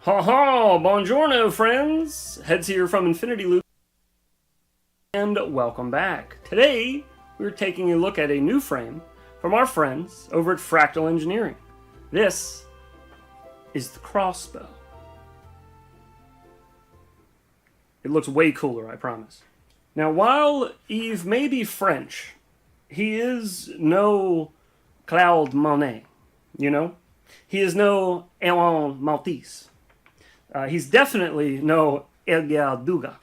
Ha ha! Buongiorno, friends! Heads here from Infinity Loop, and welcome back. Today, we're taking a look at a new frame from our friends over at Fractal Engineering. This is the crossbow. It looks way cooler, I promise. Now, while Yves may be French, he is no Claude Monet, you know? He is no Alain Maltese. He's definitely no Edgar Degas.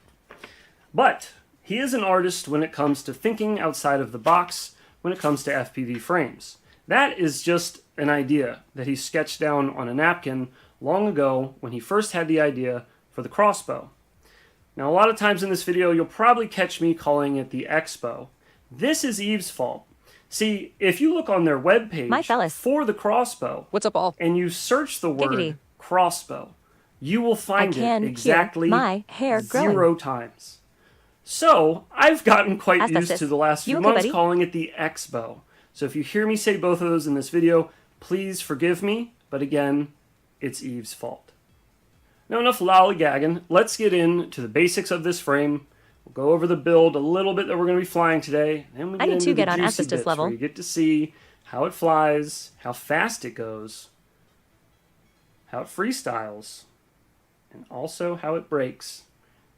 But he is an artist when it comes to thinking outside of the box when it comes to FPV frames. That is just an idea that he sketched down on a napkin long ago when he first had the idea for the crossbow. Now, a lot of times in this video, you'll probably catch me calling it the Expo. This is Yves' fault. See, if you look on their webpage for the crossbow, what's up, all? And you search the word crossbow, you will find it exactly my hair 0 times. So, I've gotten quite used to the last few months calling it the Expo. So if you hear me say both of those in this video, please forgive me, but again, it's Yves' fault. Now, enough lollygagging. Let's get into the basics of this frame. We'll go over the build a little bit that we're going to be flying today. Then we get into the juicy bits where you get to see how it flies, how fast it goes, how it freestyles, and also how it breaks,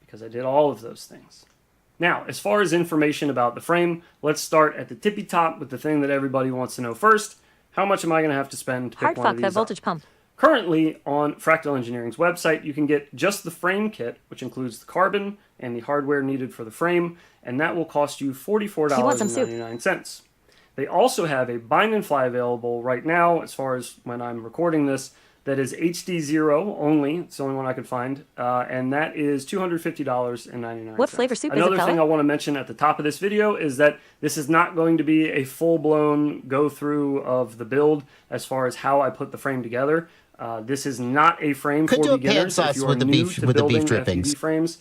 because I did all of those things. Now, as far as information about the frame, let's start at the tippy top with the thing that everybody wants to know first. How much am I going to have to spend to pick one of these up? Voltage pump. Currently, on Fractal Engineering's website, you can get just the frame kit, which includes the carbon and the hardware needed for the frame, and that will cost you $44.99. They also have a bind and fly available right now, as far as when I'm recording this, that is HD0 only. It's the only one I could find, and that is $250.99. What flavor soup is it, Another thing I want to mention at the top of this video is that this is not going to be a full-blown go-through of the build as far as how I put the frame together. This is not a frame for beginners. If you are new to building FPV frames,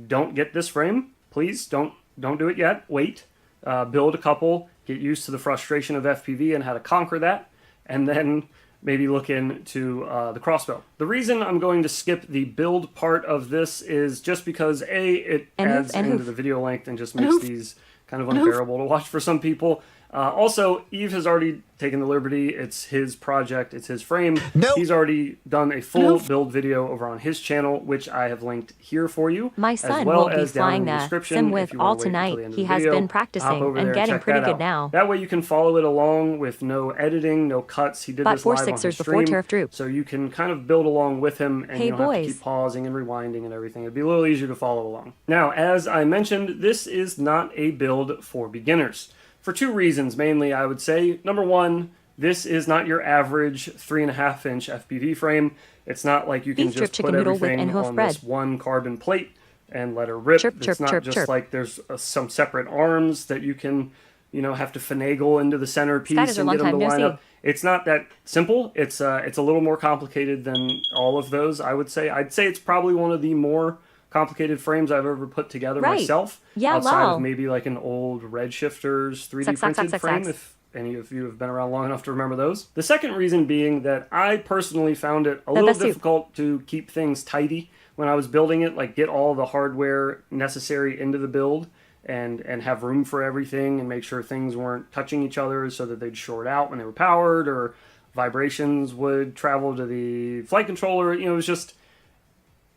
don't get this frame. Please don't do it yet. Wait. Build a couple. Get used to the frustration of FPV and how to conquer that, and then maybe look into the crossbow. The reason I'm going to skip the build part of this is just because it adds into the video length and just makes these kind of unbearable to watch for some people. Also, Yves has already taken the liberty. It's his project. It's his frame. He's already done a full build video over on his channel, which I have linked here for you. My son as well will be as flying down in the that description. sim with all tonight. He has been practicing and getting pretty good now. That way you can follow it along with no editing, no cuts. He did this live on his stream, so you can kind of build along with him, and you don't have to keep pausing and rewinding and everything. It'd be a little easier to follow along. Now, as I mentioned, this is not a build for beginners. For two reasons, mainly, I would say. Number one, this is not your average 3.5-inch FPV frame. It's not like you can just put everything on this one carbon plate and let her rip. It's not just like there's some separate arms that you can, have to finagle into the center piece and get them to line up. It's not that simple. It's a little more complicated than all of those, I would say. I'd say it's probably one of the more complicated frames I've ever put together myself. Outside of maybe like an old Redshifter's 3D printed frame, if any of you have been around long enough to remember those. The second reason being that I personally found it a little difficult to keep things tidy when I was building it, like get all the hardware necessary into the build and have room for everything and make sure things weren't touching each other so that they'd short out when they were powered or vibrations would travel to the flight controller. It was just,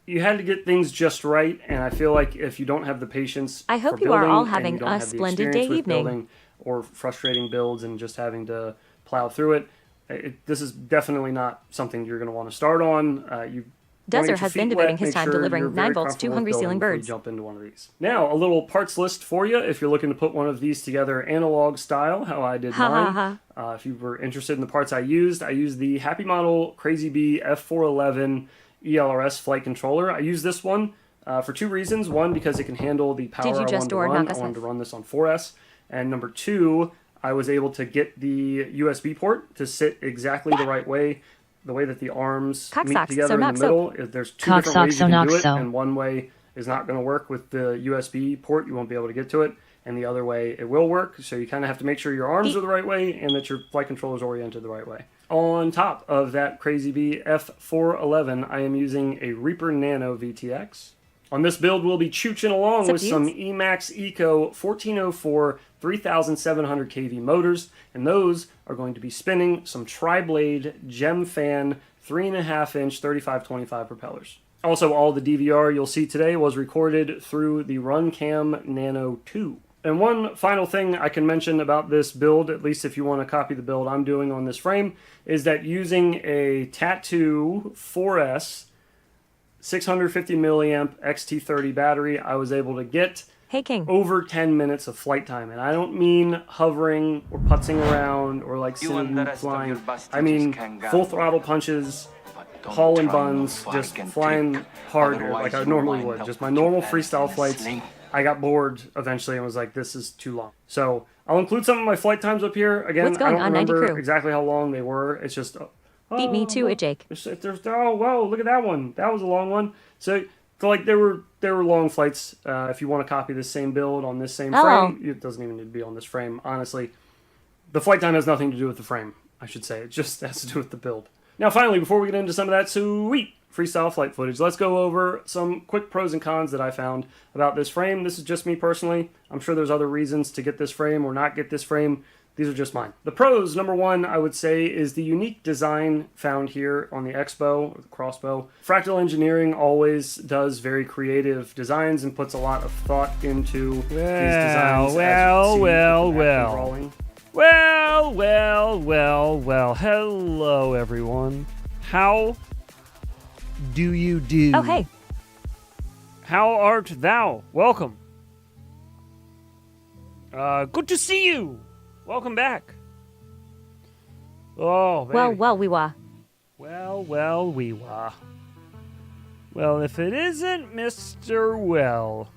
you had to get things just right, and I feel like if you don't have the patience I hope you are all having a splendid day evening. Or frustrating builds and just having to plow through it, this is definitely not something you're going to want to start on. Desert has been devoting his time delivering 9 volts to hungry ceiling birds. Jump into one of these. Now, a little parts list for you if you're looking to put one of these together analog style, how I did mine. If you were interested in the parts I used the Happy Model Crazy Bee F411 ELRS flight controller. I use this one for two reasons. One, because it can handle the power I wanted to run. I wanted to run this on 4S. And number two, I was able to get the USB port to sit exactly the right way, the way that the arms meet together in the middle. There's two different ways you can do it, and one way is not going to work with the USB port. You won't be able to get to it. And the other way, it will work. So you kind of have to make sure your arms are the right way and that your flight controller is oriented the right way. On top of that Crazy Bee F411, I am using a Reaper Nano VTX. On this build, we'll be chooching along with some Emax Eco 1404 3700 kV motors, and those are going to be spinning some tri-blade Gem Fan 3.5-inch 3525 propellers. Also, all the DVR you'll see today was recorded through the Runcam Nano 2. And one final thing I can mention about this build, at least if you want to copy the build I'm doing on this frame, is that using a Tattoo 4S 650 milliamp XT30 battery, I was able to get over 10 minutes of flight time. And I don't mean hovering or putzing around or like flying. I mean full throttle punches, hauling buns, just flying hard like I normally would. Just my normal freestyle flights. I got bored eventually and was like, this is too long. So I'll include some of my flight times up here. Again, I don't remember exactly how long they were. It's just... Beat me to it, Jake. Oh, whoa, look at that one. That was a long one. So like, there were long flights. If you want to copy the same build on this same frame, it doesn't even need to be on this frame, honestly. The flight time has nothing to do with the frame, I should say. It just has to do with the build. Now, finally, before we get into some of that sweet freestyle flight footage, let's go over some quick pros and cons that I found about this frame. This is just me personally. I'm sure there's other reasons to get this frame or not get this frame. These are just mine. The pros, number one, I would say, is the unique design found here on the X-bow, or the crossbow. Fractal Engineering always does very creative designs and puts a lot of thought into these designs. Well. Hello, everyone. How do you do? Oh, hey. How art thou? Welcome. Good to see you. Welcome back. Oh, baby. Well, we were. Well, we were. Well, if it isn't Mr. Well.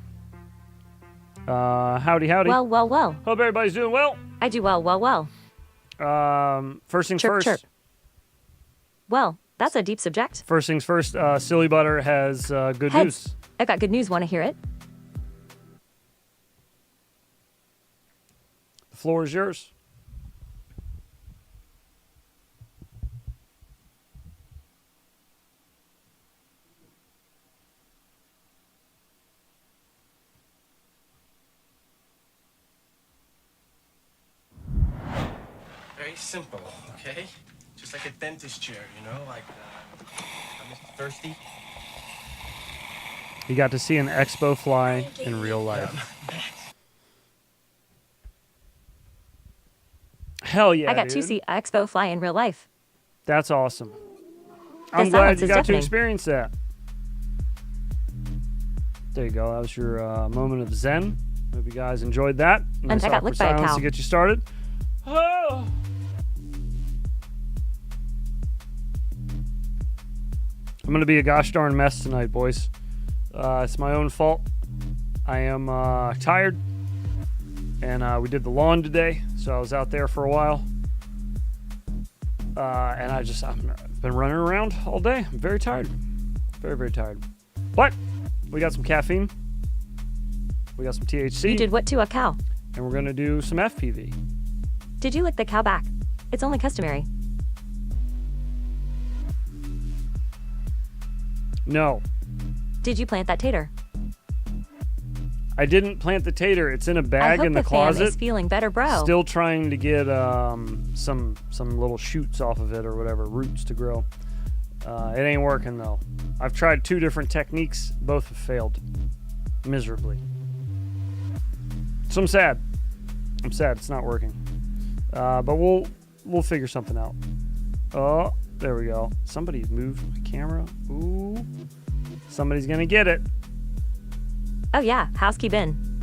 Howdy. Well. Hope everybody's doing well. I do well. First things Chirp, first. chirp. Well, that's a deep subject. First things first, Silly Butter has good news. I've got good news. Want to hear it? The floor is yours. Very simple, okay? Just like a dentist chair, you know? Like, I'm Mr. Thirsty. You got to see an Expo fly in real life. Hell yeah, I got dude. to see Expo fly in real life. That's awesome. I'm glad you got to experience that. There you go. That was your moment of zen. Hope you guys enjoyed that. And I got licked by a cow. To get you started. Oh. I'm going to be a gosh darn mess tonight, boys. It's my own fault. I am tired. And we did the lawn today, so I was out there for a while. And I've been running around all day. I'm very tired. Very, very tired. But we got some caffeine. We got some THC. You did what to a cow? And we're going to do some FPV. Did you lick the cow back? It's only customary. No. Did you plant that tater? I didn't plant the tater. It's in a bag in the closet. I hope the fan is feeling better, bro. Still trying to get some little shoots off of it or whatever, roots to grow. It ain't working though. I've tried 2 different techniques. Both have failed miserably. So I'm sad. It's not working. But we'll figure something out. Oh, there we go. Somebody moved my camera. Ooh. Somebody's gonna get it. Oh yeah, how's he been?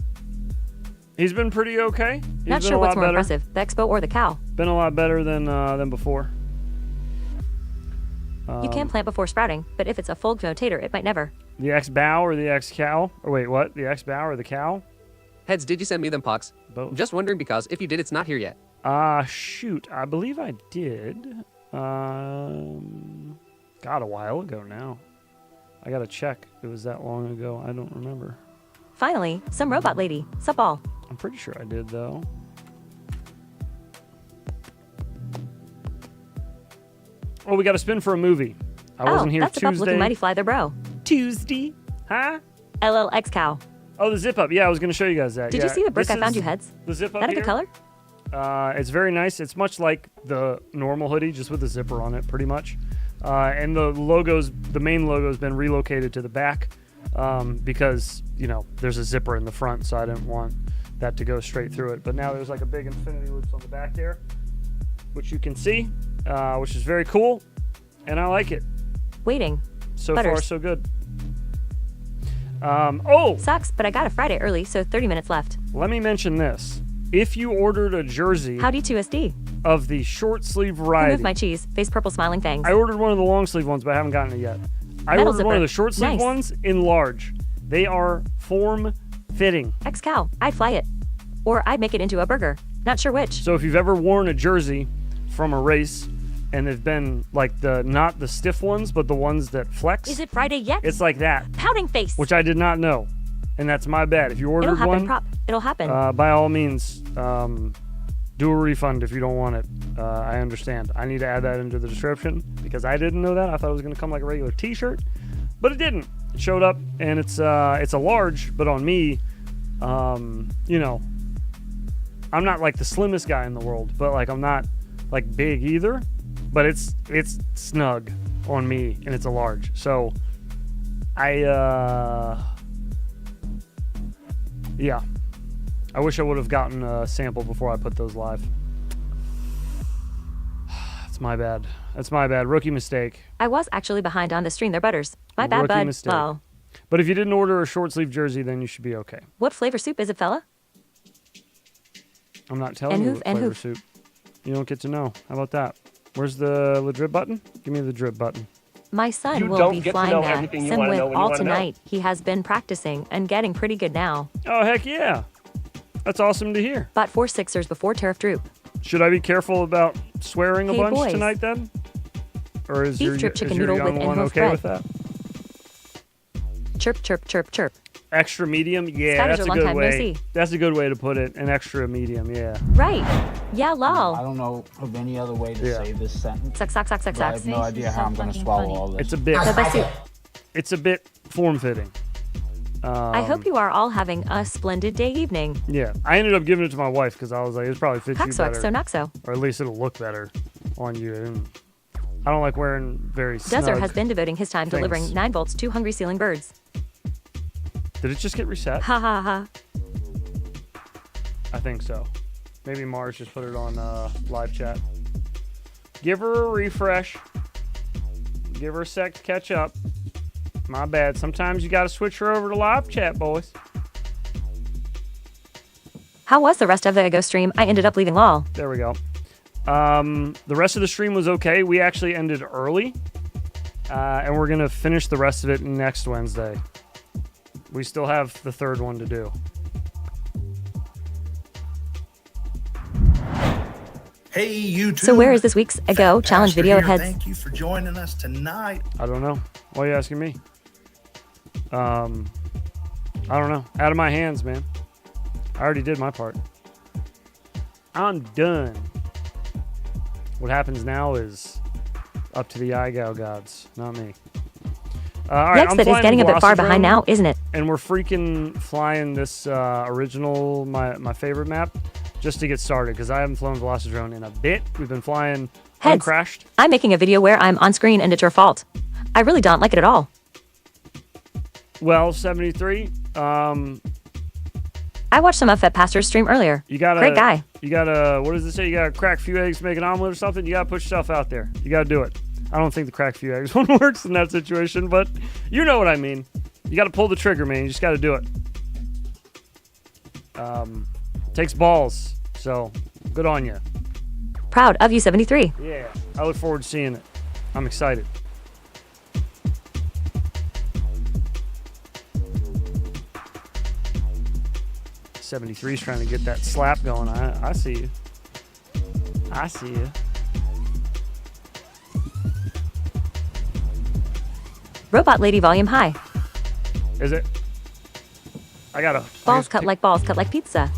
He's been pretty okay. Not sure what's more impressive, the Expo or the cow. Been a lot better than before. You can plant before sprouting, but if it's a full-grown tater, it might never. The X-bow or the X-cow? Or wait, what? The X-bow or the cow? Heads, did you send me them pucks? Both. Just wondering because if you did, it's not here yet. Shoot. I believe I did. God, a while ago now. I gotta check. It was that long ago. I don't remember. Finally, some robot lady. Sup all. I'm pretty sure I did, though. Oh, we got to spin for a movie. I wasn't here that's Tuesday. the pup looking mighty fly there, bro. Tuesday. Huh? LLX cow. Oh, the zip up. Yeah, I was going to show you guys that. Did you see the brick I found you, Heads? The zip up That a here. good color? It's very nice. It's much like the normal hoodie, just with a zipper on it, pretty much. And the main logo's been relocated to the back because, there's a zipper in the front, so I didn't want that to go straight through it. But now there's like a big infinity loops on the back there, which you can see, which is very cool, and I like it. Waiting. So Butters. far, so good. Sucks, but I got a Friday early, so 30 minutes left. Let me mention this. If you ordered a jersey Howdy 2SD. of the short sleeve variety, Remove my cheese. Face purple smiling fangs. I ordered one of the long sleeve ones, but I haven't gotten it yet. I Metal ordered one of zipper. the short sleeve Nice. ones in large. They are form fitting. X cow. I'd fly it. Or I'd make it into a burger. Not sure which. So if you've ever worn a jersey from a race and they've been like not the stiff ones, but the ones that flex, Is it Friday yet? it's like that, Pouting face. which I did not know. And that's my bad. If you ordered It'll happen, one, prop. It'll happen. by all means, do a refund if you don't want it. I understand. I need to add that into the description because I didn't know that. I thought it was going to come like a regular t-shirt, but it didn't. It showed up and it's a large, but on me, I'm not like the slimmest guy in the world, but like I'm not like big either, but it's snug on me and it's a large. So yeah, I wish I would have gotten a sample before I put those live. That's my bad. That's my bad. Rookie mistake. I was actually behind on the stream there, Butters. My bad, Rookie bud. mistake. Lol. But if you didn't order a short sleeve jersey, then you should be okay. What flavor soup is it, fella? I'm not telling And you hoof, what and flavor hoof. soup. You don't get to know. How about that? Where's the drip button? Give me the drip button. My son You will don't be get to flying know that everything you sim wanna with know when you all wanna know. tonight. He has been practicing and getting pretty good now. Oh, heck yeah. That's awesome to hear. Bought 4 sixers before Tariff Droop. Should I be careful about swearing a Hey, bunch boys. tonight then? Or is Beef your, drip chicken is your noodle young with one in-hoof okay bread. with that? Chirp, chirp, chirp, chirp. Extra medium? Yeah, Scatters that's are a long good time no way. see. That's a good way to put it. An extra medium, yeah. Right. Yeah, I lol. don't know of any other way to Yeah. say this sentence. Suck, suck, suck, suck, But I suck. have no idea how I'm going to swallow all this. It's a bit. It's a bit form-fitting. I hope you are all having a splendid day evening. Yeah, I ended up giving it to my wife because I was like, it's probably fits you Cocksuck, better, so not so. or at least it'll look better on you. And I don't like wearing very snug. Desert has been devoting his time things. delivering 9 volts to hungry ceiling birds. Did it just get reset? Ha ha ha. I think so. Maybe Mars just put it on live chat. Give her a refresh. Give her a sec to catch up. My bad. Sometimes you got to switch her over to live chat, boys. How was the rest of the Go stream? I ended up leaving lol. There we go. The rest of the stream was okay. We actually ended early. And we're going to finish the rest of it next Wednesday. We still have the third one to do. Hey, YouTube. So where is this week's A Go challenge Pastor video here. heads? Thank you for joining us tonight. I don't know. Why are you asking me? I don't know. Out of my hands, man. I already did my part. I'm done. What happens now is up to the iGao gods, not me. All right, Yikes, I'm that is flying getting a bit far Velocitron, behind now, isn't it? and we're freaking flying this original, my favorite map, just to get started, because I haven't flown Velocitron in a bit. We've been flying Heads. uncrashed. I'm making a video where I'm on screen and it's your fault. I really don't like it at all. Well, 73. I watched some of Fed Pastor's stream earlier. You gotta, Great guy. You gotta, what does it say? You gotta crack a few eggs to make an omelet or something? You gotta put yourself out there. You gotta do it. I don't think the crack a few eggs one works in that situation, but you know what I mean. You gotta pull the trigger, man. You just gotta do it. Takes balls, so good on you. Proud of you, 73. Yeah, I look forward to seeing it. I'm excited. '73's trying to get that slap going. I see you. I see you. Robot Lady Volume High. Is it? I gotta. Balls cut like pizza.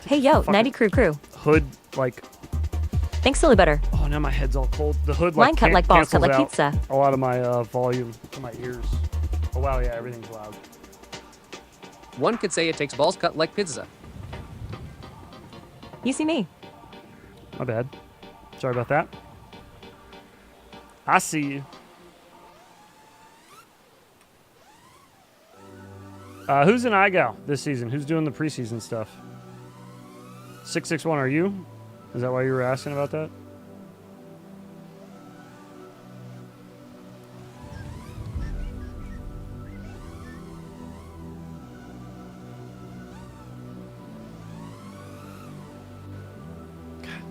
Hey yo, Fucking 90 crew. hood like Thanks, Silly Butter. Oh, now my head's all cold. The hood Line cut like balls, cut like cancels pizza. out a lot of my volume in my ears. Oh wow, yeah, everything's loud. One could say it takes balls cut like pizza. You see me. My bad. Sorry about that. I see you. Who's an iGal this season? Who's doing the preseason stuff? 661, are you? Is that why you were asking about that?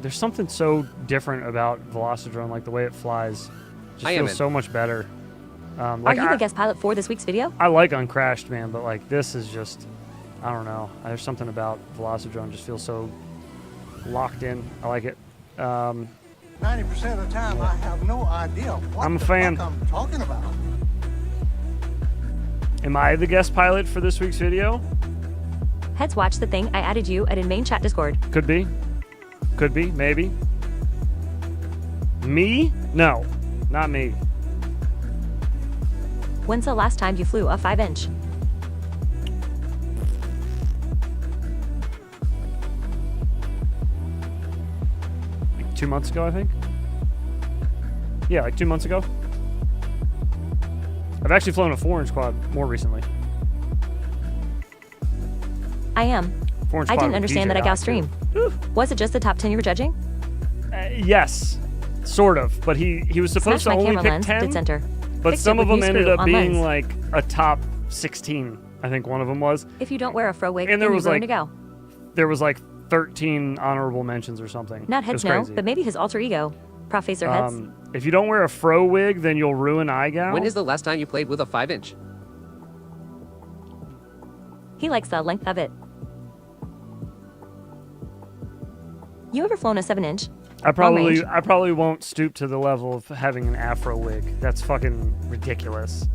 There's something so different about Velocidrone, like the way it flies. Just feels so much better. Are you the guest pilot for this week's video? I like Uncrashed, man, but like this is just, I don't know. There's something about Velocidrone just feels so locked in. I like it. 90% of the time, I have no idea what I'm a fan. I'm talking about. Am I the guest pilot for this week's video? Heads, watch the thing I added you at in main chat Discord. Could be. Could be, maybe. Me? No, not me. When's the last time you flew a 5-inch? Like 2 months ago, I think. Yeah, like 2 months ago. I've actually flown a 4-inch quad more recently. I am. 4-inch I quad didn't with understand that I DJI, got stream. Was it just the top 10 you were judging? Yes, sort of. But he was supposed Smash to my only camera pick lens, 10. dead center. But Fixed some it of with them new ended screw up on being lens. like a top 16. I think one of them was. If you don't wear a fro wig, And then there you're was going like to go. there was like 13 honorable mentions or something. Not It was heads no, crazy. but maybe his alter ego. Professor Heads. If you don't wear a fro wig, then you'll ruin iGal. When is the last time you played with a 5-inch? He likes the length of it. You ever flown a 7-inch? I range? probably won't stoop to the level of having an afro wig. That's fucking ridiculous.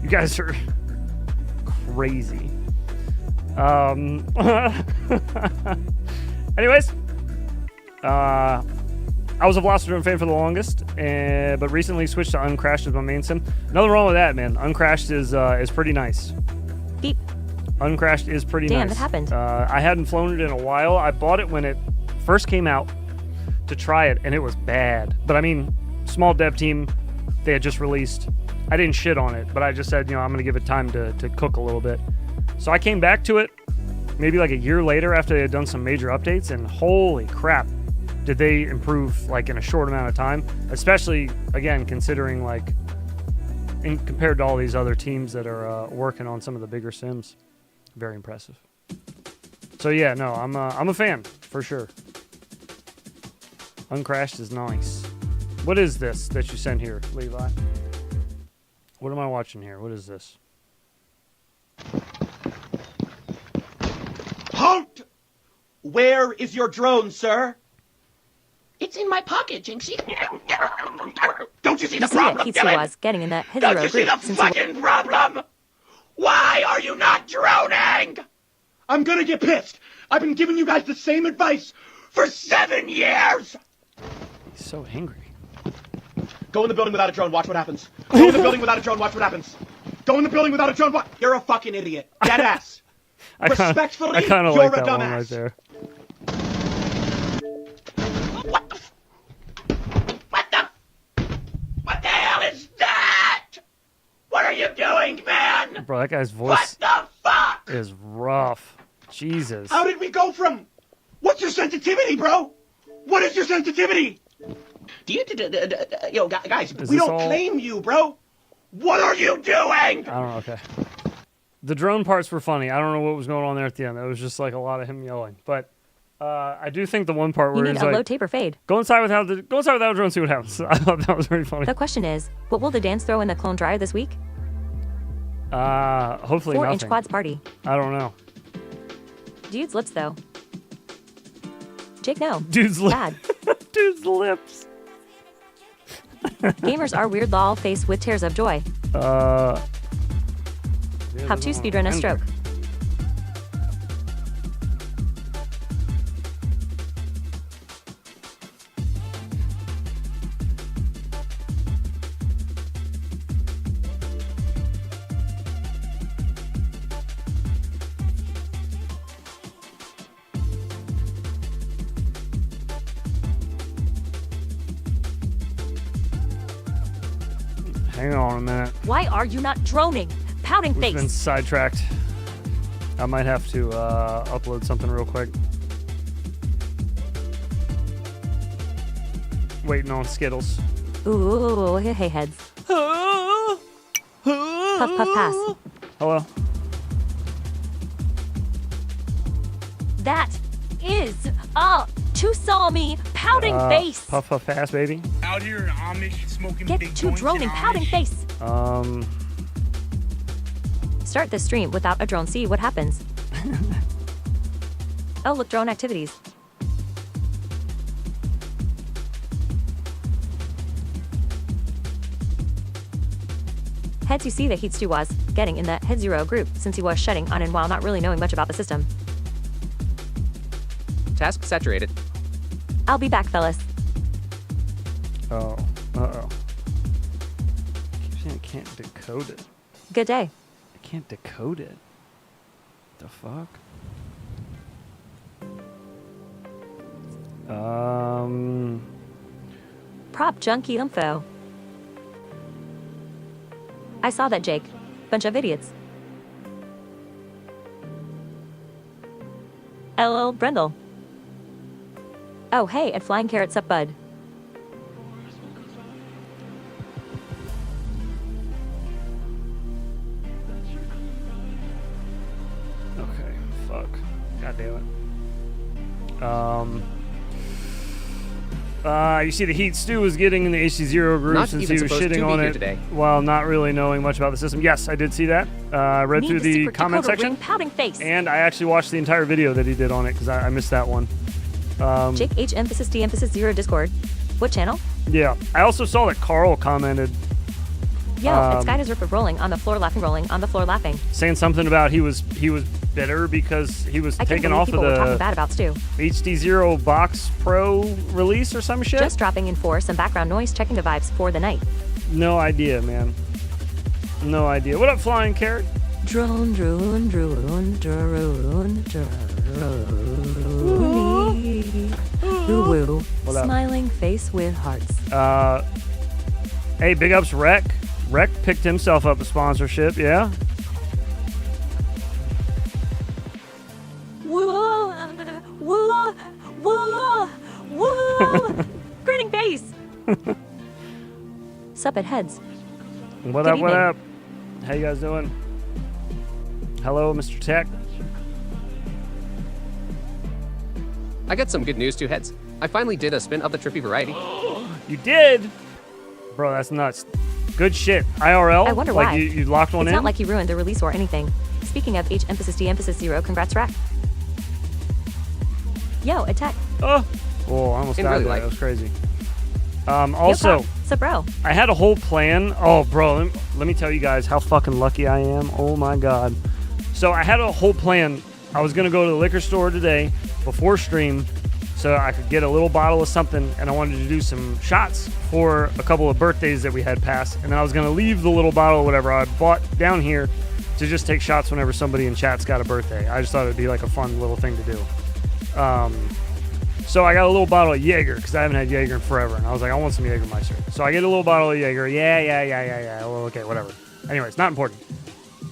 You guys are crazy. Anyways, I was a Velocidrone fan for the longest, but recently switched to Uncrashed as my main sim. Nothing wrong with that, man. Uncrashed is pretty nice. Beep. Uncrashed is pretty nice. Damn, that happened. I hadn't flown it in a while. I bought it when it first came out to try it, and it was bad. But I mean, small dev team, they had just released. I didn't shit on it, but I just said, I'm going to give it time to cook a little bit. So I came back to it maybe like a year later after they had done some major updates, and holy crap, did they improve like in a short amount of time, especially, again, considering like compared to all these other teams that are working on some of the bigger sims. Very impressive. So yeah, no, I'm a fan for sure. Uncrashed is nice. What is this that you sent here, Levi? What am I watching here? What is this? Halt! Where is your drone, sir? It's in my pocket, Jinxie. Don't you see the You see problem, that Keith Dylan? was getting in that his Don't row you see group the since he fucking problem? Why are you not droning? I'm gonna get pissed. I've been giving you guys the same advice for 7 years. He's so angry. Go in the building without a drone, watch what happens. Go in the building without a drone, watch what happens. Go in the building without a drone, watch. You're a fucking idiot. Dead ass. Respectfully, I kind of you're like a that one dumbass. right there. What the hell is that? What are you doing, man? Bro, that guy's voice What the fuck? is rough. Jesus. How did we go from... What's your sensitivity, bro? What is your sensitivity? Do you... Yo, guys, we don't claim you, bro. What are you doing? I don't know, okay. The drone parts were funny. I don't know what was going on there at the end. It was just like a lot of him yelling. But I do think the one part You where need he's a like, low taper fade. go inside without a drone, see what happens. I thought that was very funny. The question is, what will the dance throw in the clone dryer this week? Hopefully 4-inch nothing. quads party. I don't know. Dude's lips though. Jake, no. Dude's lips. Bad. Dude's lips. Gamers are weird lol faced with tears of joy. How to speedrun a stroke. Hang on a minute. Why are you not droning? Pouting We've face. been sidetracked. I might have to upload something real quick. Waiting on Skittles. Ooh, hey heads. Puff puff pass. Hello. That is to saw me pouting face. Puff puff pass, baby. Out here in Amish smoking Get big to joints in droning pouting Amish. face. Start the stream without a drone. See what happens. Oh, look, drone activities. Heads, you see that Heat Stew was getting in the Head Zero group since he was shutting on and while not really knowing much about the system. Task saturated. I'll be back, fellas. Oh. Uh-oh. Keep saying I can't decode it. Good day. I can't decode it. The fuck? Prop junkie info. I saw that, Jake. Bunch of idiots. LL Brendel. Oh, hey, at Flying Carrots up, bud. Okay, fuck. God damn it. You see the Heat Stew was getting in the HC0 group Not since even he was supposed to shitting be on here it today. while not really knowing much about the system. Yes, I did see that. I read through the comment section, Pouting face. and I actually watched the entire video that he did on it because I missed that one. Jake H emphasis D emphasis 0 Discord. What channel? Yeah, I also saw that Carl commented Yo, it's Skyder's Ripper rolling on the floor laughing, rolling on the floor laughing. saying something about he was bitter because he was I can't taken believe off of people were talking the bad about Stu. HD0 Box Pro release or some shit. Just dropping in for some background noise, checking the vibes for the night. No idea, man. No idea. What up, Flying Carrot? Drone, drone, drone, drone, drone. Woo. What up? Smiling face with hearts. Hey, big ups, Rec. Rec picked himself up a sponsorship, yeah? Whoa, whoa, whoa, whoa. Grinning face. Sup at heads. What Good up, what evening. up? How you guys doing? Hello, Mr. Tech. I got some good news, two heads. I finally did a spin of the trippy variety. You did? Bro, that's nuts. Good shit. IRL? I wonder like why. You locked one It's in? not like you ruined the release or anything. Speaking of H emphasis D emphasis 0, congrats, Rack. Yo, attack. Oh, I almost In died really there. life. That was crazy. Yo, Also, Pop. Sup, bro. I had a whole plan. Oh, bro, let me tell you guys how fucking lucky I am. Oh my god. So I had a whole plan. I was gonna go to the liquor store today before stream so I could get a little bottle of something, and I wanted to do some shots for a couple of birthdays that we had passed, and then I was gonna leave the little bottle, whatever I bought down here, to just take shots whenever somebody in chat's got a birthday. I just thought it'd be like a fun little thing to do. So I got a little bottle of Jaeger because I haven't had Jaeger in forever, and I was like, I want some Jägermeister. So I get a little bottle of Jaeger. Yeah. Well, okay, whatever. Anyway, it's not important.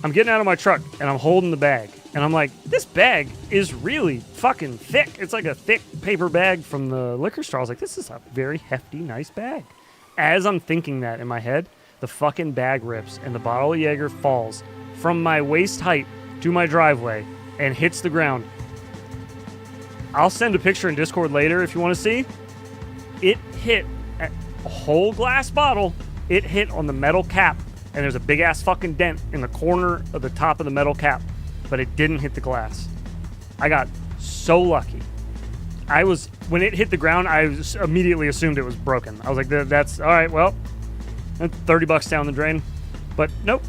I'm getting out of my truck and I'm holding the bag, and I'm like, this bag is really fucking thick. It's like a thick paper bag from the liquor store. I was like, this is a very hefty, nice bag. As I'm thinking that in my head, the fucking bag rips and the bottle of Jaeger falls from my waist height to my driveway and hits the ground. I'll send a picture in Discord later if you want to see. It hit a whole glass bottle. It hit on the metal cap, and there's a big ass fucking dent in the corner of the top of the metal cap, but it didn't hit the glass. I got so lucky. When it hit the ground, I immediately assumed it was broken. I was like, that's all right. Well, that's $30 down the drain, but nope.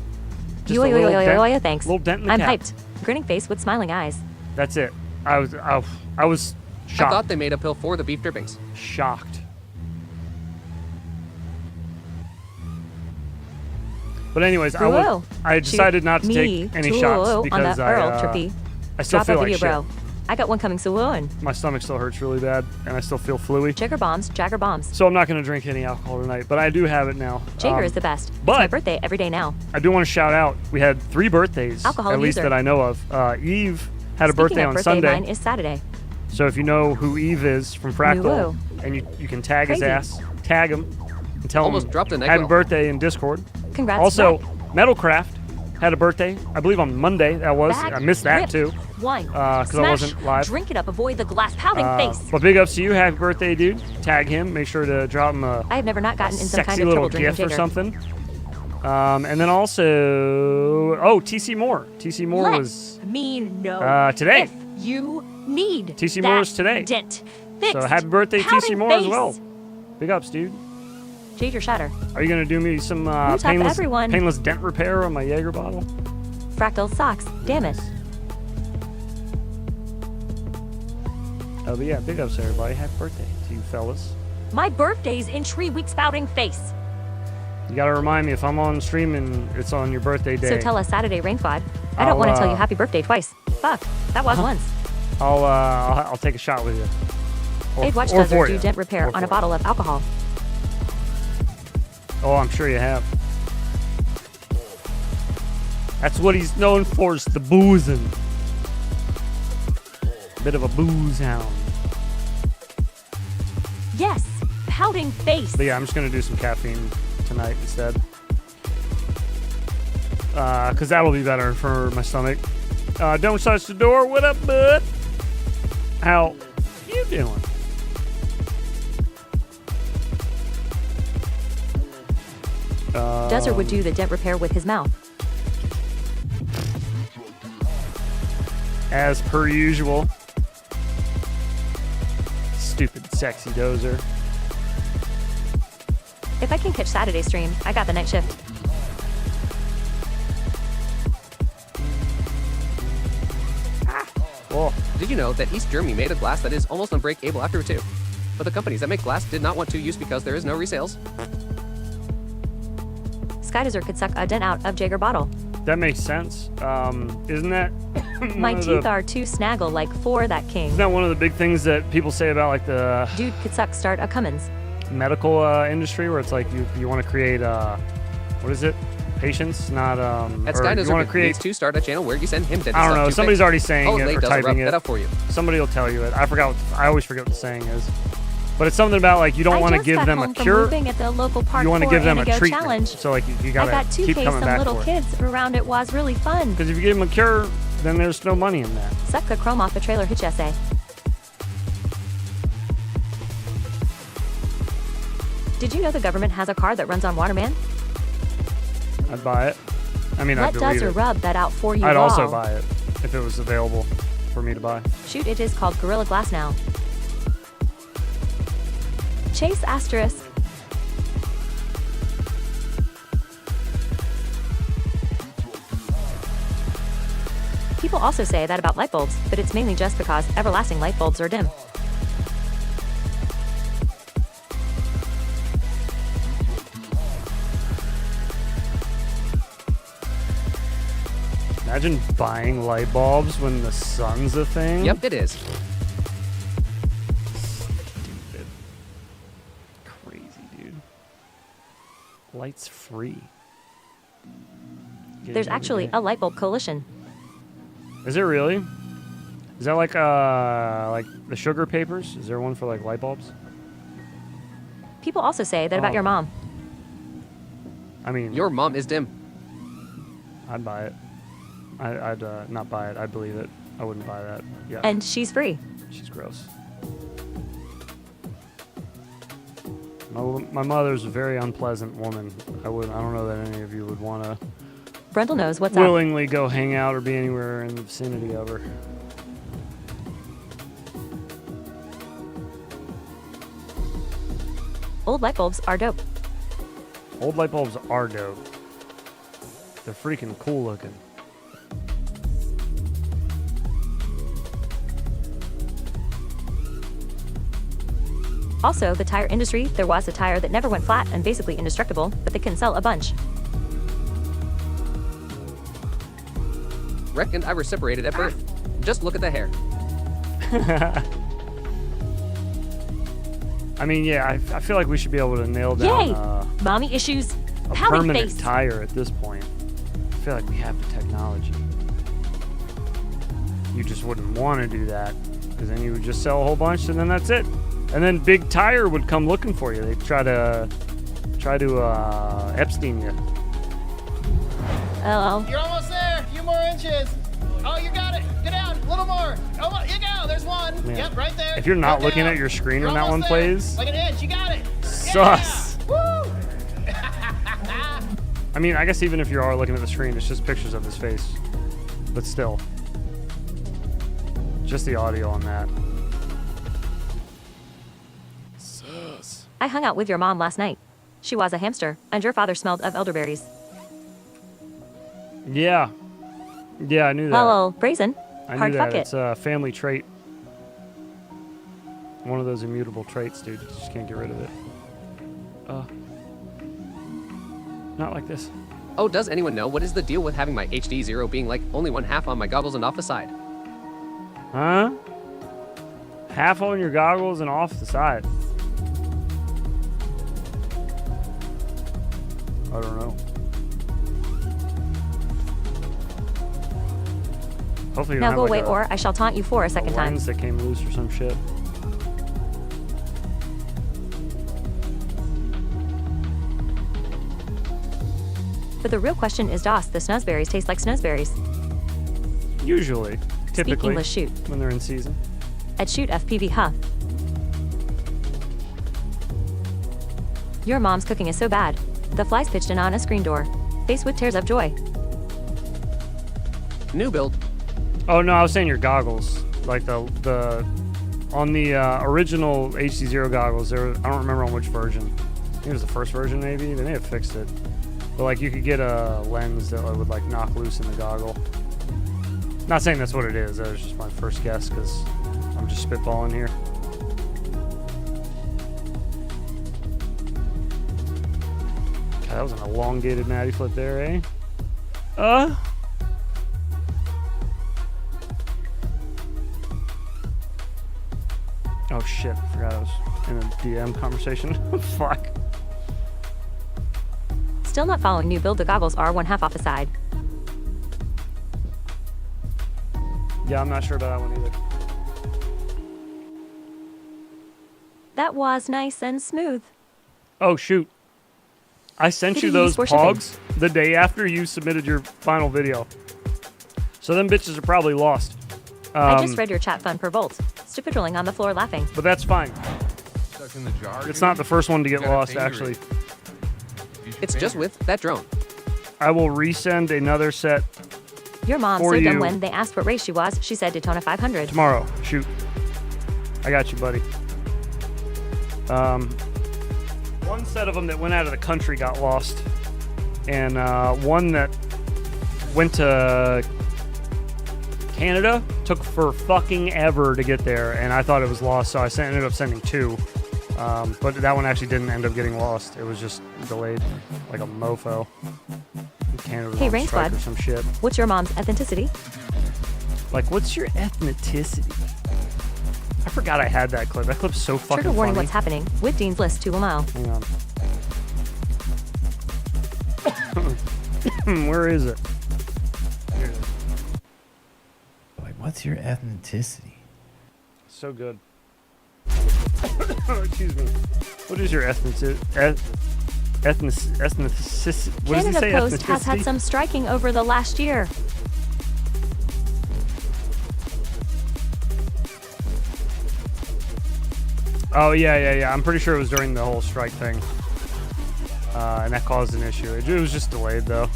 Just a little dent, Thanks. little dent in the I'm cap. hyped. Grinning face with smiling eyes. That's it. I was shocked. I thought they made a pill for the beef drippings. Shocked. But anyways, I decided not to take any shots because I still feel like shit. I got one coming soon. My stomach still hurts really bad, and I still feel fluey. Jagger bombs. So I'm not going to drink any alcohol tonight, but I do have it now. Jagger is the best. But it's my birthday every day now. I do want to shout out. We had 3 birthdays, Alcohol at least user. that I know of. Eve had a Speaking birthday of on birthday, Sunday. mine is Saturday. So if you know who Eve is from Fractal, Woo. and you can tag Crazy. his ass, tag him, and tell Almost him dropped an egg happy roll. birthday in Discord. Congrats. Also, Zach. Metalcraft had a birthday, I believe on Monday. That was. Bag, I missed that rip, too. Wine. Because I Smash. wasn't live. Drink it up. Avoid the glass pounding face. But big ups to you. Happy birthday, dude. Tag him. Make sure to drop him a I have never not gotten in some sexy kind of little trouble drinking gift or Jagger. something. And then also, TC Moore. TC Moore was me know today. if you need TC that Moore is today. Dent fixed. So happy birthday, Pounding TC Moore as face. well. Big ups, dude. Jagger shatter. Are you gonna do me some Who's up, everyone? painless dent repair on my Jaeger bottle? Fractal socks. Damn it. Oh, but yeah, big ups everybody. Happy birthday to you fellas. My birthday's in 3 weeks spouting face. You gotta remind me if I'm on stream and it's on your birthday day. So tell us Saturday Rain Squad. I don't want to tell you happy birthday twice. Fuck. That was once. I'll take a shot with you. Abe Watch or does for do you. dent repair Or on a for bottle of alcohol. Oh, I'm sure you have. That's what he's known for, is the boozing. Bit of a booze hound. Yes. Pouting face. But yeah, I'm just gonna do some caffeine tonight instead. Cause that'll be better for my stomach. Don't touch the door. What up, bud? How you doing? Dozer would do the dent repair with his mouth. As per usual. Stupid sexy Dozer. If I can catch Saturday stream, I got the night shift. Whoa. Did you know that East Germany made a glass that is almost unbreakable after 2? But the companies that make glass did not want to use because there is no resales. Skydozer could suck a dent out of Jagger bottle. That makes sense. Isn't that My teeth are too snaggle like for that king. Isn't that one of the big things that people say about like the Dude could suck start a Cummins. medical industry, where it's like you want to create what is it? Patients, not At or you want Skydozer to create. needs to start a channel where you send him dentist I don't stuff know. to Somebody's fix. already saying Oh, it Late or does rub typing that it. up for you. Somebody will tell you it. I forgot. I always forget what the saying is. But it's something about like you don't want to give them a cure. At the local park You want to for give them a Anago treatment. challenge. So like you I gotta got keep 2K coming some back little for it. kids around it was really fun. Because if you give them a cure, then there's no money in that. Suck the chrome off the trailer hitch essay. Did you know the government has a car that runs on Waterman? I'd buy it. I mean, Let I'd delete Dozer it. rub that out for you I'd all. also buy it if it was available for me to buy. Shoot, it is called Gorilla Glass now. Chase asterisk. People also say that about light bulbs, but it's mainly just because everlasting light bulbs are dim. Imagine buying light bulbs when the sun's a thing. Yep, it is. Stupid. Crazy, dude. Light's free. There's actually a light bulb coalition. Is it really? Is that like the sugar papers? Is there one for like light bulbs? People also say that about Oh. your mom. I mean, Your mom is dim. I'd buy it. I'd not buy it. I'd believe it. I wouldn't buy that. Yeah. And she's free. She's gross. My mother's a very unpleasant woman. I don't know that any of you would want to Brendel knows what's up. willingly go hang out or be anywhere in the vicinity of her. Old light bulbs are dope. Old light bulbs are dope. They're freaking cool looking. Also, the tire industry, there was a tire that never went flat and basically indestructible, but they can sell a bunch. Rick and I were separated at birth. Just look at the hair. I mean, yeah, I feel like we should be able to nail down Yay! Mommy issues. a Pouty permanent face. tire at this point. I feel like we have the technology. You just wouldn't want to do that, because then you would just sell a whole bunch and then that's it. And then Big Tire would come looking for you. They'd try to Epstein you. Oh. You're almost there. A few more inches. Oh, you got it. Get down. A little more. Oh, you go. There's one. Man. Yep, right there. If you're not Go looking down. at your screen You're when that one almost there. plays, Like an inch. You got it. sus. Yeah. Woo! I mean, I guess even if you are looking at the screen, it's just pictures of his face. But still. Just the audio on that. Sus. I hung out with your mom last night. She was a hamster, and your father smelled of elderberries. Yeah. Yeah, I knew that. Well, brazen. I Hard knew fuck that. it. It's a family trait. One of those immutable traits, dude. You just can't get rid of it. Not like this. Oh, does anyone know what is the deal with having my HD 0 being like only 1/2 on my goggles and off the side? Huh? Half on your goggles and off the side. I don't know. Hopefully you Now don't go have away, like or I shall taunt you for a a second time. lens that came loose or some shit. But the real question is, does the snuzberries taste like snuzberries? Usually, typically, English, shoot. when they're in season. At shoot FPV, huh? Your mom's cooking is so bad. The flies pitched in on a screen door. Face with tears of joy. New build. Oh no, I was saying your goggles, like the on the original HD0 goggles. There, I don't remember on which version. I think it was the first version, maybe. They may have fixed it, but like you could get a lens that would like knock loose in the goggle. Not saying that's what it is. That was just my first guess because I'm just spitballing here. God, that was an elongated natty flip there, eh? Oh shit, I forgot I was in a DM conversation. Fuck. Still not following new build. The goggles are 1/2 off the side. Yeah, I'm not sure about that one either. That was nice and smooth. Oh shoot. I sent Who you do you those use for pogs the day after you submitted your final video. So them bitches are probably lost. I just read your chat fun per volt. Stupidling on the floor laughing. But that's fine. Stuck in the jar. It's not the first one to get You gotta lost, finger actually. it. Use your It's just finger. with that drone. I will resend another set Your mom For so dumb you. when they asked what race she was. She said Daytona 500. tomorrow. Shoot. I got you, buddy. One set of them that went out of the country got lost. And one that went to Canada took for fucking ever to get there, and I thought it was lost, so I ended up sending two. But that one actually didn't end up getting lost. It was just delayed like a mofo. Canada was Hey, on Rain strike Squad. or some shit. What's your mom's ethnicity? Like, what's your ethnicity? I forgot I had that clip. That clip's so fucking Trigger warning funny. what's happening with Dean's List 2 mile. Hang on. Where is it? Here it is. Like, what's your ethnicity? So good. Excuse me. What is your ethnicity? Ethnicity? What does he Canada say? Post has had Ethnicity? some striking over the last year. Oh, yeah. I'm pretty sure it was during the whole strike thing. And that caused an issue. It was just delayed, though.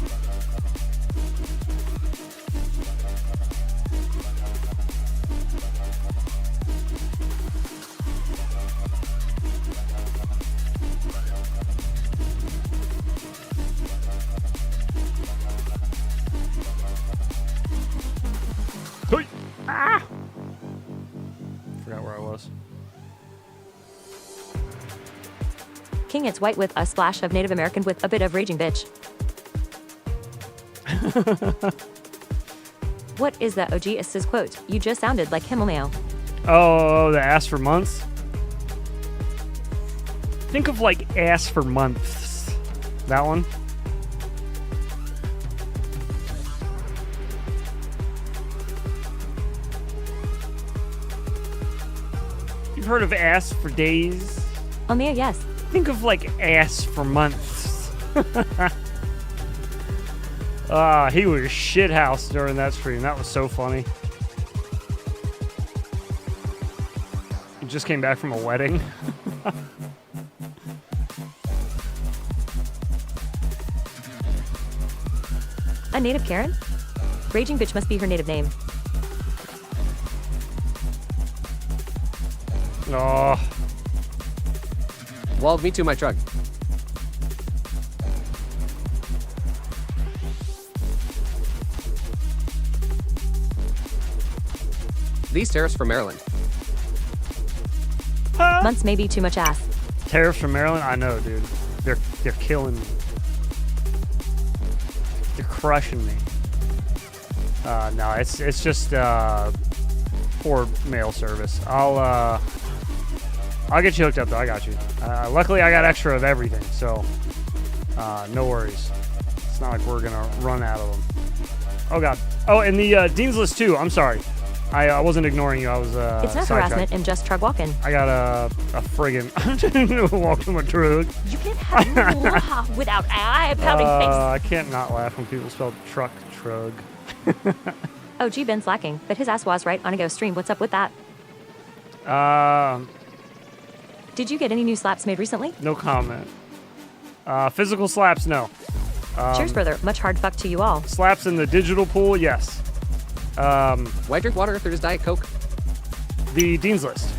Hey! Ah! Forgot where I was. King it's white with a splash of Native American with a bit of raging bitch. What is that OG Ass's quote? You just sounded like Himalaya. Oh, the ass for months? Think of like ass for months. That one? You've heard of ass for days? Oh, Mia, yes. Think of like ass for months. He was shithouse during that stream. That was so funny. He just came back from a wedding. A native Karen? Raging bitch must be her native name. Oh. Well, me too, my truck. These tariffs from Maryland. Months may be too much ass. Tariffs from Maryland? I know, dude. They're killing me. They're crushing me. No, it's just poor mail service. I'll get you hooked up though. I got you. Luckily, I got extra of everything, so no worries. It's not like we're gonna run out of them. Oh god. Oh, and the Dean's List too. I'm sorry. I wasn't ignoring you. I was it's not harassment and just truck walking. I got a friggin' walk to my truck. You can't have without eye pouting face. I can't not laugh when people spell truck. Oh, gee, Ben's lacking, but his ass was right on a ghost stream. What's up with that? Did you get any new slaps made recently? No comment. Physical slaps, no. Cheers, brother. Much hard fuck to you all. Slaps in the digital pool, yes. Why drink water if there's Diet Coke? The Dean's List.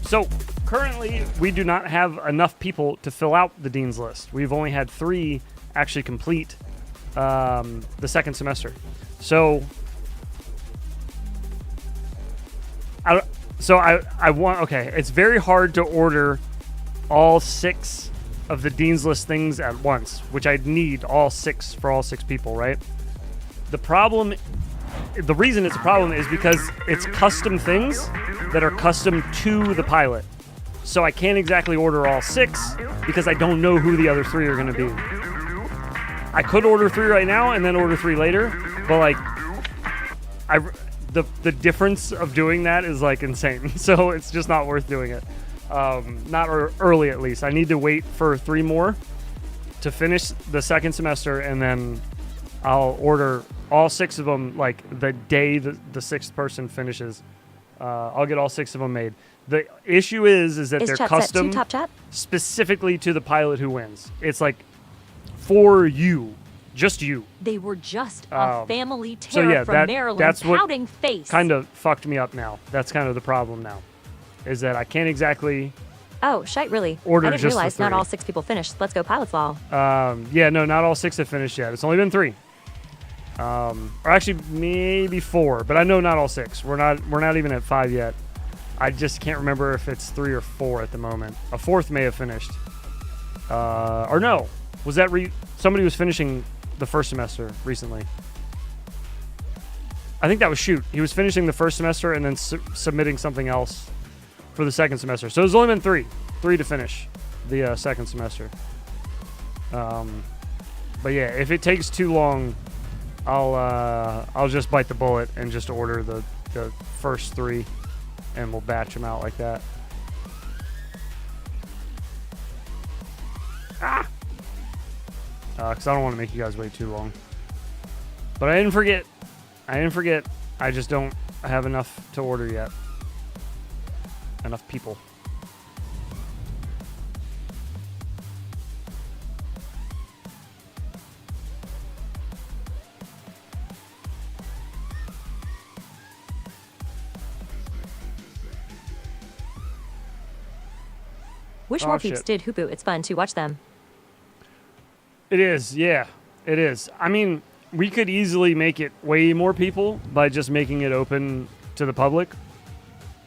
So currently, we do not have enough people to fill out the Dean's List. We've only had 3 actually complete the second semester. So I want, okay, it's very hard to order all 6 of the Dean's List things at once, which I'd need all 6 for all 6 people, right? The reason it's a problem is because it's custom things that are custom to the pilot. So I can't exactly order all 6 because I don't know who the other 3 are going to be. I could order 3 right now and then order 3 later, but like, the difference of doing that is like insane. So it's just not worth doing it. Not early at least. I need to wait for 3 more to finish the second semester, and then I'll order all 6 of them like the day the 6th person finishes. I'll get all 6 of them made. The issue is that they're custom top chat? Specifically to the pilot who wins. It's like for you, just you. They were just a family So terror yeah, from Maryland, that's what pouting face. kind of fucked me up now. That's kind of the problem now, is that I can't exactly. Oh, shite, really? Order I didn't just realize the not 3. all 6 people finished. Let's go, Pilot's Law. Yeah, no, not all 6 have finished yet. It's only been 3. Or actually maybe 4, but I know not all 6. We're not even at 5 yet. I just can't remember if it's 3 or 4 at the moment. A 4th may have finished. Or no, was that somebody was finishing the first semester recently? I think that was Shoot. He was finishing the first semester and then submitting something else for the second semester. So there's only been 3 to finish the second semester. But yeah, if it takes too long, I'll just bite the bullet and just order the first 3, and we'll batch them out like that. Because I don't want to make you guys wait too long. But I didn't forget. I just don't have enough to order yet. Enough people. Wish more peeps did Hoopoo. It's fun to watch them. It is, yeah. It is. I mean, we could easily make it way more people by just making it open to the public.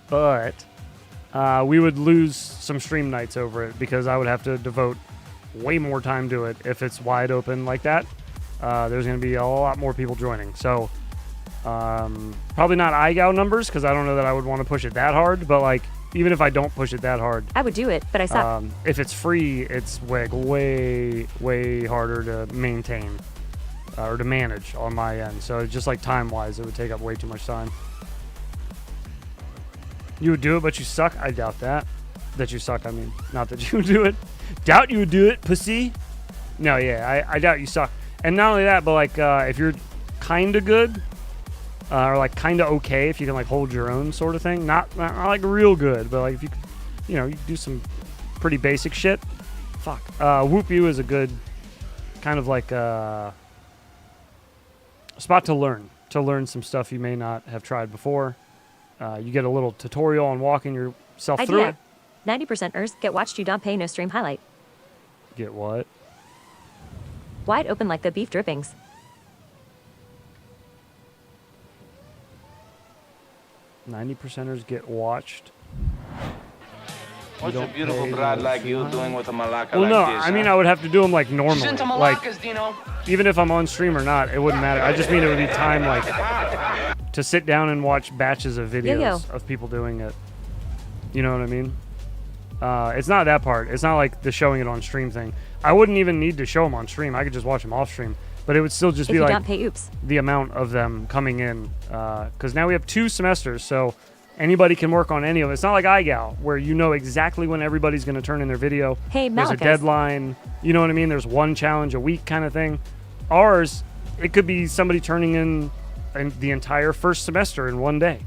But we would lose some stream nights over it because I would have to devote way more time to it if it's wide open like that. There's going to be a lot more people joining. So Probably not iGow numbers, because I don't know that I would want to push it that hard, but like, even if I don't push it that hard, I would do it, but I suck. If it's free, it's way harder to maintain or to manage on my end. So just like time-wise, it would take up way too much time. You would do it, but you suck? I doubt that. That you suck, I mean. Not that you would do it. Doubt you would do it, pussy. No, yeah, I doubt you suck. And not only that, but like, if you're kind of good, or like kind of okay, if you can like hold your own sort of thing. Not like real good, but like if you do some pretty basic shit. Fuck. Whoop You is a good kind of like spot to learn some stuff you may not have tried before. You get a little tutorial on walking yourself through it. 90%ers get watched you don't pay no stream highlight. Get what? Wide open like the beef drippings. 90%ers get watched. What's a beautiful broad like you doing with a malacca well, like no, this? I mean, I would have to do them like normally. She's into Like, malaccas, Dino. even if I'm on stream or not, it wouldn't matter. I just mean it would be time like to sit down and watch batches of videos of people doing it. You know what I mean? It's not that part. It's not like the showing it on stream thing. I wouldn't even need to show them on stream. I could just watch them off stream. But it would still just be like the amount of them coming in. Because now we have 2 semesters, so anybody can work on any of it. It's not like iGal, where you know exactly when everybody's going to turn in their video. Hey, there's a deadline. You know what I mean? There's one challenge a week kind of thing. Ours, it could be somebody turning in the entire first semester in one day.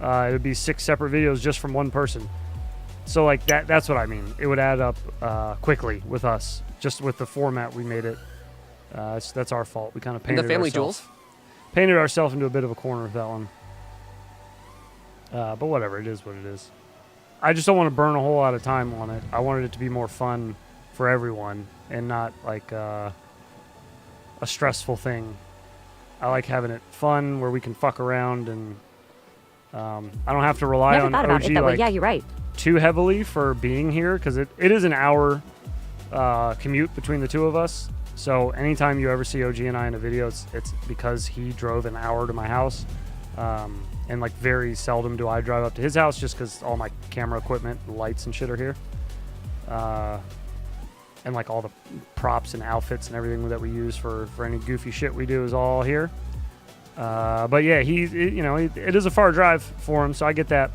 It would be 6 separate videos just from one person. So like that's what I mean. It would add up quickly with us, just with the format we made it. That's our fault. We kind of painted the family jewels. Painted ourselves into a bit of a corner with that one. But whatever, it is what it is. I just don't want to burn a whole lot of time on it. I wanted it to be more fun for everyone and not like a stressful thing. I like having it fun where we can fuck around and I don't have to rely on OG like yeah, you're right. too heavily for being here, because it is an hour commute between the two of us. So anytime you ever see OG and I in a video, it's because he drove an hour to my house. And like very seldom do I drive up to his house, just because all my camera equipment, lights and shit are here. And like all the props and outfits and everything that we use for any goofy shit we do is all here. But yeah, it is a far drive for him, so I get that.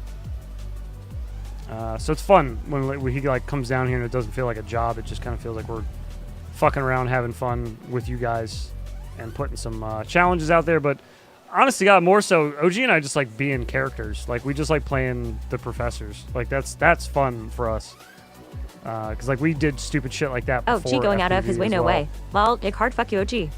So it's fun when he like comes down here and it doesn't feel like a job. It just kind of feels like we're fucking around, having fun with you guys and putting some challenges out there. But honestly, God, more so, OG and I just like being characters. Like we just like playing the professors. Like that's fun for us. Because like we did stupid shit like that before. Oh, G going out of his way, no way. Well, Nick hard fuck you, OG.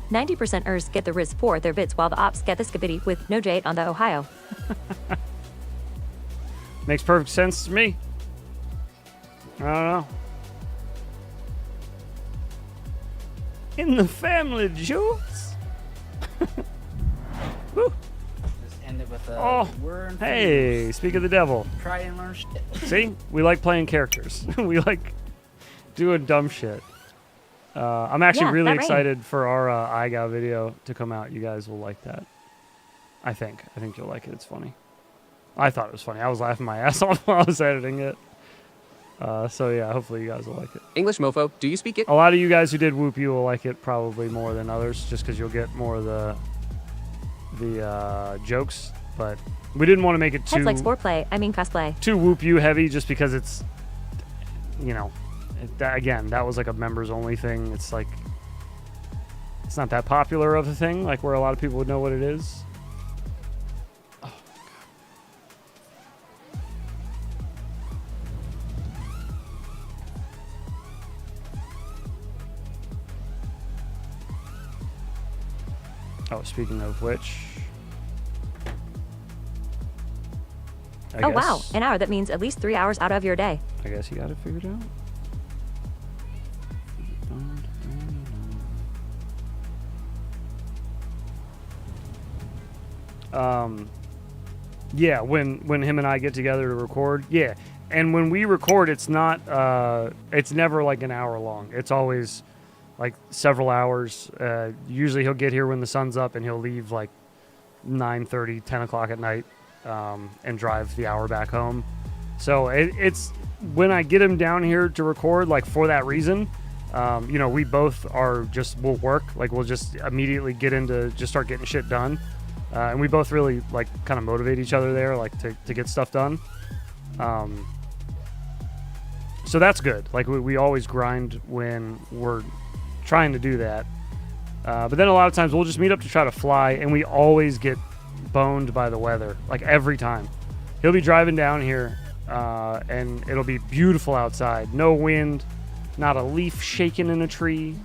90%ers get the Riz for their bits, while the ops get the skibidi with no jade on the Ohio. Makes perfect sense to me. I don't know. In the family, Jules. Woo. Just end it with a word. Hey, speak of the devil. Try and learn shit. See, we like playing characters. We like doing dumb shit. I'm actually really excited for our iGal video to come out. You guys will like that. I think you'll like it. It's funny. I thought it was funny. I was laughing my ass off while I was editing it. So yeah, hopefully you guys will like it. English mofo, do you speak it? A lot of you guys who did Whoop You will like it probably more than others, just because you'll get more of the jokes. But we didn't want to make it too like foreplay. I mean cosplay. Too Whoop You heavy, just because it's, you know, again, that was like a members only thing. It's like it's not that popular of a thing, like where a lot of people would know what it is. Oh, speaking of which... Oh, wow. An hour. That means at least 3 hours out of your day. I guess you got it figured out. Yeah, when him and I get together to record, yeah, And when we record, it's not, it's never like an hour long. It's always like several hours. Usually he'll get here when the sun's up and he'll leave like 9:30, 10 o'clock at night, and drive the hour back home. So it's when I get him down here to record, like for that reason, you know, we both we'll work, like we'll just immediately get into, just start getting shit done. And we both really like kind of motivate each other there, like to get stuff done. So that's good. Like we always grind when we're trying to do that. But then a lot of times we'll just meet up to try to fly, and we always get boned by the weather, like every time. He'll be driving down here, and it'll be beautiful outside. No wind, not a leaf shaking in a tree,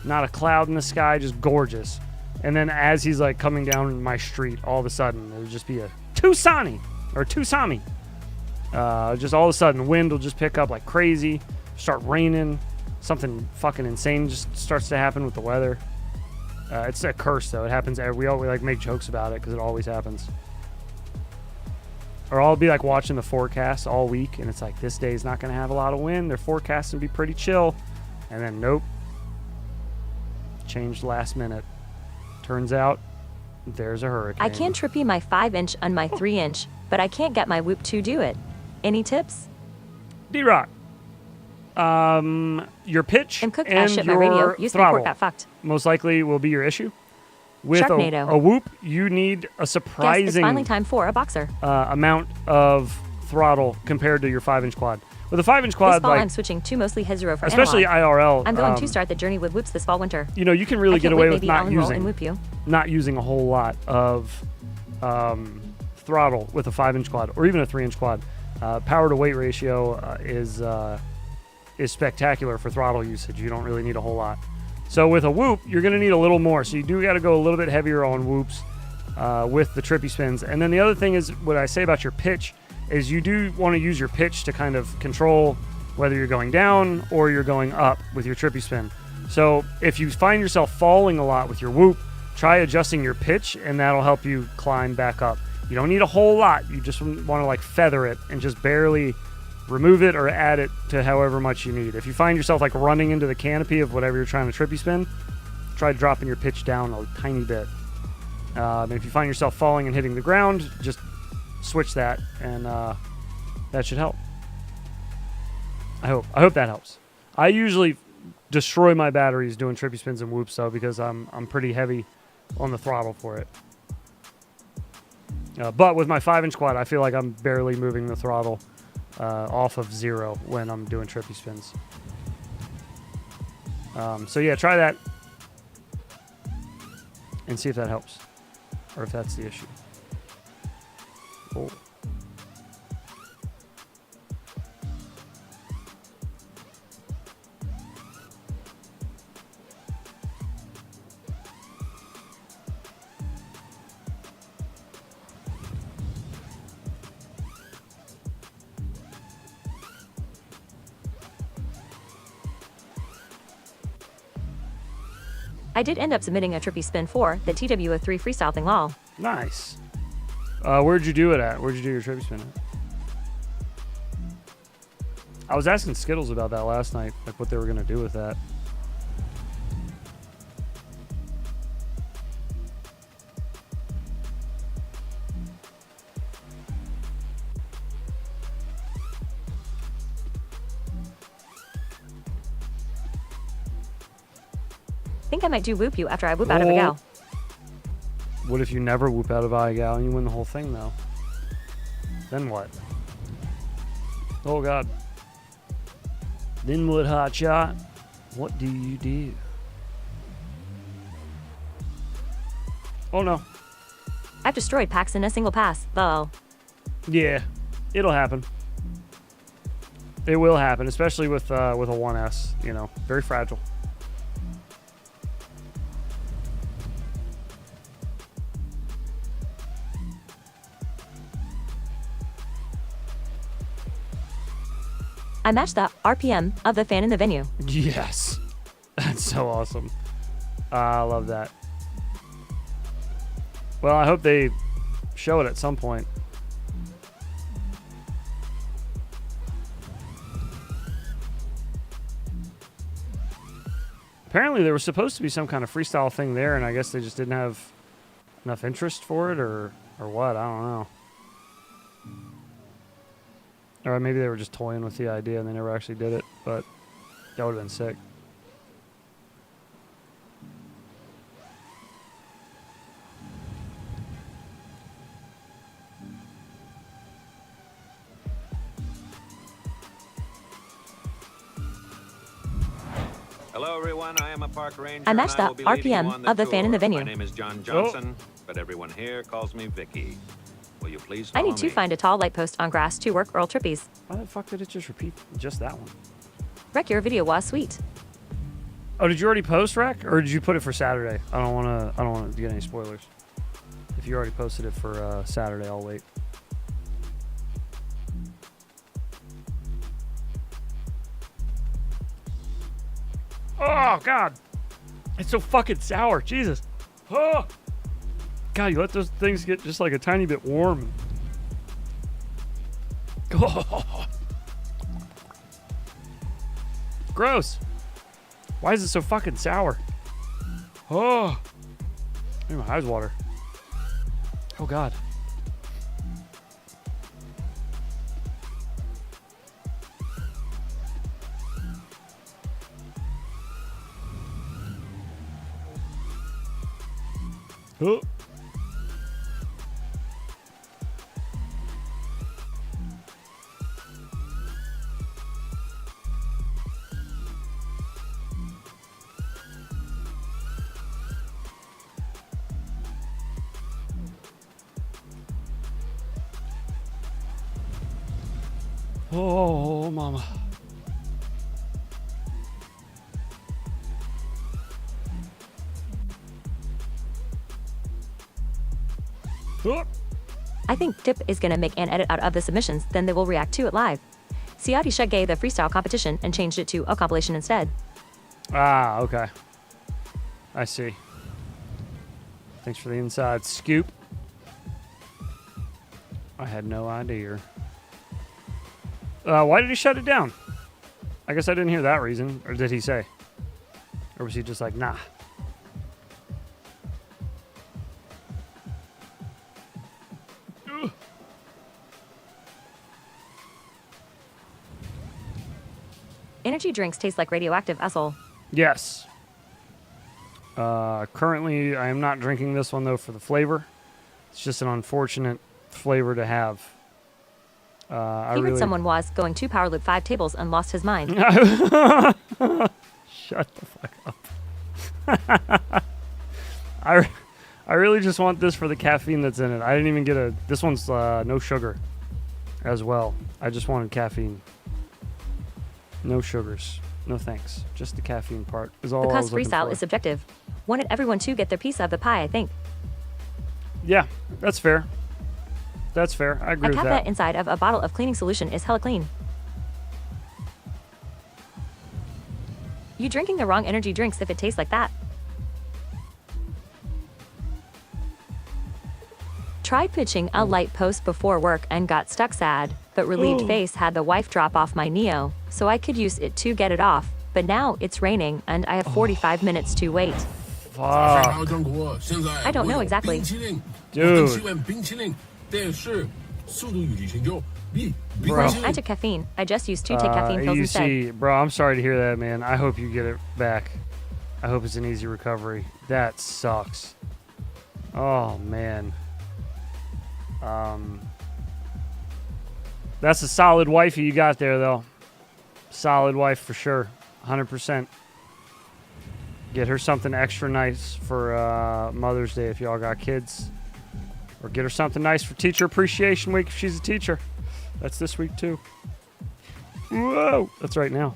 not a cloud in the sky, just gorgeous. And then as he's like coming down my street, all of a sudden it'll just be a Tucsonny. Just all of a sudden wind will just pick up like crazy, start raining, something fucking insane just starts to happen with the weather. It's a curse though. It happens. We like make jokes about it because it always happens. Or I'll be like watching the forecast all week, and it's like, this day is not going to have a lot of wind. They're forecasting to be pretty chill, and then nope, changed last minute. Turns out there's a hurricane. I can trippy my 5-inch on my 3-inch, but I can't get my whoop to do it. Any tips? D-Rock. Your pitch I'm cooked and as shit. My your radio used to be throttle port got fucked. most likely will be your issue. With Sharknado. a whoop, you need a Guess it's surprising finally time for a boxer. amount of throttle compared to your 5-inch quad. With a 5-inch This quad, fall like I'm switching to mostly Hezero for especially analog. IRL, I'm going to start the journey with whoops this fall winter. you know, you can really I get can't away wait, with maybe not I'll enroll and whoop you. using a whole lot of throttle with a 5-inch quad or even a 3-inch quad. Power to weight ratio is spectacular for throttle usage. You don't really need a whole lot. So with a whoop, you're going to need a little more. So you do got to go a little bit heavier on whoops with the trippy spins. And then the other thing is, what I say about your pitch is you do want to use your pitch to kind of control whether you're going down or you're going up with your trippy spin. So if you find yourself falling a lot with your whoop, try adjusting your pitch, and that'll help you climb back up. You don't need a whole lot. You just want to like feather it and just barely remove it or add it to however much you need. If you find yourself like running into the canopy of whatever you're trying to trippy spin, try dropping your pitch down a tiny bit. And if you find yourself falling and hitting the ground, just switch that, and that should help. I hope that helps. I usually destroy my batteries doing trippy spins and whoops though, because I'm pretty heavy on the throttle for it. But with my 5-inch quad, I feel like I'm barely moving the throttle off of 0 when I'm doing trippy spins. So yeah, try that and see if that helps, or if that's the issue. Oh. I did end up submitting a trippy spin for the TWO3 freestyle thing lol. Nice. Where'd you do it at? Where'd you do your trippy spin at? I was asking Skittles about that last night, like what they were going to do with that. I think I might do whoop you after I whoop out of a gal. What if you never whoop out of a gal and you win the whole thing though? Then what? Oh god. Then what, hotshot? What do you do? Oh no. I've destroyed packs in a single pass, though. Yeah, it'll happen. It will happen, especially with a 1S, you know, very fragile. I matched the RPM of the fan in the venue. Yes. That's so awesome. I love that. Well, I hope they show it at some point. Apparently there was supposed to be some kind of freestyle thing there, and I guess they just didn't have enough interest for it, or what, I don't know. Or maybe they were just toying with the idea and they never actually did it, but that would have been sick. Hello, everyone. I am a park ranger. I matched the and will be leading you RPM on the of the tour. fan in the venue. My name is John Johnson, but everyone here calls me Vicky. Will you please I follow need to me? find a tall light post on grass to work Earl Trippies. Why the fuck did it just repeat just that one? Wreck, your video was sweet. Oh, did you already post, Rec, or did you put it for Saturday? I don't want to get any spoilers. If you already posted it for Saturday, I'll wait. Oh God, it's so fucking sour. Jesus. Oh God, you let those things get just like a tiny bit warm. Oh. Gross. Why is it so fucking sour? Oh. Maybe my eyes water. Oh God. Oh. Oh, mama. Oh. I think Dip is gonna make an edit out of the submissions, then they will react to it live. Siati Shug gave the freestyle competition and changed it to a compilation instead. Ah, okay. I see. Thanks for the inside scoop. I had no idea. Why did he shut it down? I guess I didn't hear that reason. Or did he say? Or was he just like, nah? Ugh. Energy drinks taste like radioactive asshole. Yes. Currently, I am not drinking this one, though, for the flavor. It's just an unfortunate flavor to have. He heard someone was going to power loop 5 tables and lost his mind. Shut the fuck up. I really just want this for the caffeine that's in it. I didn't even get this one's no sugar as well. I just wanted caffeine. No sugars. No thanks. Just the caffeine part is all I Because was looking freestyle for. is subjective. Wanted everyone to get their piece of the pie, I think. Yeah, that's fair. That's fair. I agree A with cap that. that inside of a bottle of cleaning solution is hella clean. You drinking the wrong energy drinks if it tastes like that. Tried pitching a light post before work and got stuck sad, but relieved face had the wife drop off my Neo, so I could use it to get it off. But now it's raining and I have 45 minutes to wait. Fuck. I don't know exactly. Dude. Bro. I took caffeine. I just used to take caffeine pills instead. Bro, I'm sorry to hear that, man. I hope you get it back. I hope it's an easy recovery. That sucks. Oh, man. That's a solid wifey you got there, though. Solid wife for sure. 100%. Get her something extra nice for Mother's Day if y'all got kids. Or get her something nice for Teacher Appreciation Week if she's a teacher. That's this week, too. Whoa! That's right now.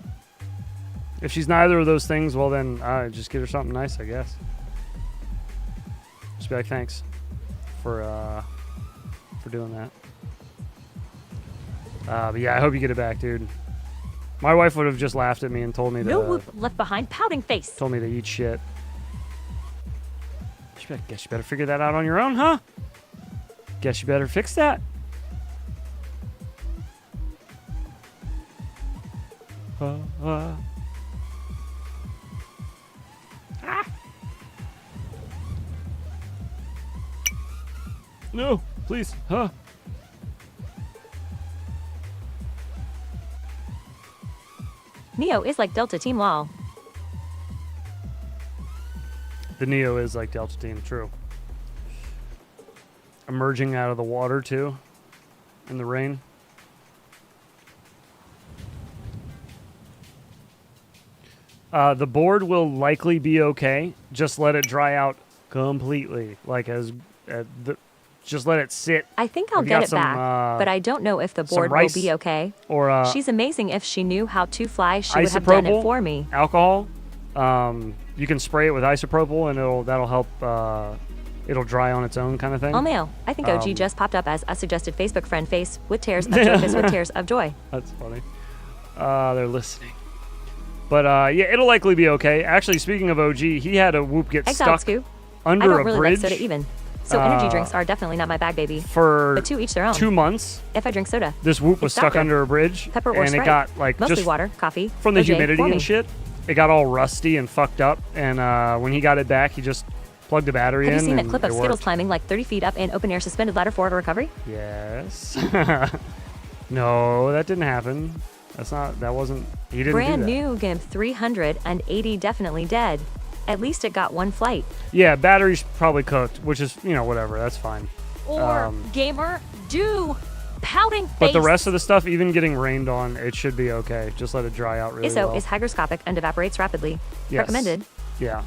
If she's neither of those things, well, then just get her something nice, I guess. Just be like, thanks for doing that. But yeah, I hope you get it back, dude. My wife would have just laughed at me and told me No whoop left behind pouting face. Told me to eat shit. Guess you better figure that out on your own, huh? Guess you better fix that. No, please. Huh? Neo is like Delta Team lol. The Neo is like Delta Team, true. Emerging out of the water, too. In the rain. The board will likely be okay. Just let it dry out completely. Like just let it sit. I think I'll get it back, but I don't know if the board will be okay. Or she's amazing. If she knew how to fly, she would have done it for me. Alcohol. You can spray it with isopropyl, and that'll help. It'll dry on its own, kind of thing. All mail. I think OG just popped up as a suggested Facebook friend. Face with tears of joy. Face with tears of joy. That's funny. They're listening. But yeah, it'll likely be okay. Actually, speaking of OG, he had a whoop get stuck under I don't a really bridge. like soda even. So energy drinks are definitely not my bag, baby. For but to each their own. 2 months. If I drink soda. This whoop was stuck under a bridge. Pepper or and Sprite. It got like mostly just water, coffee. From the OJ, humidity and shit. It got all rusty and fucked up. And when he got it back, he just plugged the battery in. Have you seen that and clip of it Skittles worked. climbing like 30 feet up in open air suspended ladder for recovery? Yes. No, that didn't happen. That wasn't, he didn't Brand do that. new GIMP 380 definitely dead. At least it got one flight. Yeah, battery's probably cooked, which is, whatever, that's fine. Or gamer do pouting face. But the rest of the stuff, even getting rained on, it should be okay. Just let it dry out really ISO well. is hygroscopic and evaporates rapidly. Yes. Recommended. Yeah.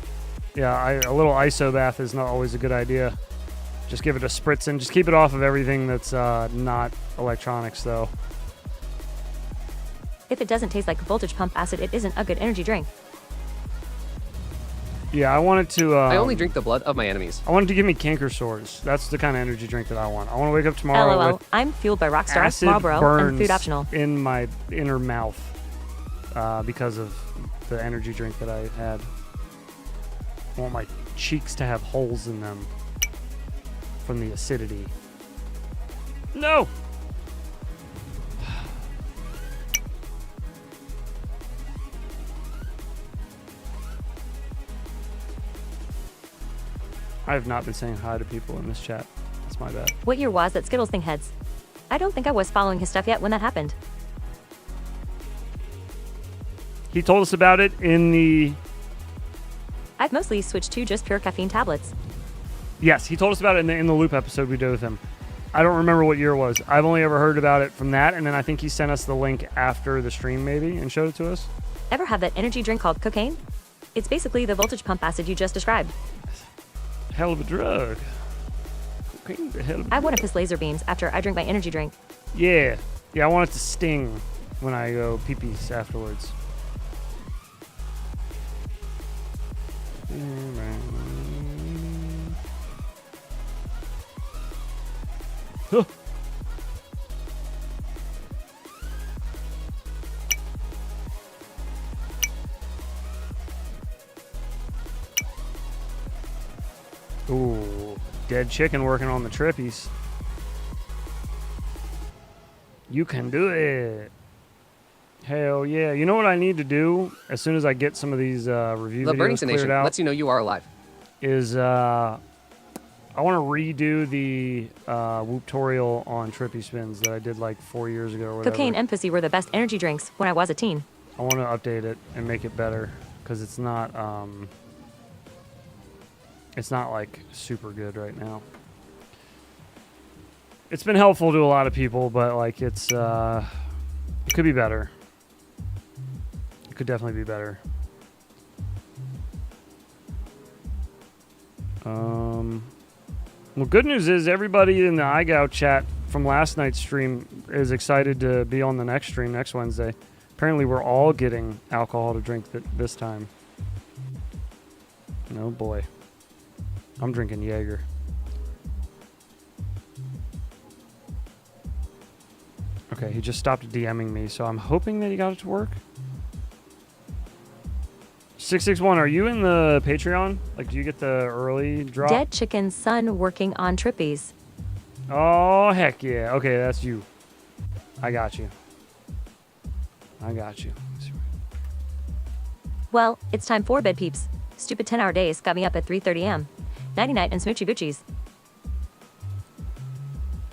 Yeah, a little ISO bath is not always a good idea. Just give it a spritz and just keep it off of everything that's not electronics, though. If it doesn't taste like voltage pump acid, it isn't a good energy drink. Yeah, I wanted to... I only drink the blood of my enemies. I wanted to give me canker sores. That's the kind of energy drink that I want. I want to wake up tomorrow LOL. with I'm fueled by Rockstar, acid Marlboro, burns and food optional. in my inner mouth because of the energy drink that I had. I want my cheeks to have holes in them from the acidity. No! I have not been saying hi to people in this chat. That's my bad. What year was that Skittles thing heads? I don't think I was following his stuff yet when that happened. He told us about it in the... I've mostly switched to just pure caffeine tablets. Yes, he told us about it in the Loop episode we did with him. I don't remember what year it was. I've only ever heard about it from that, and then I think he sent us the link after the stream maybe and showed it to us. Ever have that energy drink called cocaine? It's basically the voltage pump acid you just described. Hell of a drug. Cocaine, the hell of a I want to piss laser beams after I drink my energy drink. Yeah. Yeah, I want it to sting when I go pee-pees afterwards. Huh. Ooh, dead chicken working on the trippies. You can do it. Hell yeah. You know what I need to do as soon as I get some of these review The Burning videos cleared Nation out? lets you know you are alive. Is I want to redo the Whoop-torial on Trippy Spins that I did like 4 years ago or whatever. Cocaine and pussy were the best energy drinks when I was a teen. I want to update it and make it better because it's not like super good right now. It's been helpful to a lot of people, but like it could be better. It could definitely be better. Well, good news is everybody in the iGow chat from last night's stream is excited to be on the next stream next Wednesday. Apparently, we're all getting alcohol to drink this time. Oh boy. I'm drinking Jaeger. Okay, he just stopped DMing me, so I'm hoping that he got it to work. 661, are you in the Patreon? Like, do you get the early drop? Dead chicken's son working on trippies. Oh, heck yeah. Okay, that's you. I got you. I got you. Well, it's time for bed peeps. Stupid 10-hour days got me up at 3:30 a.m. Nighty night and smoochy boochies.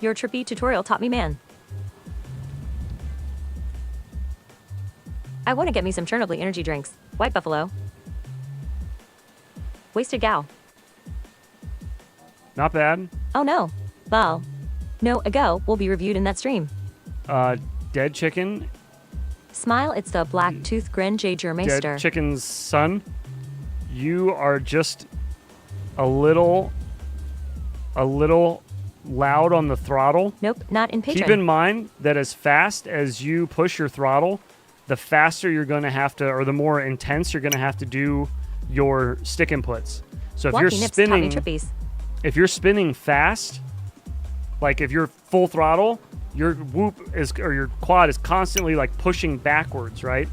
Your trippy tutorial taught me, man. I want to get me some Chernobyl energy drinks. White Buffalo. Wasted gal. Not bad. Oh no. Well, no ago will be reviewed in that stream. Dead chicken. Smile, it's the black tooth grin J. Jermeister. Dead chicken's son. You are just a little loud on the throttle. Nope, not in Patreon. Keep in mind that as fast as you push your throttle, the faster you're going to have to, or the more intense you're going to have to do your stick inputs. So if you're spinning fast, like if you're full throttle, your whoop is, or your quad is constantly like pushing backwards, right?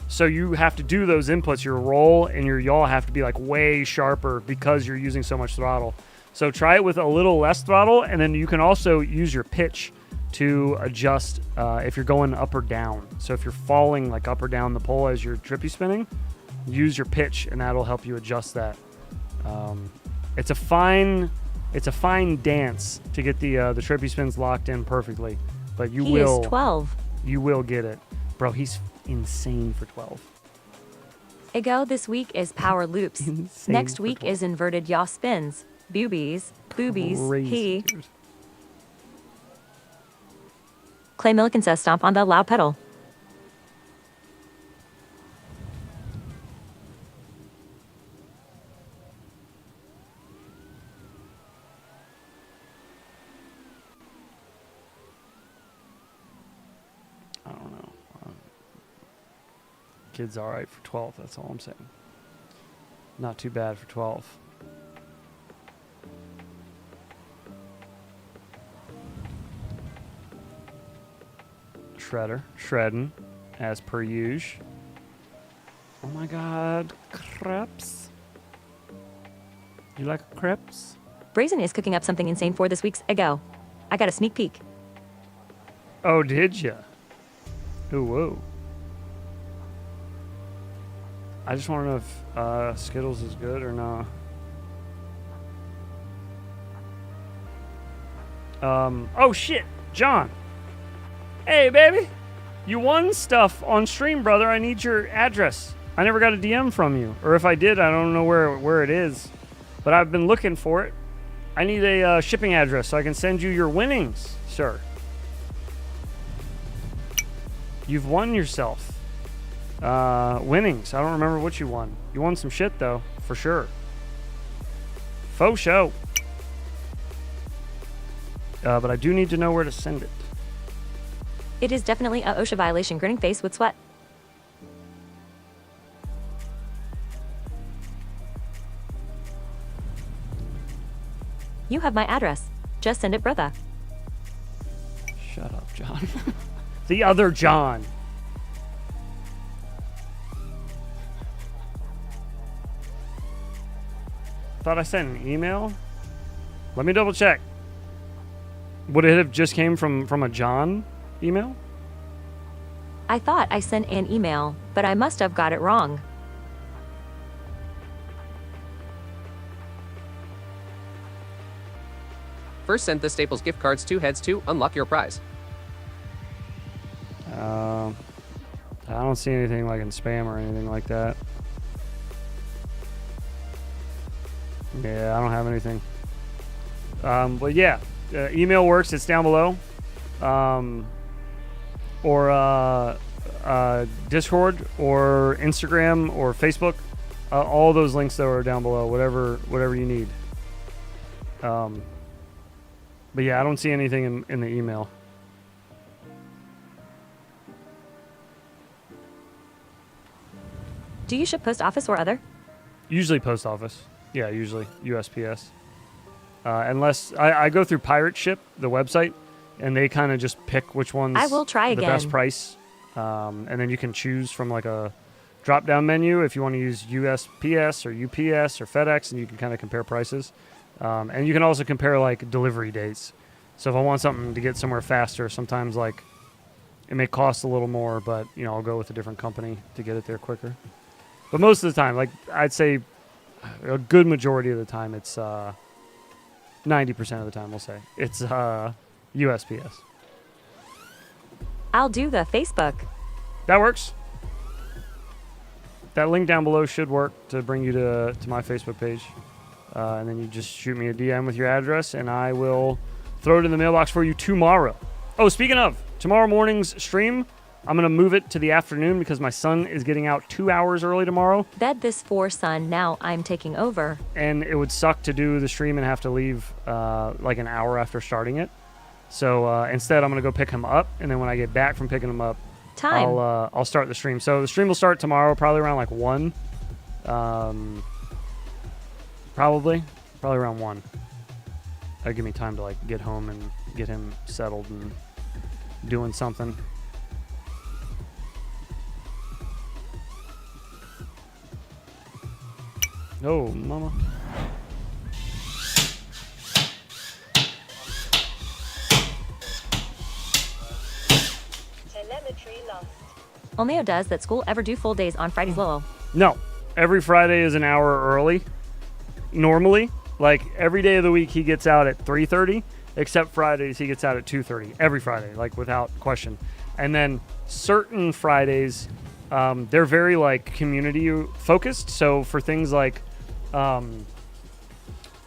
So you have to do those inputs. Your roll and your yaw have to be like way sharper because you're using so much throttle. So try it with a little less throttle, and then you can also use your pitch to adjust if you're going up or down. So if you're falling like up or down the pole as you're trippy spinning, use your pitch, and that'll help you adjust that. It's a fine dance to get the trippy spins locked in perfectly, but He is 12. You will get it, bro. He's insane for 12. Ago this week is power loops. Insane Next for week 12. is inverted yaw spins. Boobies. Crazy, dude. Clay Milliken says stomp on the loud pedal. I don't know. Kid's all right for 12. That's all I'm saying. Not too bad for 12. Shredder. Shredding, as per usual. Oh my god. Crepes. You like crepes? Brazen is cooking up something insane for this week's Ago. I got a sneak peek. Oh, did ya? Ooh, whoa. I just want to know if Skittles is good or not. Oh shit, John. Hey, baby. You won stuff on stream, brother. I need your address. I never got a DM from you. Or if I did, I don't know where it is. But I've been looking for it. I need a shipping address so I can send you your winnings, sir. You've won yourself winnings. I don't remember what you won. You won some shit, though, for sure. Faux show. But I do need to know where to send it. It is definitely a OSHA violation. Grinning face with sweat. You have my address. Just send it, brother. Shut up, John. The other John. Thought I sent an email. Let me double check. Would it have just came from a John email? I thought I sent an email, but I must have got it wrong. First, send the Staples gift cards to Heads to unlock your prize. I don't see anything like in spam or anything like that. Yeah, I don't have anything. But yeah, email works. It's down below. Or Discord or Instagram or Facebook. All those links though are down below. Whatever you need. But yeah, I don't see anything in the email. Do you ship post office or other? Usually post office. Yeah, usually USPS. Unless I go through Pirate Ship, the website, and they kind of just pick which one's I will try the again. best price. And then you can choose from like a drop-down menu if you want to use USPS or UPS or FedEx, and you can kind of compare prices. And you can also compare like delivery dates. So if I want something to get somewhere faster, sometimes like it may cost a little more, but I'll go with a different company to get it there quicker. But most of the time, like I'd say a good majority of the time, it's 90% of the time, we'll say, it's USPS. I'll do the Facebook. That works. That link down below should work to bring you to my Facebook page. And then you just shoot me a DM with your address, and I will throw it in the mailbox for you tomorrow. Oh, speaking of, tomorrow morning's stream, I'm going to move it to the afternoon because my son is getting out 2 hours early tomorrow. Bed this for son, now I'm taking over. And it would suck to do the stream and have to leave like an hour after starting it. So instead, I'm going to go pick him up, and then when I get back from picking him up, I'll start the stream. So the stream will start tomorrow, probably around like 1. Probably around 1. That'll give me time to like get home and get him settled and doing something. Oh, mama. Olmeo does that school ever do full days on Fridays, Lolo? No. Every Friday is an hour early. Normally. Like, every day of the week he gets out at 3:30, except Fridays he gets out at 2:30. Every Friday, like, without question. And then certain Fridays, they're very, like, community-focused. So for things like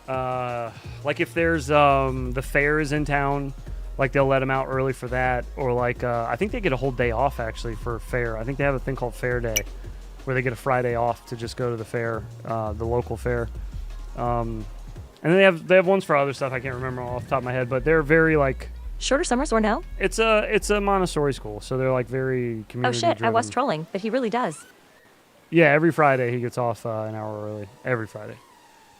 if there's the fair is in town, like they'll let them out early for that, or like I think they get a whole day off actually for fair. I think they have a thing called Fair Day, where they get a Friday off to just go to the fair, the local fair. And then they have ones for other stuff I can't remember off the top of my head, but they're very like shorter summers or no? It's a Montessori school, so they're like very community. Oh shit! Driven. I was trolling, but he really does. Yeah, every Friday he gets off an hour early. Every Friday.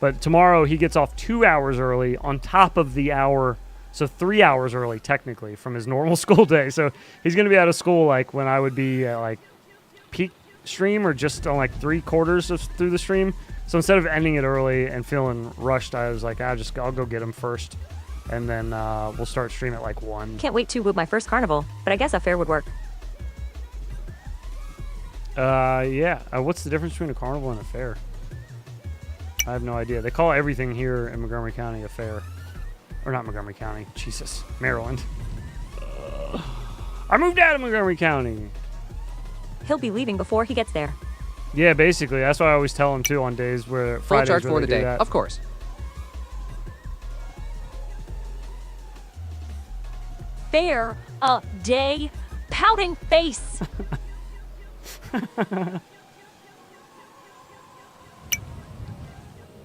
But tomorrow he gets off 2 hours early on top of the hour, so 3 hours early technically from his normal school day. So he's going to be out of school like when I would be at like peak stream or just on like 3/4 through the stream. So instead of ending it early and feeling rushed, I was like, I'll go get him first. And then we'll start stream at like 1. Can't wait to whoop my first carnival, but I guess a fair would work. Yeah. What's the difference between a carnival and a fair? I have no idea. They call everything here in Montgomery County a fair. Or not Montgomery County. Jesus. Maryland. I moved out of Montgomery County. He'll be leaving before he gets there. Yeah, basically. That's what I always tell him, too, on days where Fridays Full charge for the day. That. Of course. Fair a day. Pouting face.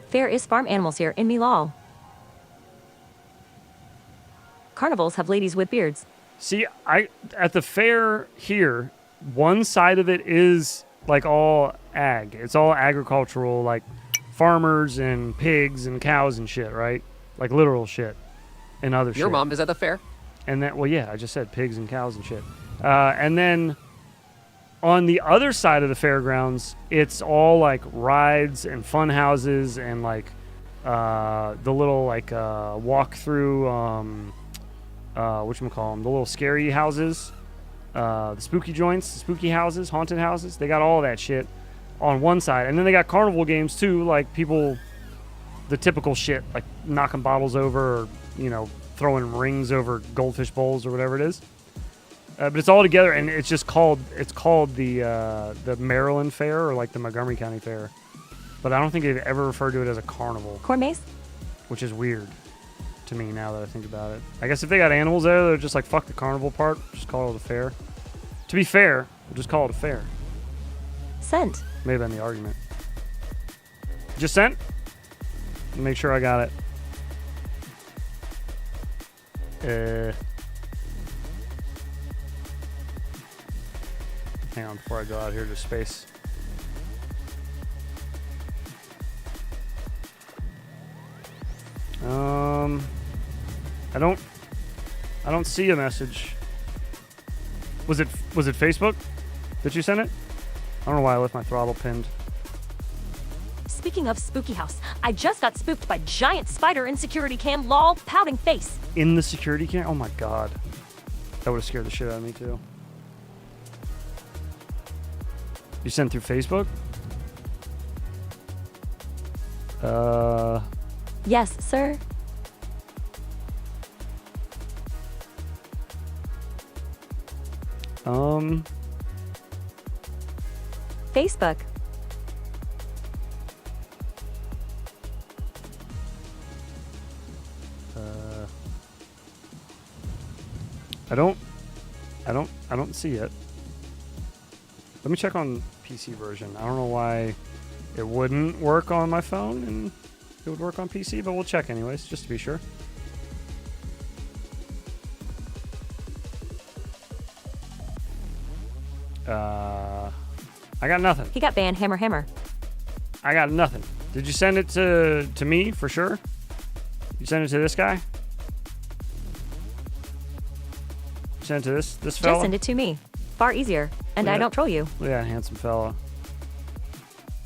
Fair is farm animals here in Milal. Carnivals have ladies with beards. See, at the fair here, one side of it is like all ag. It's all agricultural, like farmers and pigs and cows and shit, right? Like literal shit and other shit. Your mom is at the fair? And that, well, yeah, I just said pigs and cows and shit. And then on the other side of the fairgrounds, it's all like rides and fun houses and like the little like walk through whatchamacallem, the little scary houses, the spooky joints, the spooky houses, haunted houses. They got all that shit on one side. And then they got carnival games too, like people, the typical shit, like knocking bottles over or, you know, throwing rings over goldfish bowls or whatever it is. But it's all together, and it's just called the Maryland Fair or like the Montgomery County Fair. But I don't think they've ever referred to it as a carnival. Corn maze? Which is weird to me now that I think about it. I guess if they got animals there, they're just like, fuck the carnival part, just call it a fair. To be fair, we'll just call it a fair. Sent. Maybe in the argument. Just sent? Make sure I got it. Hang on before I go out here to space. I don't see a message. Was it Facebook that you sent it? I don't know why I left my throttle pinned. Speaking of spooky house, I just got spooked by giant spider in security cam. Lol, pouting face. In the security cam? Oh my god. That would have scared the shit out of me too. You sent through Facebook? Yes, sir. Facebook. I don't see it. Let me check on PC version. I don't know why it wouldn't work on my phone and it would work on PC, but we'll check anyways, just to be sure. I got nothing. He got banned. Hammer. I got nothing. Did you send it to me for sure? You send it to this guy? You send it to this fella? Just send it to me. Far easier. And I don't troll you. Yeah, handsome fella.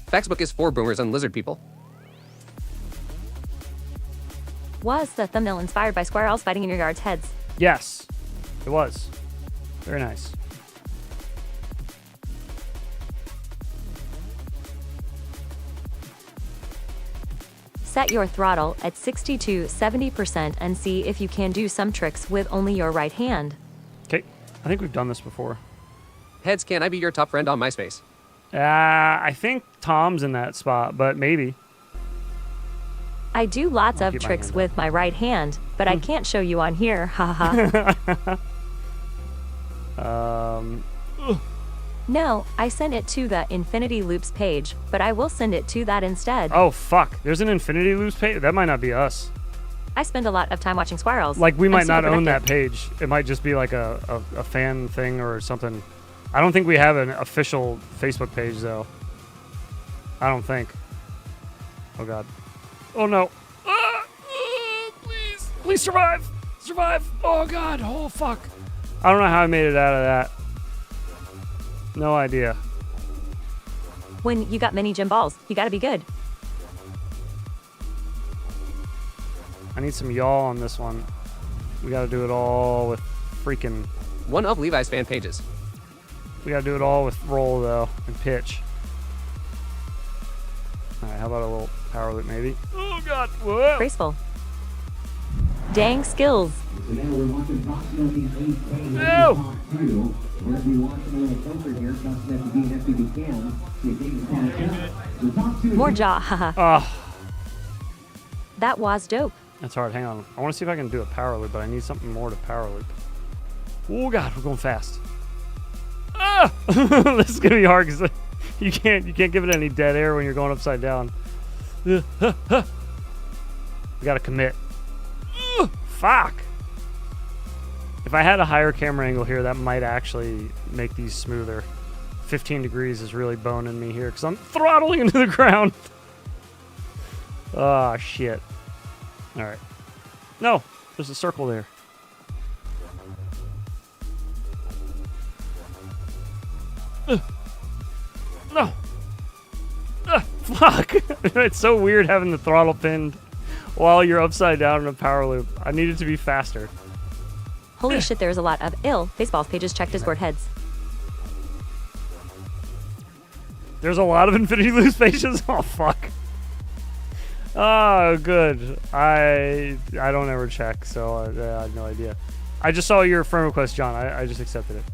Faxbook is for boomers and lizard people. Was the thumbnail inspired by squirrels fighting in your yard's heads? Yes, it was. Very nice. Set your throttle at 60 to 70% and see if you can do some tricks with only your right hand. Okay, I think we've done this before. Heads, can I be your top friend on MySpace? I think Tom's in that spot, but maybe. I do lots of tricks with my right hand, but I can't show you on here, haha. No, I sent it to the Infinity Loops page, but I will send it to that instead. Oh, fuck. There's an Infinity Loops page? That might not be us. I spend a lot of time watching squirrels. Like, we might not own that page. It might just be like a fan thing or something. I don't think we have an official Facebook page, though. I don't think. Oh, God. Oh, no. Please. Please survive. Survive. Oh, God. Oh, fuck. I don't know how I made it out of that. No idea. When you got mini gym balls, you gotta be good. I need some yaw on this one. We gotta do it all with freaking... One of Levi's fan pages. We gotta do it all with roll, though, and pitch. Alright, how about a little power loop, maybe? Oh, God. Whoa. Graceful. Dang skills. No! More jaw, haha. Oh, That was dope. that's hard. Hang on. I want to see if I can do a power loop, but I need something more to power loop. Oh, God, we're going fast. Ah! This is going to be hard because you can't give it any dead air when you're going upside down. You got to commit. Fuck! If I had a higher camera angle here, that might actually make these smoother. 15 degrees is really boning me here because I'm throttling into the ground. Oh, shit. All right. No, there's a circle there. No. Fuck. It's so weird having the throttle pinned while you're upside down in a power loop. I need it to be faster. Holy shit, there's a lot of Baseballs pages. Check Discord heads. There's a lot of Infinity Loops pages? Oh, fuck. Oh, good. I don't ever check, so I have no idea. I just saw your friend request, John. I just accepted it.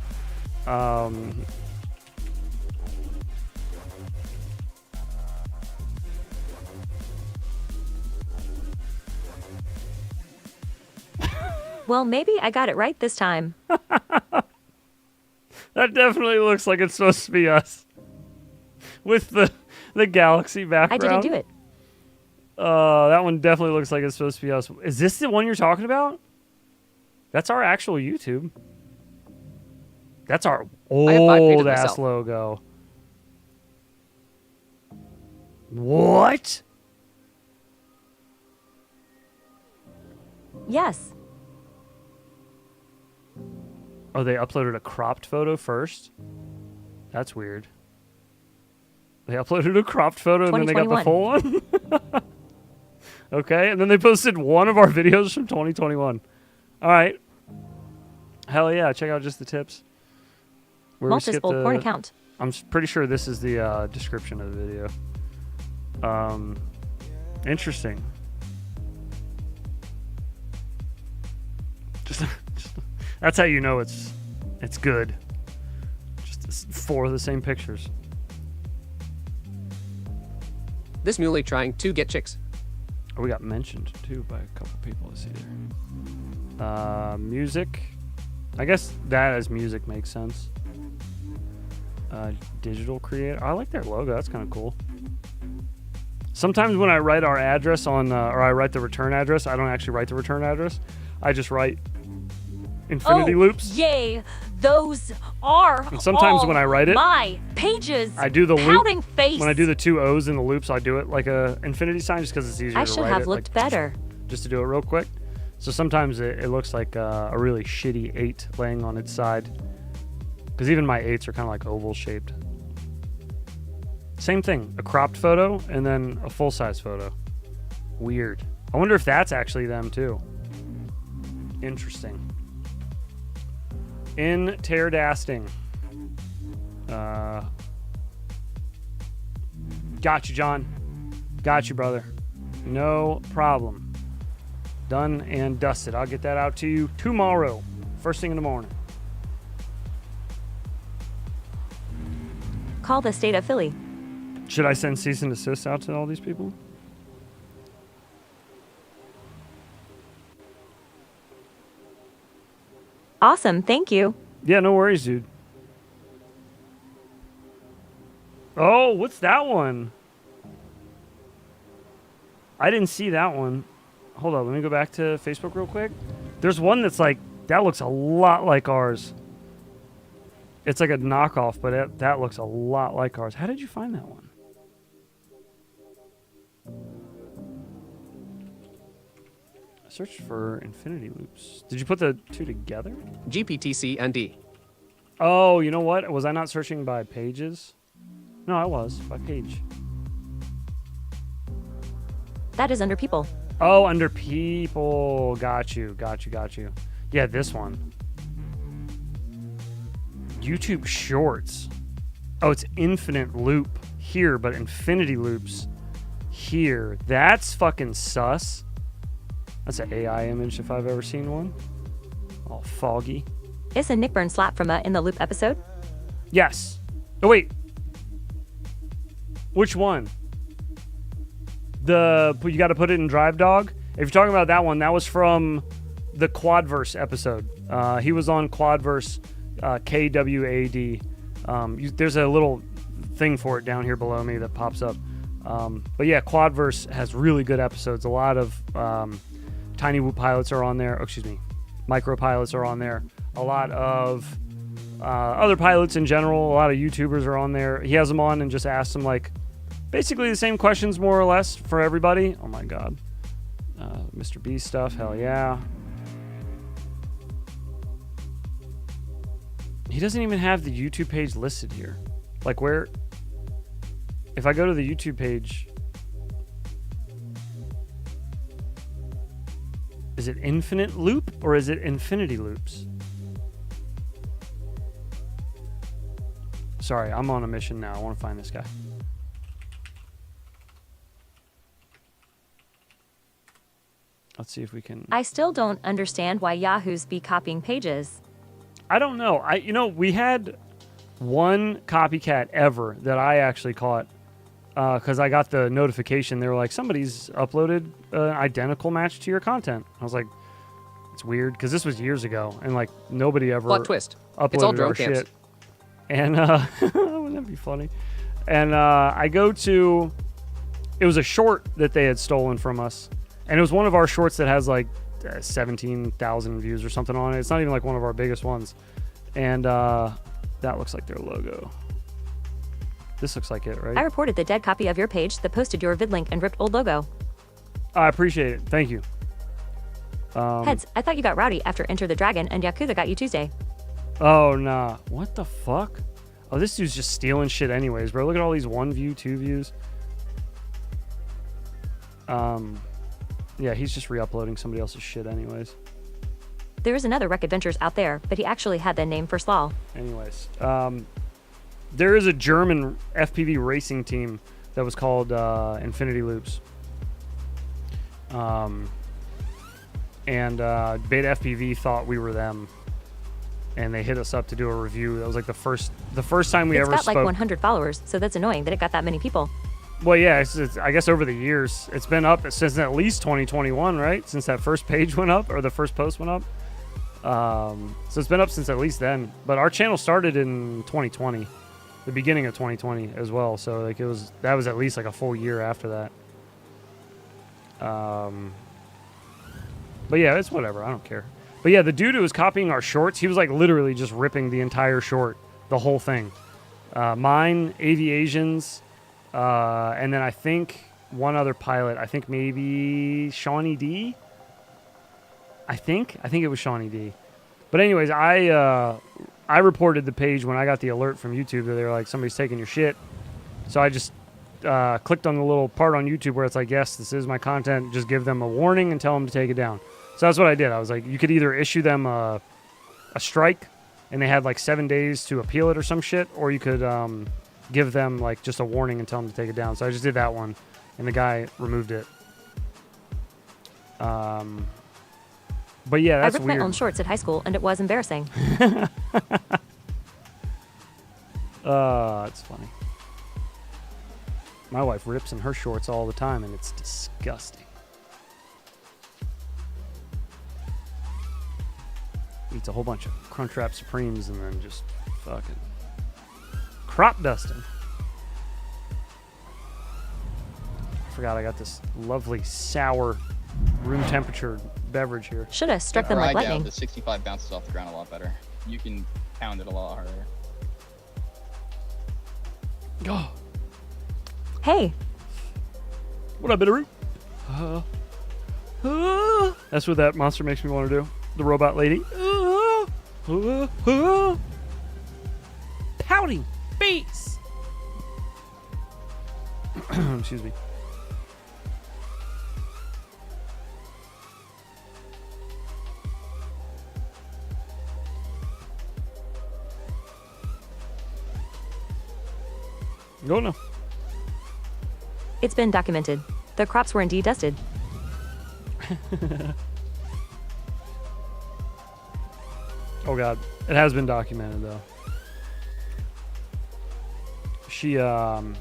Well, maybe I got it right this time. That definitely looks like it's supposed to be us. With the galaxy background. I didn't do it. That one definitely looks like it's supposed to be us. Is this the one you're talking about? That's our actual YouTube. That's our old ass logo. What? Yes. Oh, they uploaded a cropped photo first? That's weird. They uploaded a cropped photo and then they got the full one? Okay, and then they posted one of our videos from 2021. All right. Hell yeah, check out just the tips. Multiple porn account. I'm pretty sure this is the description of the video. Interesting. Just that's how you know it's good. Just 4 of the same pictures. This muley trying to get chicks. Oh, we got mentioned too by a couple people I see there. Music. I guess that as music makes sense. Digital creator. I like their logo. That's kind of cool. Sometimes when I write our address on, or I write the return address, I don't actually write the return address. I just write infinity loops. Yay! Those are And sometimes when I write it, my pages. I do the pouting loop. Face. When I do the 2 O's in the loops, I do it like a infinity sign just because it's easier to write it. I should have looked better. Just to do it real quick. So sometimes it looks like a really shitty 8 laying on its side. Because even my 8s are kind of like oval shaped. Same thing, a cropped photo and then a full-size photo. Weird. I wonder if that's actually them too. Interesting. Interdasting. Got you, John. Got you, brother. No problem. Done and dusted. I'll get that out to you tomorrow. First thing in the morning. Call the state of Philly. Should I send cease and desist out to all these people? Awesome, thank you. Yeah, no worries, dude. Oh, what's that one? I didn't see that one. Hold on, let me go back to Facebook real quick. There's one that's like, that looks a lot like ours. It's like a knockoff, but that looks a lot like ours. How did you find that one? I searched for infinity loops. Did you put the 2 together? GPTC and D. Oh, you know what? Was I not searching by pages? No, I was. By page. That is under people. Oh, under people. Got you. Yeah, this one. YouTube Shorts. Oh, it's infinite loop here, but infinity loops here. That's fucking sus. That's an AI image if I've ever seen one. All foggy. Is a Nick Burn slap from a In the Loop episode? Yes. Oh, wait. Which one? You got to put it in Drive Dog? If you're talking about that one, that was from the Quadverse episode. He was on Quadverse, KWAD. There's a little thing for it down here below me that pops up. But yeah, Quadverse has really good episodes. A lot of tinywhoop pilots are on there. Oh, excuse me. Micro pilots are on there. A lot of other pilots in general. A lot of YouTubers are on there. He has them on and just asks them like basically the same questions more or less for everybody. Oh my God. Mr. B stuff. Hell yeah. He doesn't even have the YouTube page listed here. Like where, if I go to the YouTube page, is it infinite loop or is it infinity loops? Sorry, I'm on a mission now. I want to find this guy. Let's see if we can. I still don't understand why Yahoos be copying pages. I don't know. We had one copycat ever that I actually caught because I got the notification. They were like, somebody's uploaded an identical match to your content. I was like, it's weird because this was years ago and like nobody ever Plot twist. uploaded It's all drone our cams. shit. And wouldn't that be funny? And I go to, it was a short that they had stolen from us. And it was one of our shorts that has like 17,000 views or something on it. It's not even like one of our biggest ones. And that looks like their logo. This looks like it, right? I reported the dead copy of your page that posted your vid link and ripped old logo. I appreciate it. Thank you. Heads, I thought you got rowdy after Enter the Dragon and Yakuza got you Tuesday. Oh, nah. What the fuck? Oh, this dude's just stealing shit anyways, bro. Look at all these 1 view, 2 views. Yeah, he's just re-uploading somebody else's shit anyways. There is another Wreck Adventures out there, but he actually had the name for Slaw. Anyways, there is a German FPV racing team that was called Infinity Loops. And Beta FPV thought we were them, and they hit us up to do a review. That was like the first time we ever spoke. It's got like 100 followers, so that's annoying that it got that many people. Well, yeah, it's, I guess over the years, it's been up since at least 2021, right? Since that first page went up, or the first post went up. So it's been up since at least then. But our channel started in 2020, the beginning of 2020 as well. So like that was at least like a full year after that. But yeah, it's whatever. I don't care. But yeah, the dude who was copying our shorts, he was like literally just ripping the entire short, the whole thing. Mine, Aviations, and then I think one other pilot. I think maybe Shawnee D. I think it was Shawnee D. But anyways, I reported the page when I got the alert from YouTube that they were like, somebody's taking your shit. So I just clicked on the little part on YouTube where it's like, yes, this is my content. Just give them a warning and tell them to take it down. So that's what I did. I was like, you could either issue them a strike, and they had like 7 days to appeal it or some shit, or you could give them like just a warning and tell them to take it down. So I just did that one, and the guy removed it. But yeah, that's I ripped weird. my own shorts at high school, and it was embarrassing. It's funny. My wife rips in her shorts all the time, and it's disgusting. Eats a whole bunch of Crunchwrap Supremes and then just fucking crop dusting. I forgot I got this lovely sour room temperature beverage here. Should have struck them like lightning. The 65 bounces off the ground a lot better. You can pound it a lot harder. Oh. Hey. What up, Bitterroot? That's what that monster makes me want to do. The robot lady. Pouting face. Excuse me. Go now. It's been documented. The crops were indeed dusted. Oh god, it has been documented though. She oh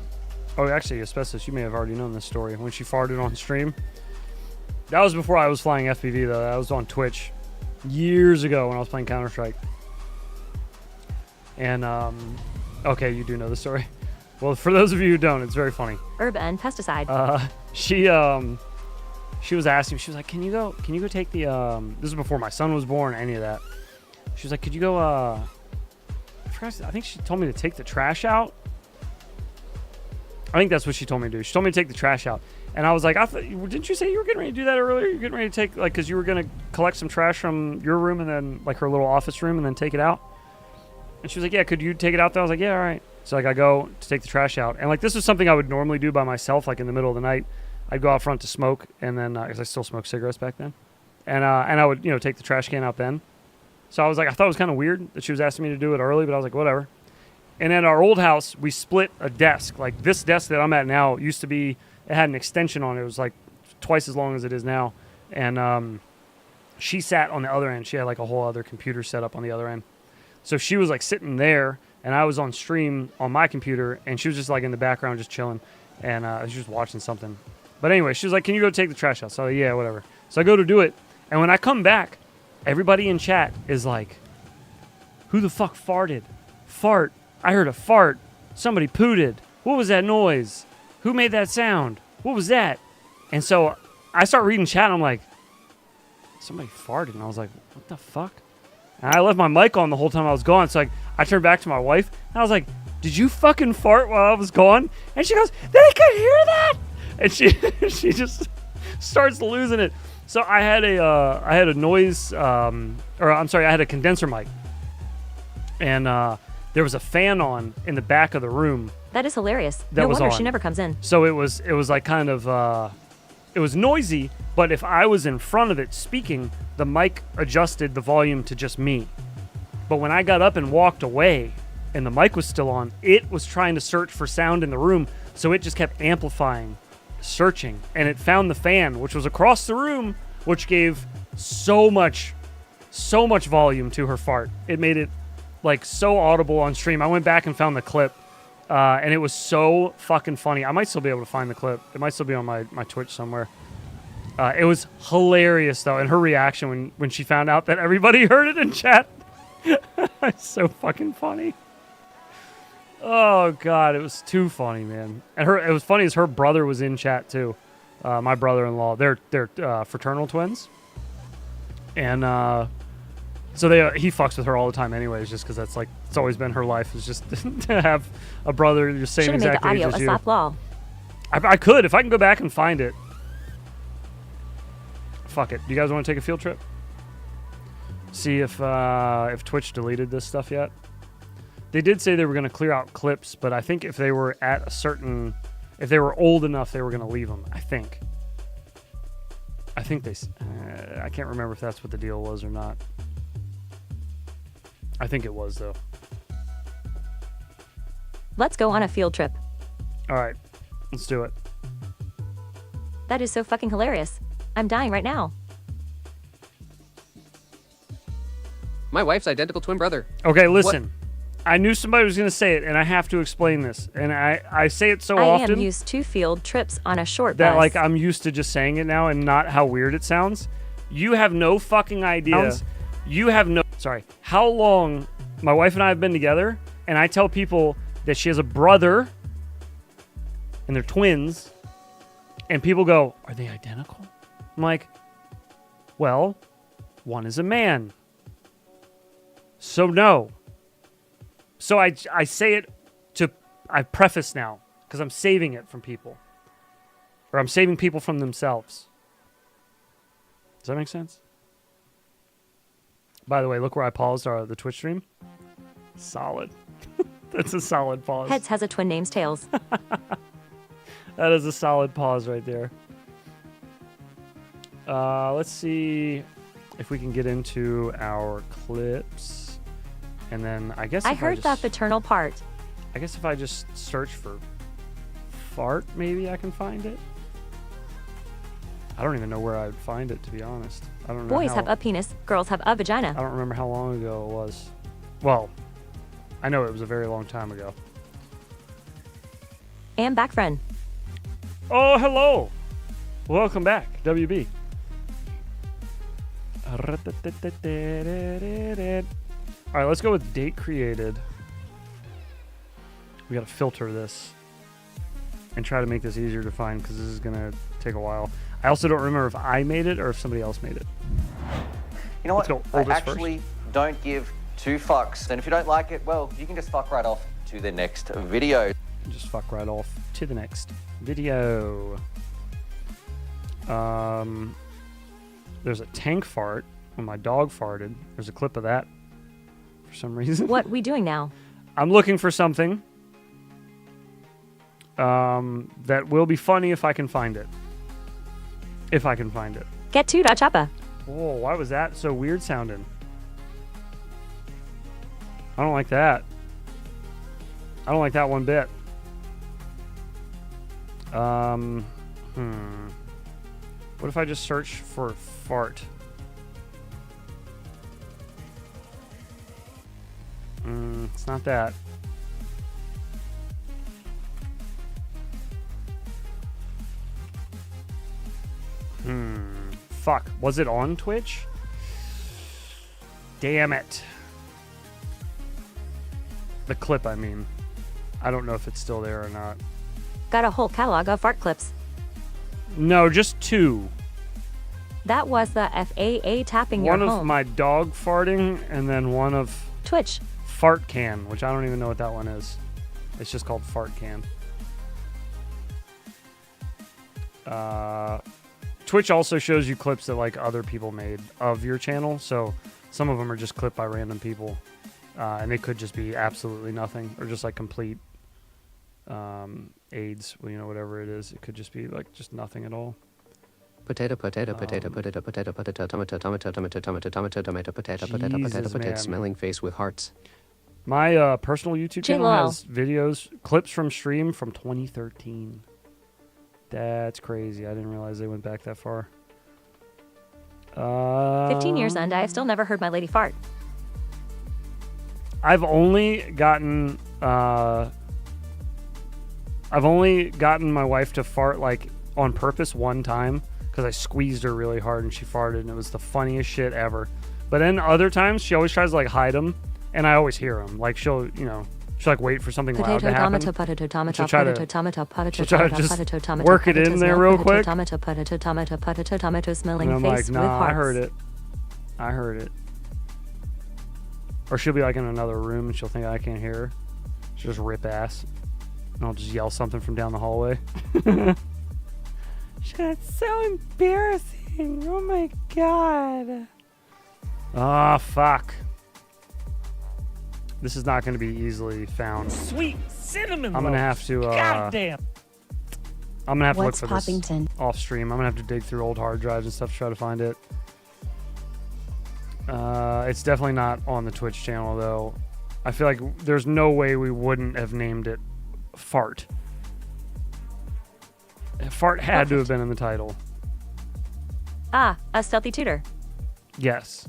actually, Asbestos, you may have already known this story. When she farted on stream, that was before I was flying FPV though. That was on Twitch years ago when I was playing Counter-Strike. And okay, you do know the story. Well, for those of you who don't, it's very funny. Herb and pesticide. She was asking, she was like, can you go take the this is before my son was born, any of that. She was like, could you go I think she told me to take the trash out. I think that's what she told me to do. She told me to take the trash out. And I was like, didn't you say you were getting ready to do that earlier? You're getting ready to take, like, because you were going to collect some trash from your room and then, like, her little office room and then take it out? And she was like, yeah, could you take it out there? I was like, yeah, all right. So, like, I go to take the trash out. And, like, this was something I would normally do by myself, like, in the middle of the night. I'd go out front to smoke, and then, because I still smoked cigarettes back then. And I would, take the trash can out then. So I was like, I thought it was kind of weird that she was asking me to do it early, but I was like, whatever. And at our old house, we split a desk. Like, this desk that I'm at now used to be, it had an extension on it. It was, like, twice as long as it is now. And she sat on the other end. She had, like, a whole other computer set up on the other end. So she was, like, sitting there, and I was on stream on my computer, and she was just, like, in the background just chilling. And I was just watching something. But anyway, she was like, can you go take the trash out? So, yeah, whatever. So I go to do it. And when I come back, everybody in chat is like, who the fuck farted? Fart. I heard a fart. Somebody pooted. What was that noise? Who made that sound? What was that? And so I start reading chat, and I'm like, somebody farted. And I was like, what the fuck? And I left my mic on the whole time I was gone. So I turned back to my wife, and I was like, did you fucking fart while I was gone? And she goes, they could hear that. And she just starts losing it. So I had a noise, I had a condenser mic, and there was a fan on in the back of the room. That is hilarious. That no was wonder on. she never comes in. So it was like kind of, it was noisy, but if I was in front of it speaking, the mic adjusted the volume to just me. But when I got up and walked away, and the mic was still on, it was trying to search for sound in the room, so it just kept amplifying searching, and it found the fan, which was across the room, which gave so much volume to her fart. It made it like so audible on stream. I went back and found the clip, and it was so fucking funny. I might still be able to find the clip. It might still be on my Twitch somewhere. It was hilarious though, and her reaction when she found out that everybody heard it in chat. It's so fucking funny. Oh god, it was too funny, man. And it was funny as her brother was in chat too. My brother-in-law. They're fraternal twins, and so he fucks with her all the time, anyways, just because that's like it's always been her life is just to have a brother the same exact age as you. I could if I can go back and find it. Fuck it. Do you guys want to take a field trip? See if Twitch deleted this stuff yet. They did say they were going to clear out clips, but I think if they were at a certain, if they were old enough, they were going to leave them. I think they. I can't remember if that's what the deal was or not. I think it was though. Let's go on a field trip. All right, let's do it. That is so fucking hilarious. I'm dying right now. My wife's identical twin brother. Okay, listen. What? I knew somebody was going to say it, and I have to explain this. And I say it so often. I am used to field trips on a short that bus. Like I'm used to just saying it now and not how weird it sounds. You have no fucking idea. You have no... Sorry. How long my wife and I have been together, and I tell people that she has a brother, and they're twins, and people go, are they identical? I'm like, well, one is a man. So no. So I say it to, I preface now, because I'm saving it from people. Or I'm saving people from themselves. Does that make sense? By the way, look where I paused the Twitch stream. Solid. That's a solid pause. Heads has a twin name's Tails. That is a solid pause right there. Let's see if we can get into our clips. And then I guess I heard that paternal part. I guess if I just search for fart, maybe I can find it. I don't even know where I'd find it, to be honest. I don't know. Boys have a penis, girls have a vagina. I don't remember how long ago it was. Well, I know it was a very long time ago. And back, friend. Oh, hello. Welcome back, WB. All right, let's go with date created. We got to filter this and try to make this easier to find because this is going to take a while. I also don't remember if I made it or if somebody else made it. You know what? I actually don't give two fucks. And if you don't like it, well, you can just fuck right off to the next video. Just fuck right off to the next video. There's a tank fart when my dog farted. There's a clip of that for some reason. What we doing now? I'm looking for something that will be funny if I can find it. If I can find it. Get to da chapa. Whoa, why was that so weird sounding? I don't like that. I don't like that one bit. What if I just search for fart? It's not that. Fuck. Was it on Twitch? Damn it. The clip, I mean. I don't know if it's still there or not. Got a whole catalog of fart clips. No, just two. That was the FAA tapping your home. One of my dog farting, and then one of... Twitch. Fart can, which I don't even know what that one is. It's just called fart can. Twitch also shows you clips that like other people made of your channel, so some of them are just clipped by random people, and they could just be absolutely nothing or just like complete AIDS, you know, whatever it is. It could just be like just nothing at all. Potato, potato, potato, potato, potato, potato, tomato, tomato, tomato, tomato, tomato, tomato, potato, potato, potato, potato, smelling face with hearts. My personal YouTube channel has videos, clips from stream from 2013. That's crazy. I didn't realize they went back that far. 15 years and I have still never heard my lady fart. I've only gotten my wife to fart like on purpose one time because I squeezed her really hard and she farted and it was the funniest shit ever. But then other times she always tries to like hide them and I always hear them. Like she'll like wait for something loud to happen. She'll try to just work it in there real quick. And I'm like, nah, I heard it. Or she'll be like in another room and she'll think I can't hear her. She'll just rip ass. And I'll just yell something from down the hallway. That's so embarrassing. Oh my god. Oh, fuck. This is not going to be easily found. Sweet cinnamon. I'm going to have to... Goddamn. I'm going to have to look What's for Poppington? this off stream. I'm going to have to dig through old hard drives and stuff to try to find it. It's definitely not on the Twitch channel, though. I feel like there's no way we wouldn't have named it Fart. Fart had to have been in the title. Ah, a stealthy tutor. Yes.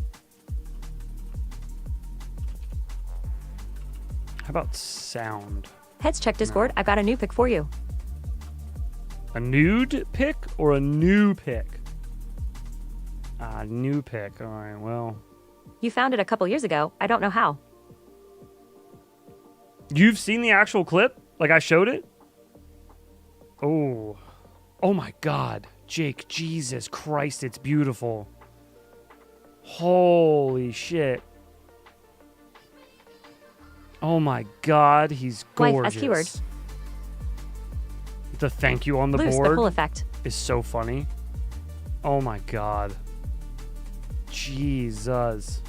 How about sound? Heads check Discord. I've got a new pick for you. A nude pick or a new pick? New pick. All right, well. You found it a couple years ago. I don't know how. You've seen the actual clip? Like I showed it? Oh. Oh my God. Jake, Jesus Christ, it's beautiful. Holy shit. Oh my God, he's gorgeous. Wife as keyword. The thank you on the Loose, board the full effect. is so funny. Oh my God. Jesus.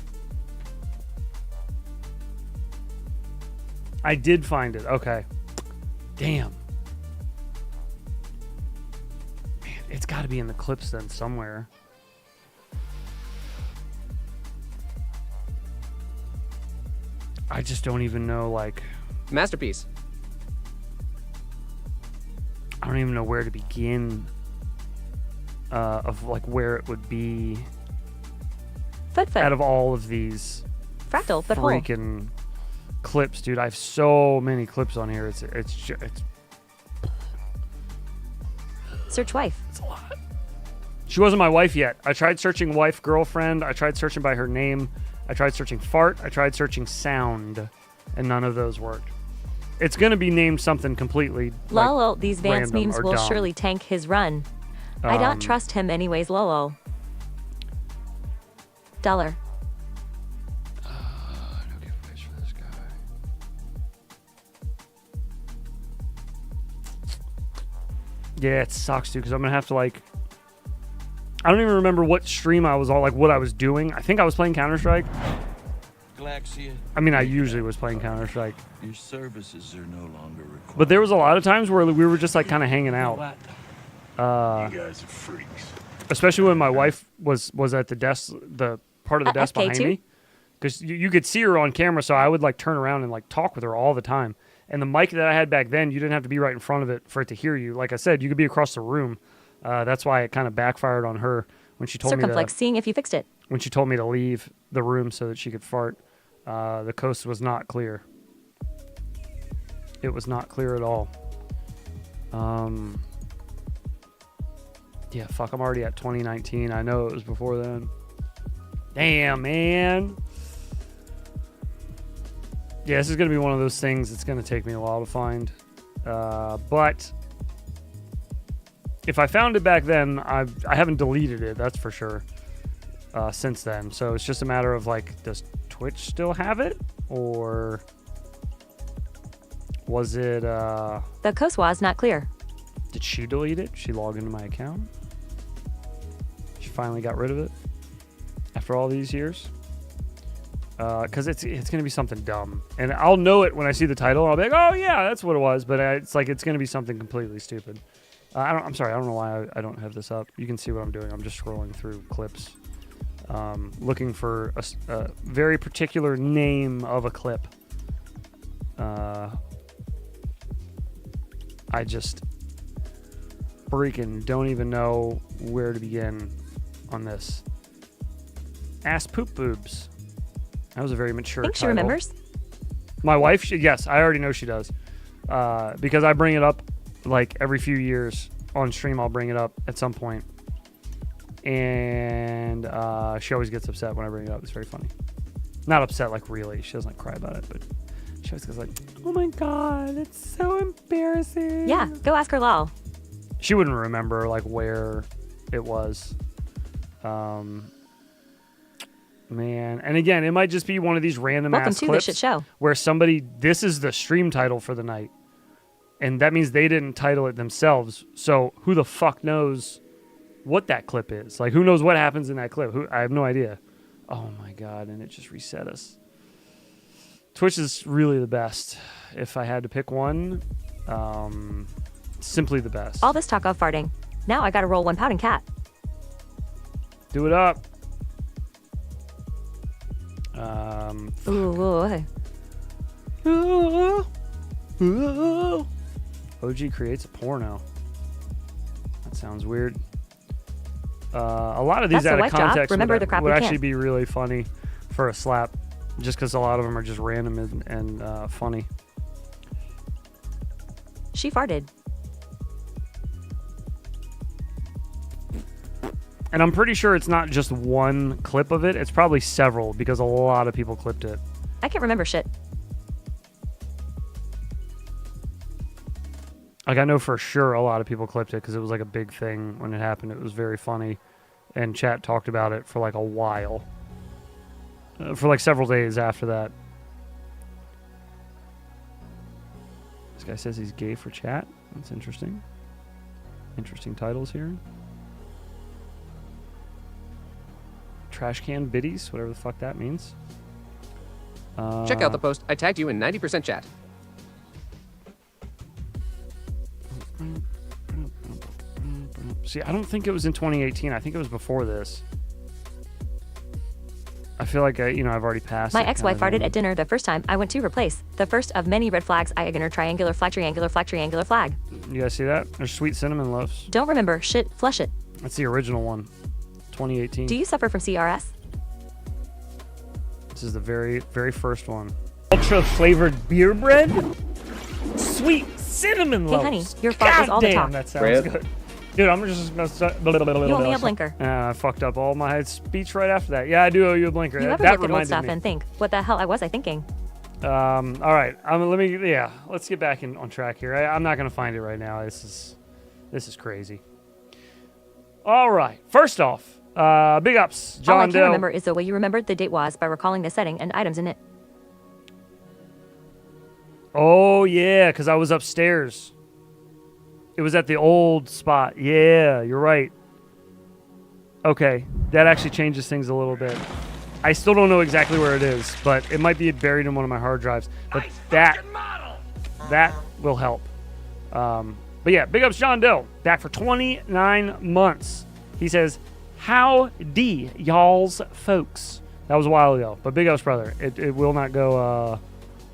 I did find it. Okay. Damn. Man, it's got to be in the clips then somewhere. I just don't even know, like... Masterpiece. I don't even know where to begin of, like, where it would be Foot. out of all of these Fractal, but whole. freaking clips, dude. I have so many clips on here. It's Search wife. It's a lot. She wasn't my wife yet. I tried searching wife, girlfriend. I tried searching by her name. I tried searching fart. I tried searching sound, and none of those worked. It's going to be named something completely Lol, these Vance random memes or will dumb. surely tank his run. I don't trust him anyways, lol. Dollar. No giveaways for this guy. Yeah, it sucks, dude, because I'm going to have to, like... I don't even remember what stream I was on, like, what I was doing. I think I was playing Counter-Strike. I mean, I usually was playing Counter-Strike. Your services are no longer required. But there was a lot of times where we were just, like, kind of hanging out. You guys are freaks. Especially when my wife was at the desk, the part of the desk behind me. Because you could see her on camera, so I would, like, turn around and, like, talk with her all the time. And the mic that I had back then, you didn't have to be right in front of it for it to hear you. Like I said, you could be across the room. That's why it kind of backfired on her when she told me Circumflex, seeing if you fixed it. When she told me to leave the room so that she could fart. The coast was not clear. It was not clear at all. Yeah, fuck, I'm already at 2019. I know it was before then. Damn, man. Yeah, this is going to be one of those things that's going to take me a while to find. But if I found it back then, I haven't deleted it, that's for sure, since then. So it's just a matter of, like, does Twitch still have it? Or was it... The coast was not clear. Did she delete it? She logged into my account? She finally got rid of it? After all these years? Because it's going to be something dumb. And I'll know it when I see the title. I'll be like, oh, yeah, that's what it was. But it's like it's going to be something completely stupid. I'm sorry. I don't know why I don't have this up. You can see what I'm doing. I'm just scrolling through clips. Looking for a very particular name of a clip. freaking don't even know where to begin on this. Ass poop boobs. That was a very mature Think title. she remembers? My wife, yes, I already know she does. Because I bring it up like every few years on stream. I'll bring it up at some point. And she always gets upset when I bring it up. It's very funny. Not upset like really. She doesn't like cry about it, but she always goes like, oh my God, it's so embarrassing. Yeah, go ask her lol. She wouldn't remember like where it was. Man, and again, it might just be one of these random Welcome ass to clips the shit show. where somebody, this is the stream title for the night, and that means they didn't title it themselves. So who the fuck knows what that clip is? Like, who knows what happens in that clip? I have no idea. Oh my God, and it just reset us. Twitch is really the best. If I had to pick one, simply the best. All this talk of farting. Now I gotta roll one pouting cat. Do it up. OG creates a porno. That sounds weird. A lot of these That's out a of wife job. context Remember the crap would we actually can't. be really funny for a slap, just because a lot of them are just random and funny. She farted. And I'm pretty sure it's not just one clip of it. It's probably several, because a lot of people clipped it. I can't remember shit. Like, I know for sure a lot of people clipped it because it was like a big thing when it happened. It was very funny. And chat talked about it for like a while. For like several days after that. This guy says he's gay for chat. That's interesting. Interesting titles here. Trash can biddies, whatever the fuck that means. Check out the post. I tagged you in 90% chat. See, I don't think it was in 2018. I think it was before this. I feel like I've already passed. My ex-wife farted at dinner the first time I went to her place. The first of many red flags. Triangular, triangular, flag. You guys see that? There's sweet cinnamon loaves. Don't remember shit. Flush it. That's the original one. 2018. Do you suffer from CRS? This is the very, very first one. Ultra flavored beer bread? Sweet cinnamon loaves. Hey, honey, your fart was all the talk. That sounds good. Dude, I'm just gonna start. You owe me a blinker. I fucked up all my speech right after that. Yeah, I do owe you a blinker. You ever that look at old stuff me. and think, what the hell was I thinking? All right. Let's get back on track here. I'm not gonna find it right now. This is crazy. All right. First off, big ups, John All I can Doe. remember is the way you remembered the date was by recalling the setting and items in it. Oh yeah, because I was upstairs. It was at the old spot. Yeah, you're right. Okay, that actually changes things a little bit. I still don't know exactly where it is, but it might be buried in one of my hard drives. But that will help. But yeah, big ups John Doe. Back for 29 months. He says, howdy, y'all's folks. That was a while ago, but big ups, brother. It will not go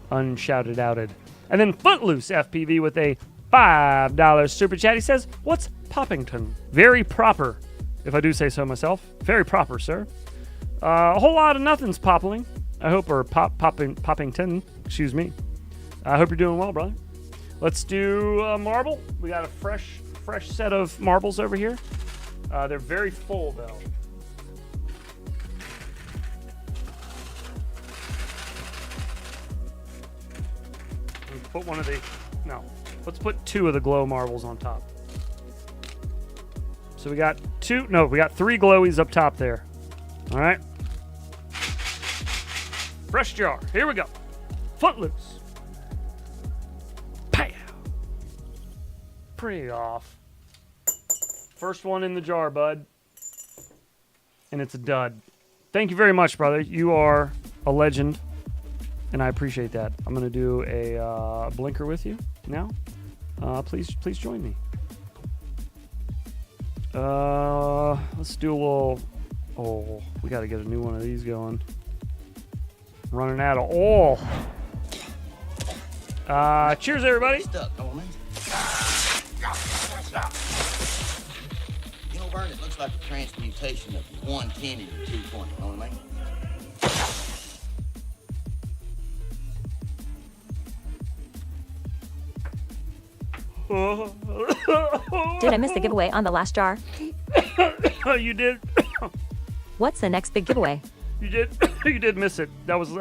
unshouted outed. And then Footloose FPV with a $5 super chat. He says, what's Poppington? Very proper, if I do say so myself. Very proper, sir. A whole lot of nothing's poppling. I hope, or Poppington, excuse me. I hope you're doing well, brother. Let's do a marble. We got a fresh set of marbles over here. They're very full, though. Put one of the, no. Let's put 2 of the glow marbles on top. So we got 3 glowies up top there. All right. Fresh jar. Here we go. Footloose. Pow. Pretty off. First one in the jar, bud. And it's a dud. Thank you very much, brother. You are a legend. And I appreciate that. I'm going to do a blinker with you now. Please join me. Let's do a little... Oh, we got to get a new one of these going. Running out of oil. Cheers, everybody. burn, it looks like a transmutation of 110 into 220. You know what I mean? Did I miss the giveaway on the last jar? Oh, you did. What's the next big giveaway? You did. You did miss it. That was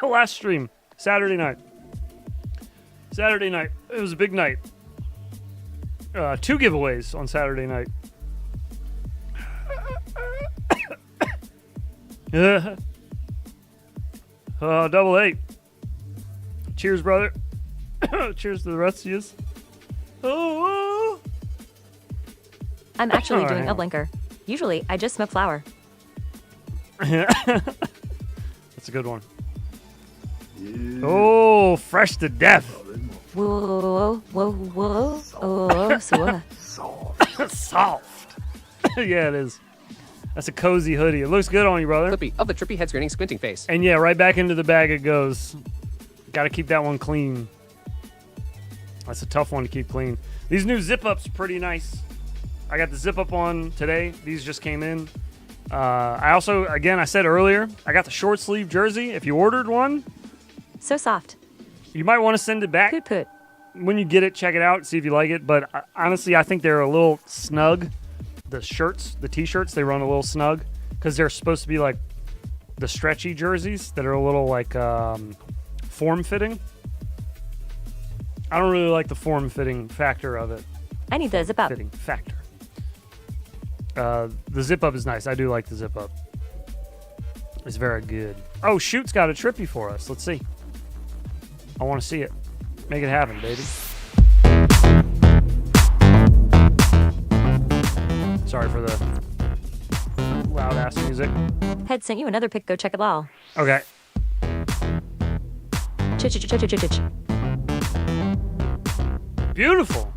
last stream, Saturday night. Saturday night. It was a big night. 2 giveaways on Saturday night. Double 8. Cheers, brother. Cheers to the rest of you. Oh. I'm actually doing a blinker. Usually, I just smoke flour. That's a good one. Oh, fresh to death. Whoa, whoa, whoa, oh, so soft. Yeah, it is. That's a cozy hoodie. It looks good on you, brother. Flippy, of the trippy head grinning squinting face. And yeah, right back into the bag it goes. Got to keep that one clean. That's a tough one to keep clean. These new zip-ups are pretty nice. I got the zip-up on today. These just came in. I also, again, I said earlier, I got the short sleeve jersey. If you ordered one. So soft. You might want to send it back. Put. When you get it, check it out, see if you like it. But honestly, I think they're a little snug. The shirts, the t-shirts, they run a little snug. Because they're supposed to be like the stretchy jerseys that are a little like form-fitting. I don't really like the form-fitting factor of it. I need the zip-up. Fitting factor. The zip-up is nice. I do like the zip-up. It's very good. Oh, Shoot's got a trippy for us. Let's see. I want to see it. Make it happen, baby. Sorry for the loud-ass music. Head sent you another pic. Go check it all. Okay. Ch-ch-ch-ch-ch-ch. Beautiful.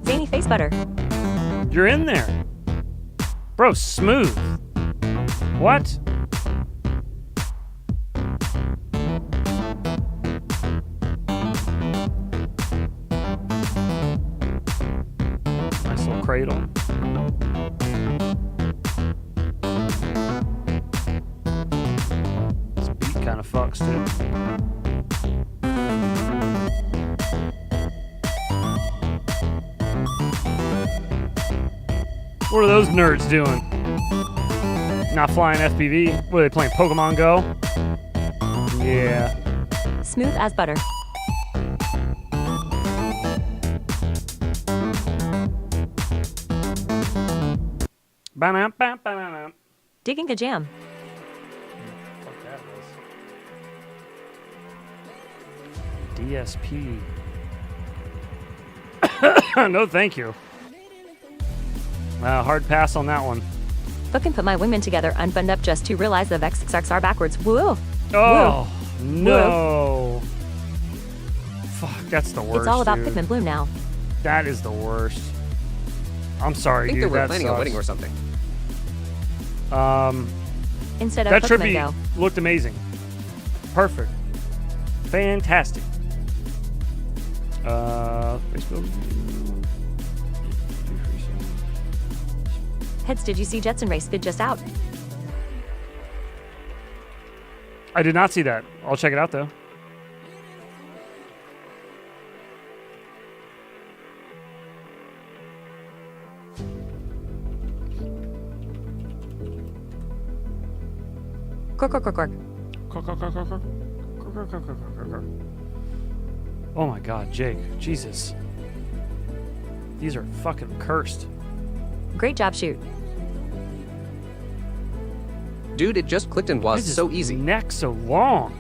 Zany face butter. You're in there. Bro, smooth. What? Nice little cradle. This beat kind of fucks too. What are those nerds doing? Not flying FPV? What are they playing? Pokemon Go? Yeah. Smooth as butter. Digging a jam. DSP. No, thank you. Hard pass on that one. Fucking put my wingman together, unbuttoned up just to realize the XXR backwards. Whoa. Oh, Whoa. no. Whoa. Fuck, that's the worst. It's all about dude. Pikmin Bloom now. That is the worst. I'm sorry, I think dude. they were planning a wedding or something. Instead of that Pokemon trippy Go. looked amazing. Perfect. Fantastic. Facebook. Heads, did you see Jetson Race vid just out? I did not see that. I'll check it out though. Cork, cork, cork, cork. Oh my god, Jake. Jesus. These are fucking cursed. Great job, Shoot. Dude, it just clicked and was so easy. Neck so long.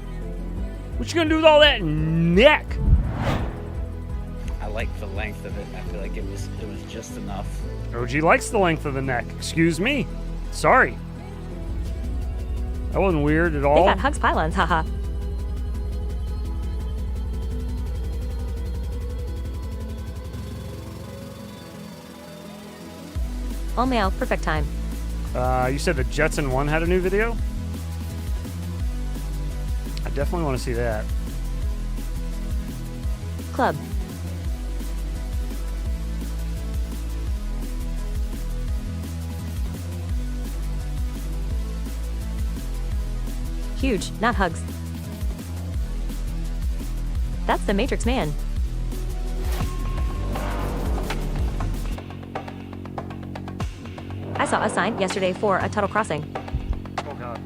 What you gonna do with all that neck? I like the length of it. I feel like it was just enough. OG likes the length of the neck. Excuse me. Sorry. That wasn't weird at all. They got hugs pylons, haha. All mail, perfect time. You said the Jetson 1 had a new video? I definitely want to see that. Club. Huge, not hugs. That's the Matrix man. I saw a sign yesterday for a tunnel crossing. Oh god.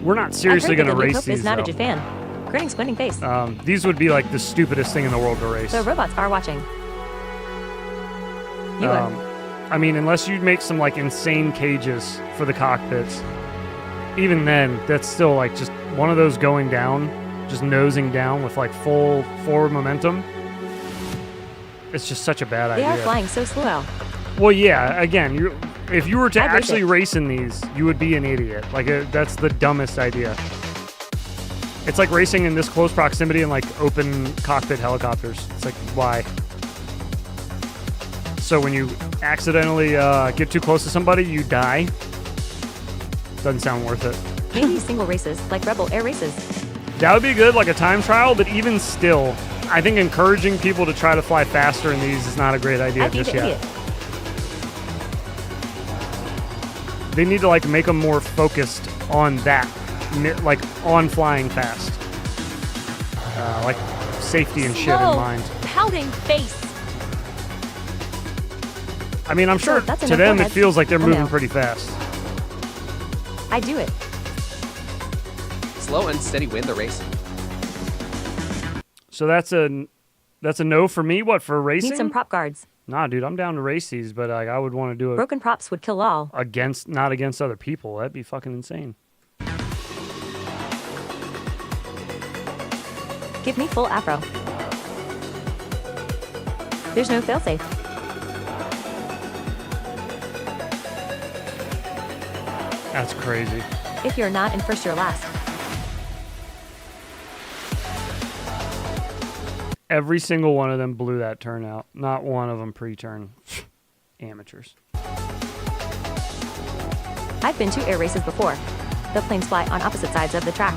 We're not seriously going to race these, is not though. a Jit fan. Grinning, squinting face. These would be like the stupidest thing in the world to race. The robots are watching. You are. I mean, unless you make some like insane cages for the cockpits, even then, that's still like just one of those going down, just nosing down with like full forward momentum. It's just such a bad idea. They are flying so slow. Well, yeah. Again, if you were to actually race in these, you would be an idiot. Like that's the dumbest idea. It's like racing in this close proximity in like open cockpit helicopters. It's like, why? So when you accidentally get too close to somebody, you die. Doesn't sound worth it. Maybe single races, like Rebel Air races. That would be good, like a time trial, but even still, I think encouraging people to try to fly faster in these is not a great idea just yet. They need to like make them more focused on that, like on flying fast, like safety and shit in mind. Pouting face. I mean, I'm sure to them it feels like they're moving pretty fast. I do it. Slow and steady win the race. So that's a no for me. What, for racing? Need some prop guards. Nah, dude, I'm down to race these, but like, I would want to do it. Broken props would kill all. Not against other people. That'd be fucking insane. Give me full afro. There's no failsafe. That's crazy. If you're not in first, you're last. Every single one of them blew that turn out. Not one of them pre-turn. Amateurs. I've been to air races before. The planes fly on opposite sides of the track.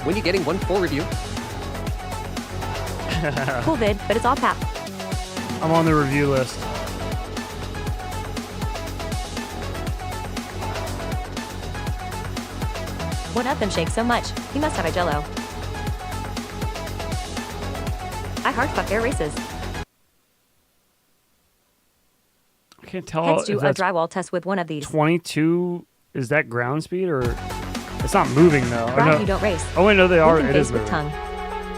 When you getting one full review? Cool vid, but it's all cap. I'm on the review list. One of them shakes so much, he must have a jello. I hard fuck air races. I can't tell. Heads do a drywall test with one of these. 22, is that ground speed or? It's not moving though. Brian, no. you don't race. Oh wait, no, they are. Licking It is face with moving. tongue.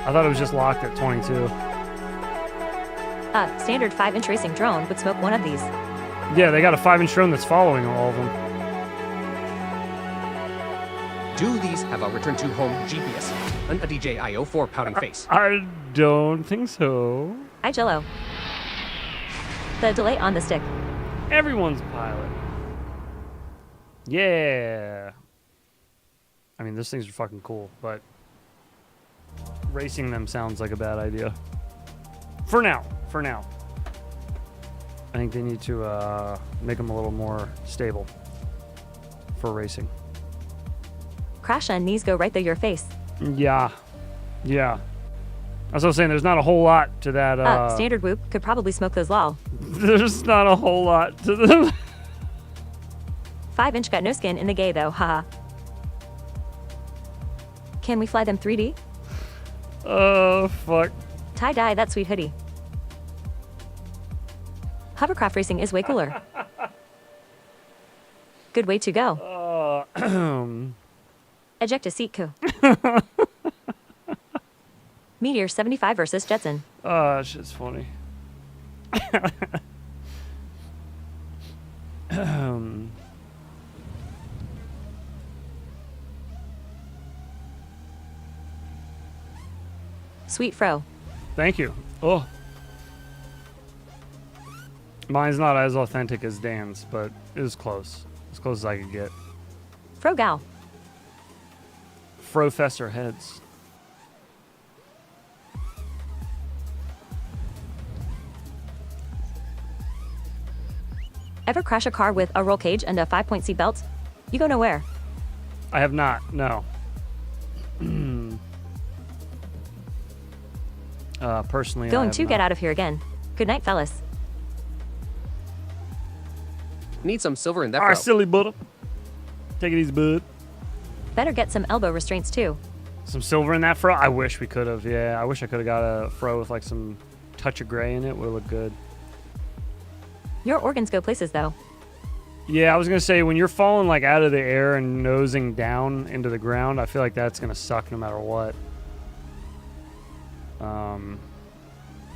I thought it was just locked at 22. A standard 5-inch racing drone would smoke one of these. Yeah, they got a 5-inch drone that's following all of them. Do these have a return to home GPS? An a DJI 04 pouting face. I don't think so. I jello. The delay on the stick. Everyone's a pilot. Yeah. I mean, those things are fucking cool, but racing them sounds like a bad idea. For now. I think they need to make them a little more stable for racing. Crash and knees go right through your face. Yeah. As I was saying, there's not a whole lot to that. Standard whoop could probably smoke those lol. There's not a whole lot to them. 5-inch got no skin in the gay though, haha. Can we fly them 3D? Oh, fuck. Tie-dye that sweet hoodie. Hovercraft racing is way cooler. Good way to go. Eject a seat coup. Meteor 75 versus Jetson. Oh, shit's funny. Sweet fro. Thank you. Oh. Mine's not as authentic as Dan's, but it was close. As close as I could get. Fro gal. Professor heads. Ever crash a car with a roll cage and a 5-point seat belt? You go nowhere. I have not, no. Personally, Going to get out of here again. Good night, fellas. Need some silver in that. All right, silly butter. Take it easy, bud. Better get some elbow restraints too. Some silver in that fro? I wish we could have. Yeah, I wish I could have got a fro with like some touch of gray in it. Would have looked good. Your organs go places though. Yeah, I was gonna say when you're falling like out of the air and nosing down into the ground, I feel like that's gonna suck no matter what.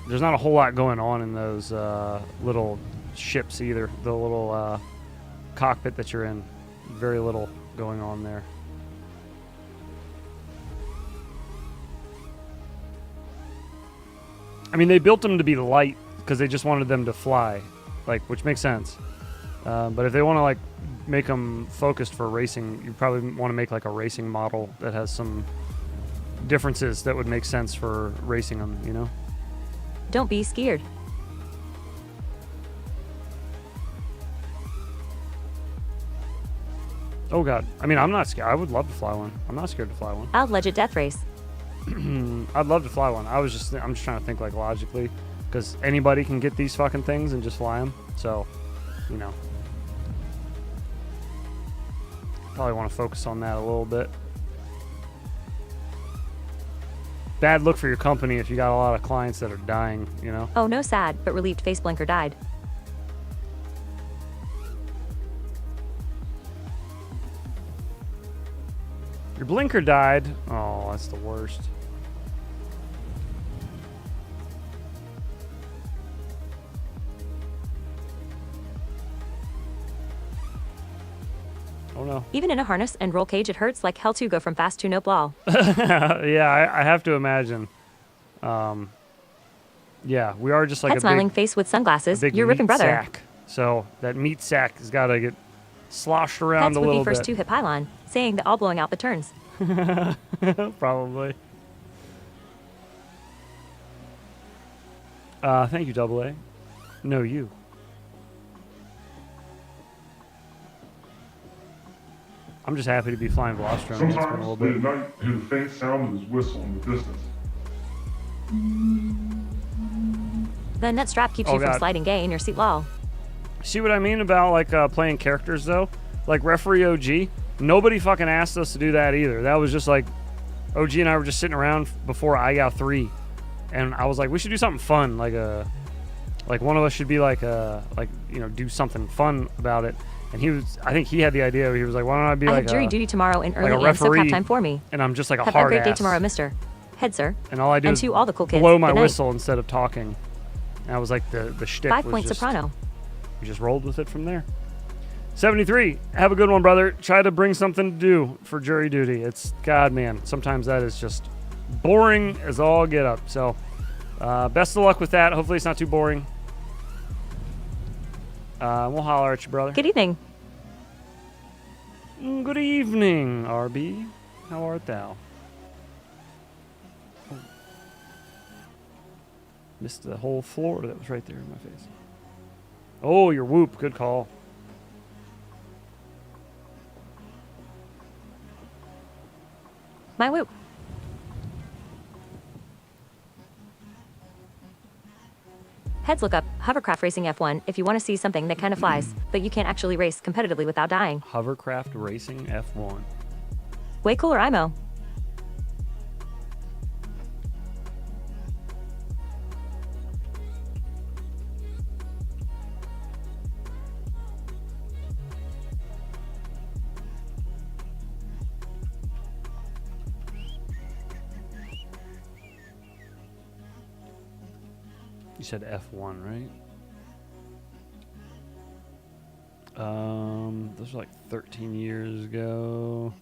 There's not a whole lot going on in those little ships either. The little cockpit that you're in, very little going on there. I mean, they built them to be light because they just wanted them to fly, like, which makes sense. But if they want to like make them focused for racing, you probably want to make like a racing model that has some differences that would make sense for racing them, you know? Don't be scared. Oh god. I mean, I'm not scared. I would love to fly one. I'm not scared to fly one. I'll legit death race. I'd love to fly one. I'm just trying to think like logically, because anybody can get these fucking things and just fly them. So, you know, probably want to focus on that a little bit. Bad look for your company if you got a lot of clients that are dying, you know? Oh, no sad, but relieved face blinker died. Your blinker died. Oh, that's the worst. Oh no. Even in a harness and roll cage, it hurts like hell to go from fast to no blah. Yeah, I have to imagine. Yeah, we are just like Head smiling face with sunglasses. Your ripping brother. Sack. So that meat sack has got to get sloshed around Heads a would little be first bit. to hit pylon, saying that all blowing out the turns. Probably. Thank you, Double A. No, you. I'm just happy to be flying Velostrom. It's been a little bit. Sometimes late at night, hear the faint sound of his whistle in the distance. The net strap keeps you from sliding gay in your seat lol. See what I mean about like playing characters though? Like Referee OG, nobody fucking asked us to do that either. That was just like OG and I were just sitting around before I got 3, and I was like, we should do something fun, like one of us should be like you know, do something fun about it. And I think he had the idea. He was like, why don't I be I like have jury duty tomorrow in early like a and so referee, have time for me. And I'm just like a have hard a great day ass. tomorrow, mister. Head, sir. And all I do and is to all the cool kids. blow my Good whistle instead of talking. And I was like, the shtick 5 was point just, soprano. We just rolled with it from there. 73. Have a good one, brother. Try to bring something to do for jury duty. It's, God, man, sometimes that is just boring as all get up. So, best of luck with that. Hopefully it's not too boring. We'll holler at you, brother. Good evening. Good evening, RB. How art thou? Oh. Missed the whole floor that was right there in my face. Oh, your whoop. Good call. My whoop. Heads look up, hovercraft racing F1 if you want to see something that kind of flies, but you can't actually race competitively without dying. Hovercraft racing F1. Way cooler, IMO. You said F1, right? Those were like 13 years ago.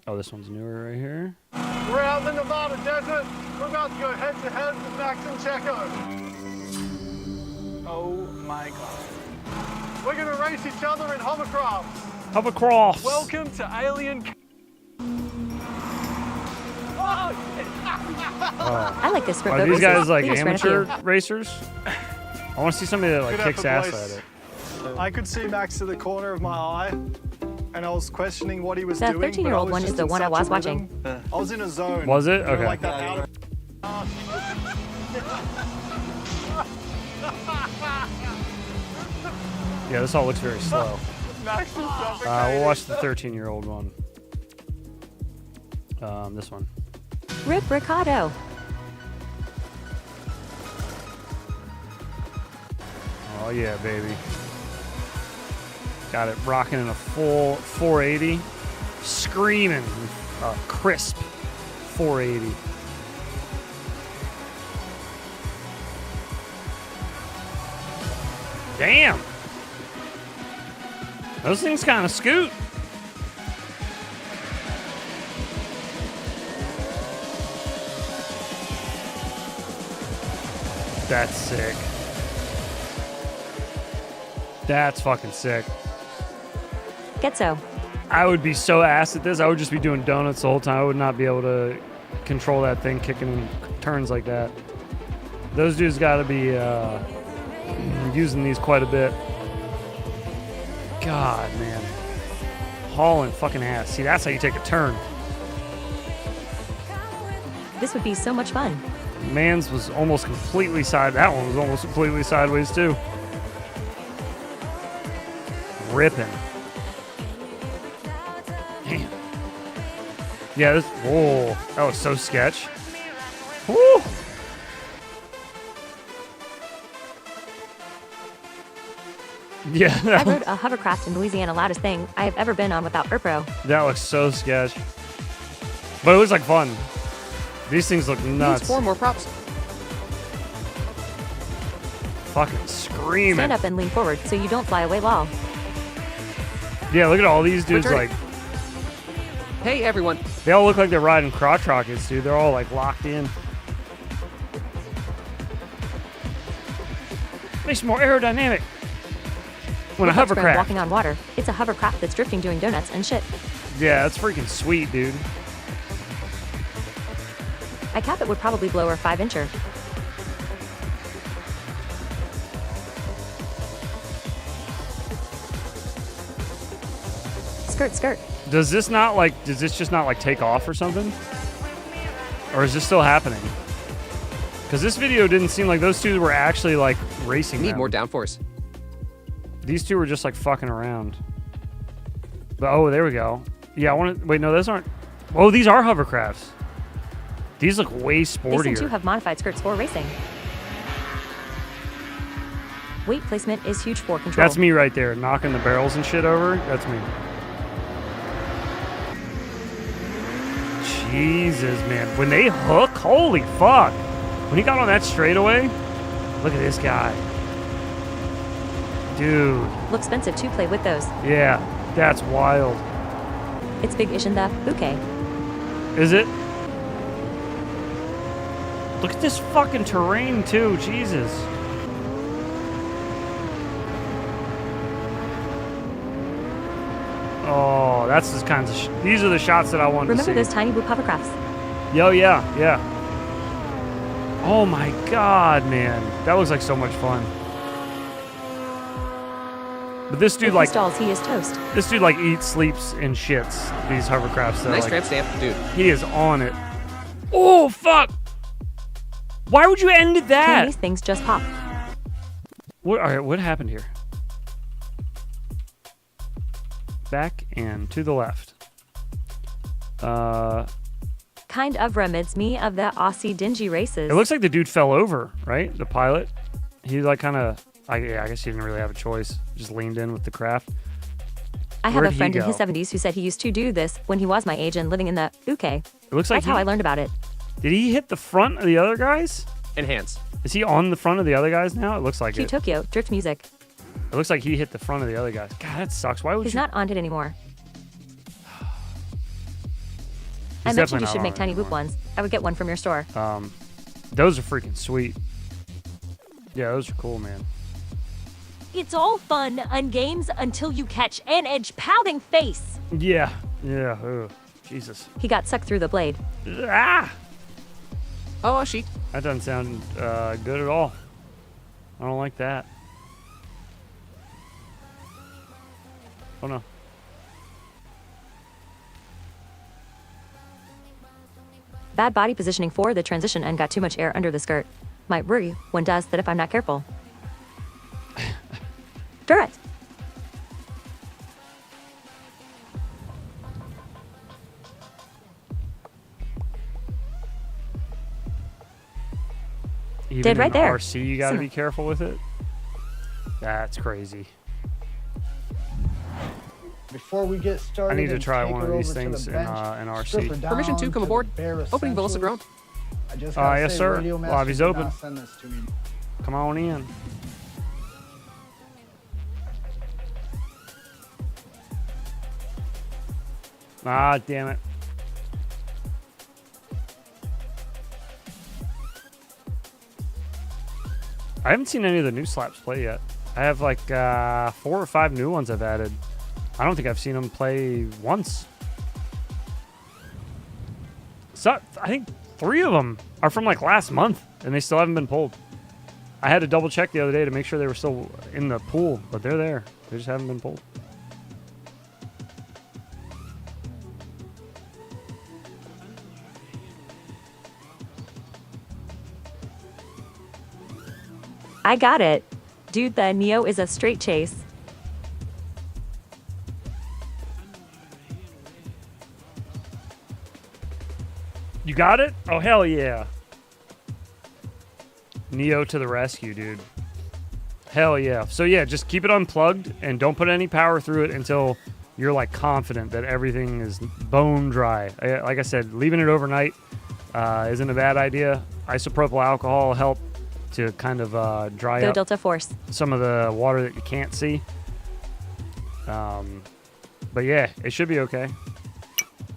Oh, this one's newer right here. We're out in the Nevada desert. We're about to go head to head with Max and Checo. Oh my God. We're gonna race each other in hovercrafts. Hovercrafts. Welcome to Alien. I like this. Are these guys like amateur racers? I want to see somebody that like kicks ass at it. I could see Max to the corner of my eye, and I was questioning what he was the doing. The 13-year-old one is the one I was watching. I was in a zone. Was it? You know, Okay. like that out of Yeah, this all looks very slow. We'll watch the 13-year-old one. This one. Rip Ricardo. Oh yeah, baby. Got it rocking in a full 480. Screaming. Crisp 480. Damn. Those things kind of scoot. That's sick. That's fucking sick. Get so. I would be so ass at this. I would just be doing donuts the whole time. I would not be able to control that thing kicking in turns like that. Those dudes got to be using these quite a bit. God, man. Hauling fucking ass. See, that's how you take a turn. This would be so much fun. Man's was almost completely that one was almost completely sideways too. Ripping. Damn. Yeah, this. Whoa, that was so sketch. Woo. Yeah. I rode a hovercraft in Louisiana, loudest thing I have ever been on without Erpro. That looks so sketch. But it looks like fun. These things look nuts. Needs 4 more props. Fucking screaming. Stand up and lean forward so you don't fly away, lol. Yeah, look at all these dudes like. Hey everyone. They all look like they're riding crotch rockets, dude. They're all like locked in. Makes it more aerodynamic. When a hovercraft. Walking on water. It's a hovercraft that's drifting, doing donuts and shit. Yeah, that's freaking sweet, dude. I cap it would probably blow her 5-incher. Skirt. Does this just not like take off or something? Or is this still happening? Because this video didn't seem like those two were actually like racing. Need more downforce. These two were just like fucking around. But oh, there we go. Yeah, I want to wait. No, those aren't. Oh, these are hovercrafts. These look way sportier. They seem to have modified skirts for racing. Weight placement is huge for control. That's me right there, knocking the barrels and shit over. That's me. Jesus, man. When they hook, holy fuck. When he got on that straightaway, look at this guy. Dude. Look expensive to play with those. Yeah, that's wild. It's big-ish in the bouquet. Is it? Look at this fucking terrain, too. Jesus. Oh, that's the kinds of... These are the shots that I wanted to see. Remember those tinywhoop hovercrafts? Yo, yeah. Oh my god, man. That looks like so much fun. But this dude, like... stalls, he is toast. This dude, like, eats, sleeps, and shits these hovercrafts. Nice like, tramp stamp, dude. He is on it. Oh, fuck! Why would you end at that? Can these things just pop? All right, what happened here? Back and to the left. Kind of reminds me of the Aussie dingy races. It looks like the dude fell over, right? The pilot. He like kind of... I guess he didn't really have a choice. Just leaned in with the craft. I have a friend in his 70s who said he used to do this when he was my age and living in the UK. It looks like that's how I learned about it. Did he hit the front of the other guys? Enhance. Is he on the front of the other guys now? It looks like it. Tokyo, drift music. It looks like he hit the front of the other guys. God, that sucks. Why would He's not on it anymore. He's I mentioned you should make tinywhoop ones. I would get one from your store. Those are freaking sweet. Yeah, those are cool, man. It's all fun and games until you catch an edge pouting face. Yeah. Ugh. Jesus. He got sucked through the blade. Ah! Oh, she. That doesn't sound good at all. I don't like that. Oh no. Bad body positioning for the transition and got too much air under the skirt. Might worry when does that if I'm not careful. Durant. Even Did right in there. RC, you got to be careful with it. That's crazy. Before we get started, I need to try take one her of these over to things the in bench, strip her RC. down Permission to come the aboard. bare Opening essentials. Velocigron. I just gotta Yes, say, sir. Radio Master Lobby's did open. not send this to me. Come on in. Ah, damn it. I haven't seen any of the new slaps play yet. I have like 4 or 5 new ones I've added. I don't think I've seen them play once. So, I think 3 of them are from like last month, and they still haven't been pulled. I had to double check the other day to make sure they were still in the pool, but they're there. They just haven't been pulled. I got it. Dude, the Neo is a straight chase. You got it? Oh, hell yeah. Neo to the rescue, dude. Hell yeah. So yeah, just keep it unplugged and don't put any power through it until you're like confident that everything is bone dry. Like I said, leaving it overnight isn't a bad idea. Isopropyl alcohol will help to kind of dry Go up Delta Force. some of the water that you can't see. But yeah, it should be okay.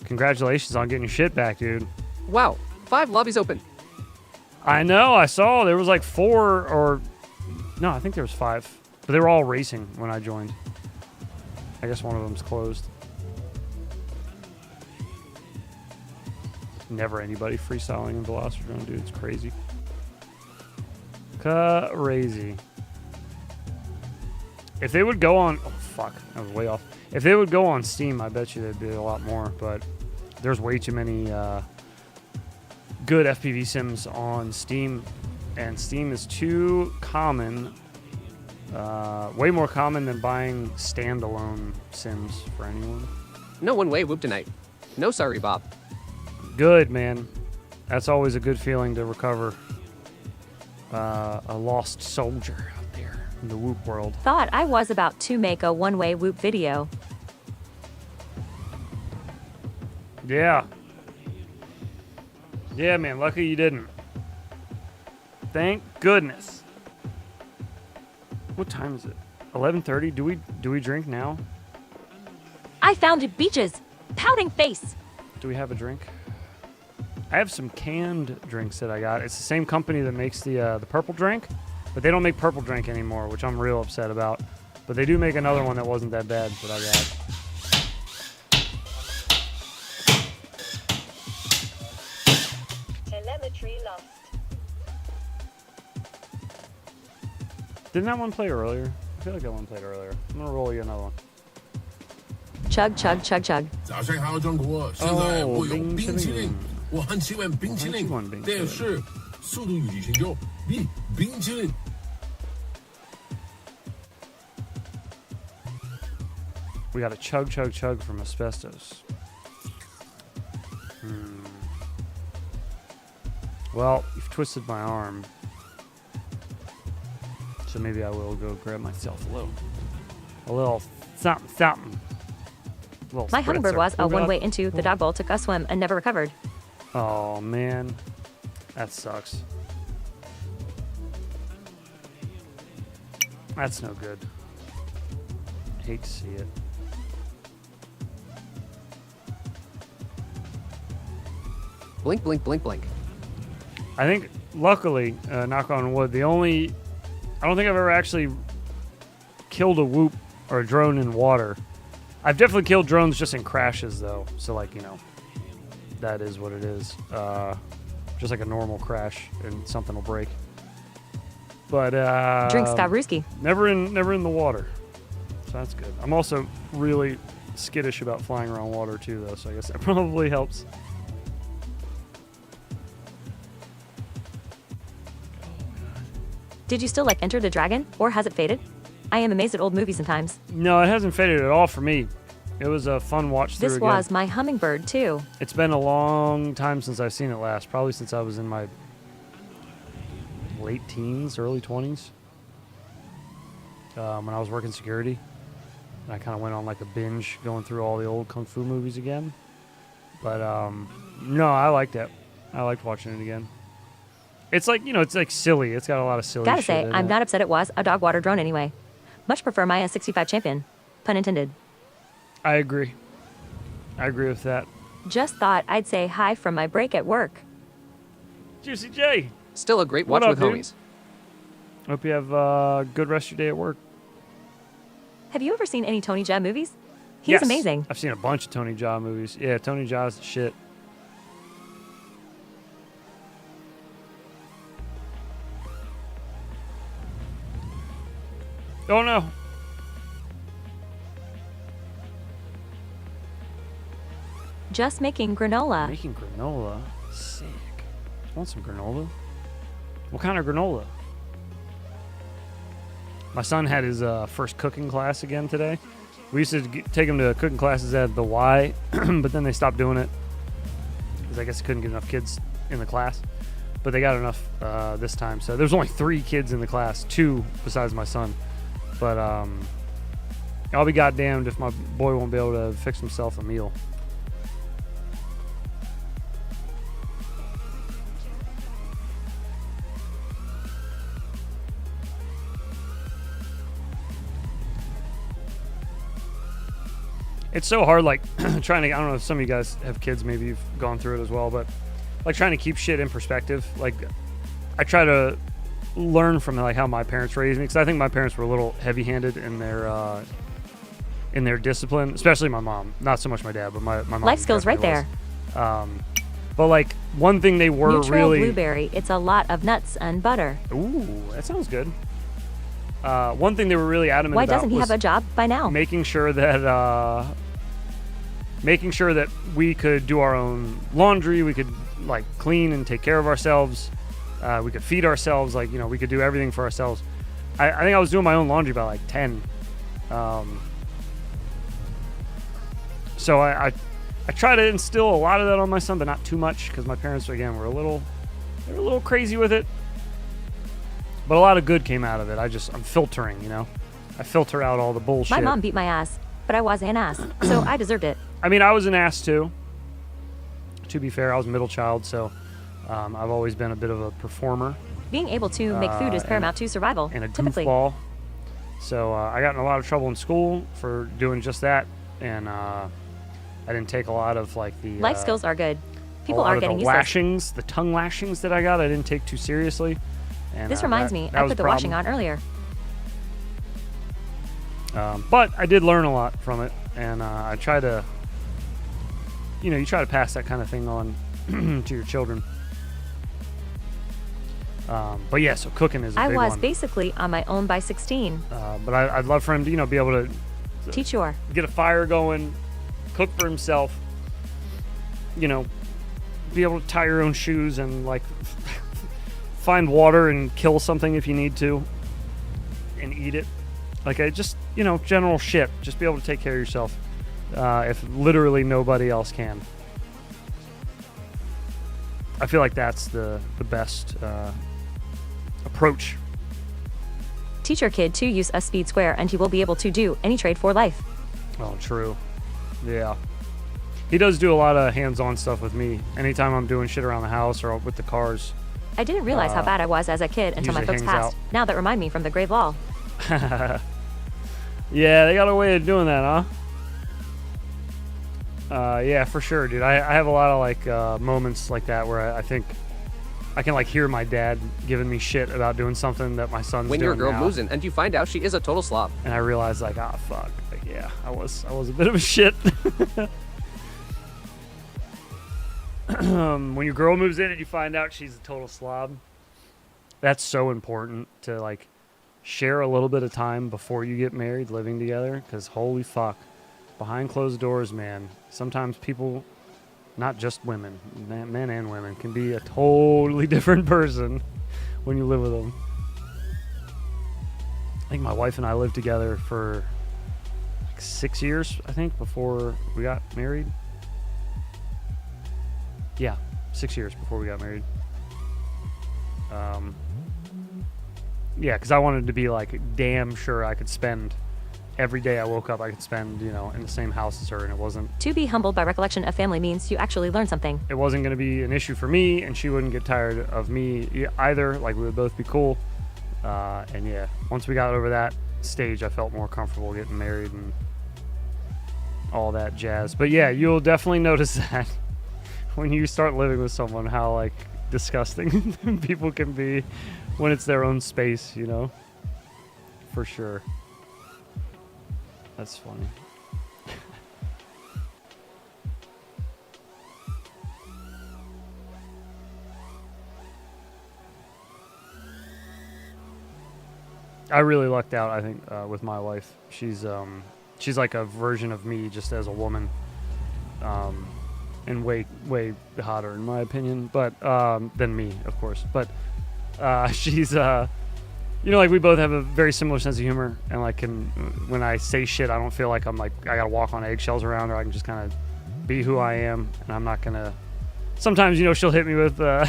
Congratulations on getting your shit back, dude. Wow, 5 lobbies open. I know, I saw there was like 4 or... No, I think there was 5. But they were all racing when I joined. I guess one of them's closed. Never anybody freestyling in Velocitron, dude. It's crazy. Crazy. If they would go on... Oh, fuck. I was way off. If they would go on Steam, I bet you there'd be a lot more. But there's way too many good FPV sims on Steam. And Steam is too common. Way more common than buying standalone sims for anyone. No one-way whoop tonight. No sorry, Bob. Good, man. That's always a good feeling to recover a lost soldier out there in the whoop world. Thought I was about to make a one-way whoop video. Yeah. Yeah, man. Lucky you didn't. Thank goodness. What time is it? 11:30. Do we drink now? I found beaches. Pouting face. Do we have a drink? I have some canned drinks that I got. It's the same company that makes the purple drink, but they don't make purple drink anymore, which I'm real upset about. But they do make another one that wasn't that bad that I got. Telemetry lost. Didn't that one play earlier? I feel like that one played earlier. I'm gonna roll you another one. Chug, chug, chug, chug. 早上好，中国！现在我有冰淇淋，我很喜欢冰淇淋，但是速度与激情就比冰淇淋。We got a chug, chug, chug from asbestos. Well, you've twisted my arm. So maybe I will go grab myself a little something, something. My hummingbird was a one-way into the dog bowl, took a swim, and never recovered. Oh, man. That sucks. That's no good. Hate to see it. Blink, blink, blink, blink. I think, luckily, knock on wood, I don't think I've ever actually killed a whoop or a drone in water. I've definitely killed drones just in crashes, though. So, like, you know, that is what it is. Just like a normal crash, and something will break. But Drink Scott Ruski. Never in the water. So that's good. I'm also really skittish about flying around water too, though. So I guess that probably helps. Did you still like Enter the Dragon, or has it faded? I am amazed at old movies sometimes. No, it hasn't faded at all for me. It was a fun watch through This again. was my hummingbird too. It's been a long time since I've seen it last. Probably since I was in my late teens, early 20s. When I was working security. And I kind of went on like a binge going through all the old Kung Fu movies again. But, no, I liked it. I liked watching it again. It's like, you know, it's like silly. It's got a lot of silly Gotta shit say, in I'm it. not upset it was a dog water drone anyway. Much prefer my S65 champion. Pun intended. I agree. I agree with that. Just thought I'd say hi from my break at work. Juicy J. Still a great What watch up, with dude? homies. Hope you have a good rest of your day at work. Have you ever seen any Tony Jaa movies? He's Yes. amazing. I've seen a bunch of Tony Jaa movies. Yeah, Tony Jaa's the shit. Oh no. Just making granola. Making granola? Sick. Want some granola? What kind of granola? My son had his first cooking class again today. We used to take him to cooking classes at the Y, but then they stopped doing it because I guess they couldn't get enough kids in the class. But they got enough this time. So there's only 3 kids in the class, 2 besides my son. But I'll be goddamned if my boy won't be able to fix himself a meal. It's so hard, like, trying to, I don't know if some of you guys have kids, maybe you've gone through it as well, but, like, trying to keep shit in perspective. Like, I try to learn from, like, how my parents raised me, because I think my parents were a little heavy-handed in their discipline, especially my mom. Not so much my dad, but my mom. Life skills right there. But, like, one thing they were Neutral really... blueberry. It's a lot of nuts and butter. Ooh, that sounds good. One thing they were really adamant Why about doesn't he was have a job by now? making sure that we could do our own laundry, we could like clean and take care of ourselves, we could feed ourselves, like, you know, we could do everything for ourselves. I think I was doing my own laundry by like 10. So I try to instill a lot of that on my son, but not too much, because my parents, again, were a little crazy with it. But a lot of good came out of it. I'm filtering, you know? I filter out all the bullshit. My mom beat my ass, but I was an ass, so I deserved it. I mean, I was an ass too. To be fair, I was a middle child, so I've always been a bit of a performer. Being able to make food is paramount to survival, and a typically. goofball. So I got in a lot of trouble in school for doing just that, and I didn't take a lot of like the Life skills are good. People a lot are of getting the useless. lashings, the tongue lashings that I got. I didn't take too seriously. And, This reminds me, I was put a the washing problem. on earlier. But I did learn a lot from it, and I try to, you know, you try to pass that kind of thing on to your children. But yeah, so cooking is a I big was one. basically on my own by 16. But I'd love for him to, you know, be able to Teach your. get a fire going, cook for himself, you know, be able to tie your own shoes and like find water and kill something if you need to and eat it. Like, I just, you know, general shit. Just be able to take care of yourself if literally nobody else can. I feel like that's the best approach. Teach your kid to use a speed square and he will be able to do any trade for life. Oh, true. Yeah. He does do a lot of hands-on stuff with me. Anytime I'm doing shit around the house or with the cars. I didn't realize how bad I was as a kid until my usually folks hangs passed. Now that remind me from the grave law. Yeah, they got a way of doing that, huh? Yeah, for sure, dude. I have a lot of like moments like that where I think I can like hear my dad giving me shit about doing something that my son's When doing your girl now. moves in and you find out she is a total slob. And I realize like, ah, fuck. Like, yeah, I was a bit of a shit. When your girl moves in and you find out she's a total slob, that's so important to like share a little bit of time before you get married, living together, because holy fuck, behind closed doors, man, sometimes people, not just women, men and women, can be a totally different person when you live with them. I think my wife and I lived together for like 6 years, I think, before we got married. Yeah, 6 years before we got married. Yeah, because I wanted to be like damn sure I could spend every day I woke up, I could spend, you know, in the same house as her, and it wasn't. To be humbled by recollection of family means you actually learn something. It wasn't going to be an issue for me, and she wouldn't get tired of me either. Like, we would both be cool. And yeah, once we got over that stage, I felt more comfortable getting married and all that jazz. But yeah, you'll definitely notice that when you start living with someone, how like disgusting people can be when it's their own space, you know? For sure. That's funny. I really lucked out, I think, with my wife. She's like a version of me, just as a woman, and way hotter in my opinion, but than me, of course. But she's you know, like we both have a very similar sense of humor, and like when I say shit, I don't feel like I'm like I gotta walk on eggshells around her. I can just kind of be who I am, and I'm not gonna. Sometimes, you know, she'll hit me with, oh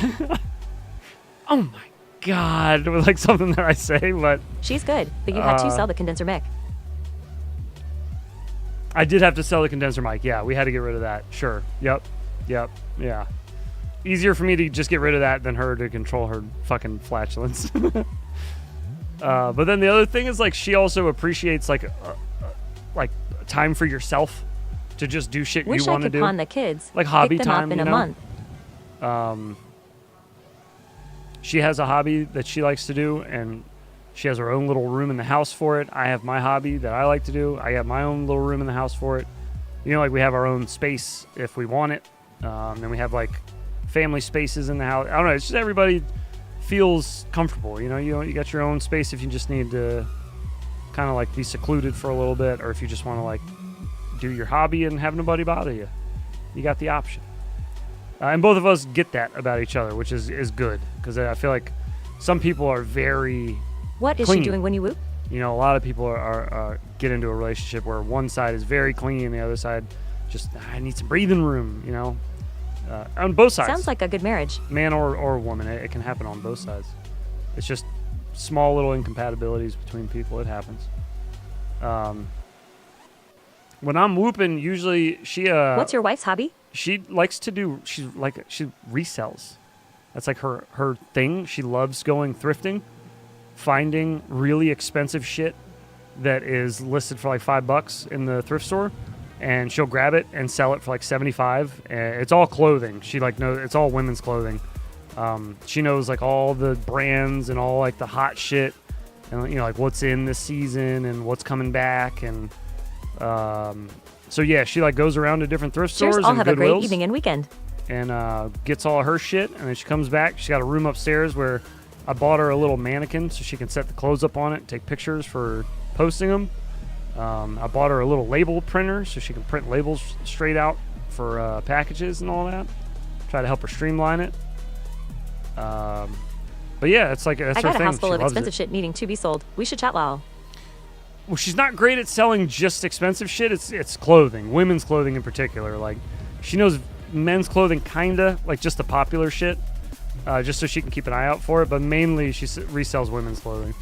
my God, with like something that I say, but she's good, but you had to sell the condenser mic. I did have to sell the condenser mic. Yeah, we had to get rid of that. Sure. Yep. Yeah. Easier for me to just get rid of that than her to control her fucking flatulence. But then the other thing is, like, she also appreciates like time for yourself to just do shit you want to do. Wish I could pawn the kids. Like hobby pick them time, up in you a know? month. She has a hobby that she likes to do, and she has her own little room in the house for it. I have my hobby that I like to do. I have my own little room in the house for it. You know, like we have our own space if we want it. And we have like family spaces in the house. I don't know. It's just everybody feels comfortable. You know, you got your own space if you just need to kind of like be secluded for a little bit, or if you just want to like do your hobby and have nobody bother you. You got the option. And both of us get that about each other, which is good, because I feel like some people are very What is clean. she doing when you whoop? You know, a lot of people are get into a relationship where one side is very clean and the other side just, I need some breathing room, you know, on both sides. Sounds like a good marriage. Man or woman, it can happen on both sides. It's just small little incompatibilities between people. It happens. When I'm whooping, usually she What's your wife's hobby? She likes to do, she resells. That's like her thing. She loves going thrifting, finding really expensive shit that is listed for like $5 in the thrift store, and she'll grab it and sell it for like $75. And it's all clothing. She like knows it's all women's clothing. She knows like all the brands and all like the hot shit, and you know like what's in this season and what's coming back, and so yeah, she like goes around to different thrift stores Cheers, I'll and have a great Goodwills evening and weekend. And gets all her shit, and then she comes back. She's got a room upstairs where I bought her a little mannequin so she can set the clothes up on it, take pictures for posting them. I bought her a little label printer so she can print labels straight out for packages and all that. Try to help her streamline it. But yeah, it's like that's I her got thing. a house full She of loves expensive it. shit needing to be sold. We should chat lol. Well, she's not great at selling just expensive shit. It's clothing, women's clothing in particular. Like, she knows men's clothing kinda, like just the popular shit, just so she can keep an eye out for it. But mainly, she resells women's clothing.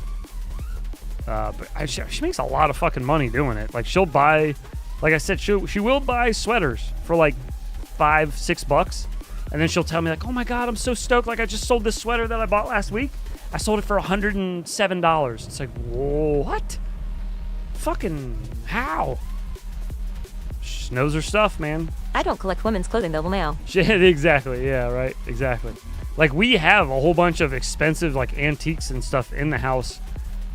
But she makes a lot of fucking money doing it. Like, she'll buy, like I said, she will buy sweaters for like $5-6, and then she'll tell me like, "Oh my god, I'm so stoked! Like, I just sold this sweater that I bought last week. I sold it for $107." It's like, whoa, what? Fucking how? She knows her stuff, man. I don't collect women's clothing though, now. Exactly. Yeah, right. Exactly. Like, we have a whole bunch of expensive like antiques and stuff in the house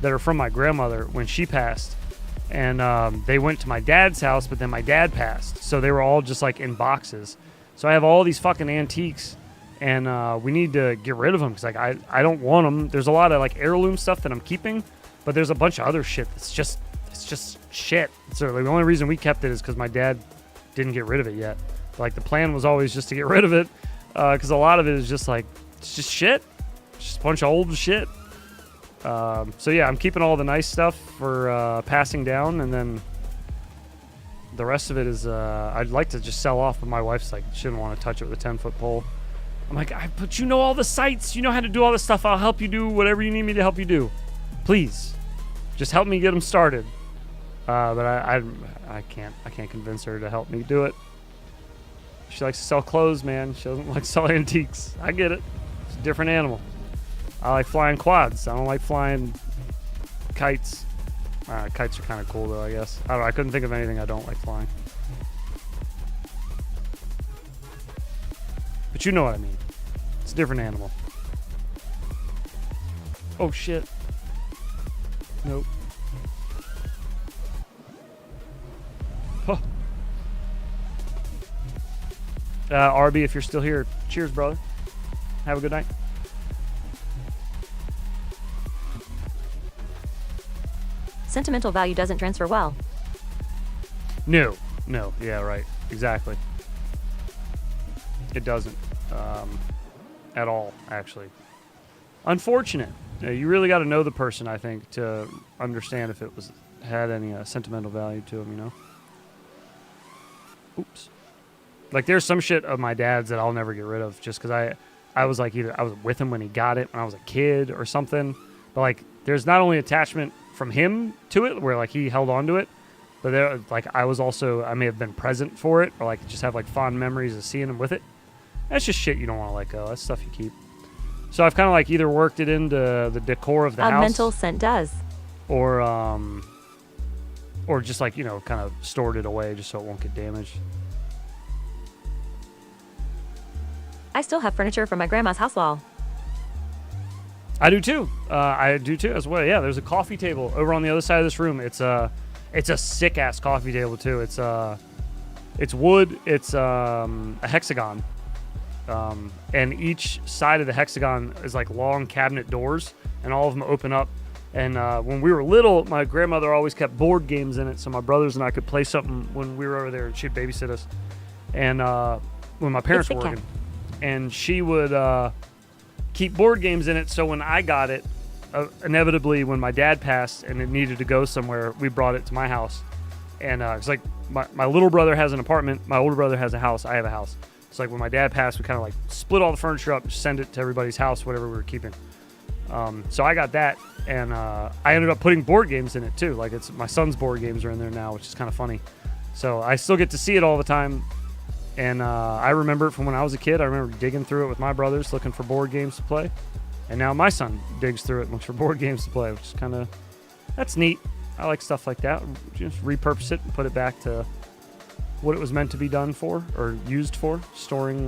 that are from my grandmother when she passed, and they went to my dad's house, but then my dad passed, so they were all just like in boxes. So I have all these fucking antiques, and we need to get rid of them because like I don't want them. There's a lot of like heirloom stuff that I'm keeping, but there's a bunch of other shit that's just shit. So like, the only reason we kept it is because my dad didn't get rid of it yet. Like, the plan was always just to get rid of it, because a lot of it is just like, it's just shit. It's just a bunch of old shit. So yeah, I'm keeping all the nice stuff for passing down, and then the rest of it is I'd like to just sell off, but my wife's like, she didn't want to touch it with a 10-foot pole. I'm like, but you know all the sites. You know how to do all this stuff. I'll help you do whatever you need me to help you do. Please, just help me get them started. But I can't convince her to help me do it. She likes to sell clothes, man. She doesn't like to sell antiques. I get it. It's a different animal. I like flying quads. I don't like flying kites. Kites are kind of cool, though, I guess. I don't know. I couldn't think of anything I don't like flying. But you know what I mean. It's a different animal. Oh, shit. Nope. Huh. RB, if you're still here, cheers, brother. Have a good night. Sentimental value doesn't transfer well. No. Yeah, right. Exactly. It doesn't. At all, actually. Unfortunate. You really got to know the person, I think, to understand if it had any sentimental value to them, you know? Oops. Like, there's some shit of my dad's that I'll never get rid of just because I was like, either I was with him when he got it when I was a kid or something. But, like, there's not only attachment from him to it where, like, he held on to it, but there, like, I may have been present for it or, like, just have, like, fond memories of seeing him with it. That's just shit you don't want to let go. That's stuff you keep. So I've kind of, like, either worked it into the decor of the house. Mental scent does. Or just, like, you know, kind of stored it away just so it won't get damaged. I still have furniture from my grandma's house wall. I do too. As well. Yeah, there's a coffee table over on the other side of this room. It's a sick ass coffee table too. It's wood. It's a hexagon, and each side of the hexagon is like long cabinet doors, and all of them open up. And when we were little, my grandmother always kept board games in it, so my brothers and I could play something when we were over there, and she'd babysit us. And when my parents were working. And she would keep board games in it, so when I got it, inevitably when my dad passed and it needed to go somewhere, we brought it to my house. And it's like my little brother has an apartment, my older brother has a house, I have a house. It's like when my dad passed, we kind of like split all the furniture up, send it to everybody's house, whatever we were keeping. So I got that, and I ended up putting board games in it too. Like, it's my son's board games are in there now, which is kind of funny. So I still get to see it all the time. And I remember it from when I was a kid. I remember digging through it with my brothers, looking for board games to play. And now my son digs through it and looks for board games to play, which is kind of, that's neat. I like stuff like that. Just repurpose it and put it back to what it was meant to be done for or used for, storing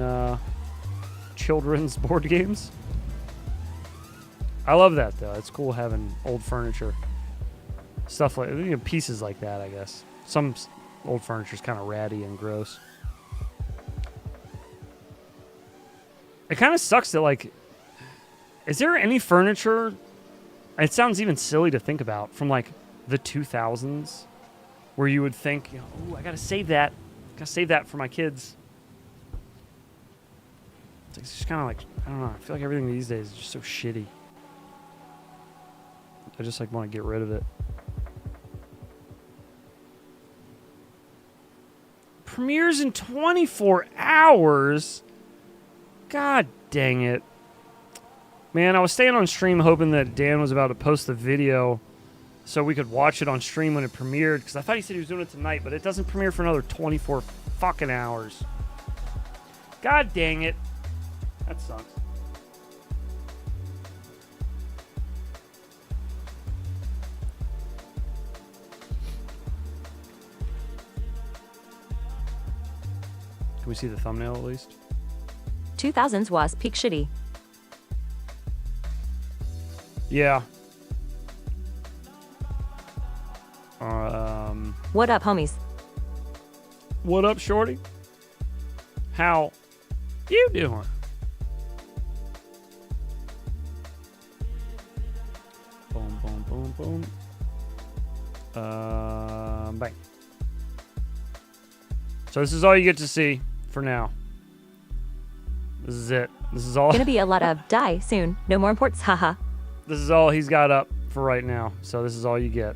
children's board games. I love that, though. It's cool having old furniture. Stuff like, you know, pieces like that, I guess. Some old furniture is kind of ratty and gross. It kind of sucks that, like, is there any furniture, it sounds even silly to think about, from, like, the 2000s, where you would think, you know, oh, I gotta save that. Gotta save that for my kids. It's just kind of like, I don't know, I feel like everything these days is just so shitty. I just, like, want to get rid of it. Premieres in 24 hours? God dang it. Man, I was staying on stream hoping that Dan was about to post the video so we could watch it on stream when it premiered, because I thought he said he was doing it tonight, but it doesn't premiere for another 24 fucking hours. God dang it. That sucks. Can we see the thumbnail at least? 2000s was peak shitty. Yeah. What up, homies? What up, shorty? How you doing? Boom, boom, boom, boom. Bang. So this is all you get to see for now. This is it. This is all. Gonna be a lot of die soon. No more imports. Haha. This is all he's got up for right now. So this is all you get.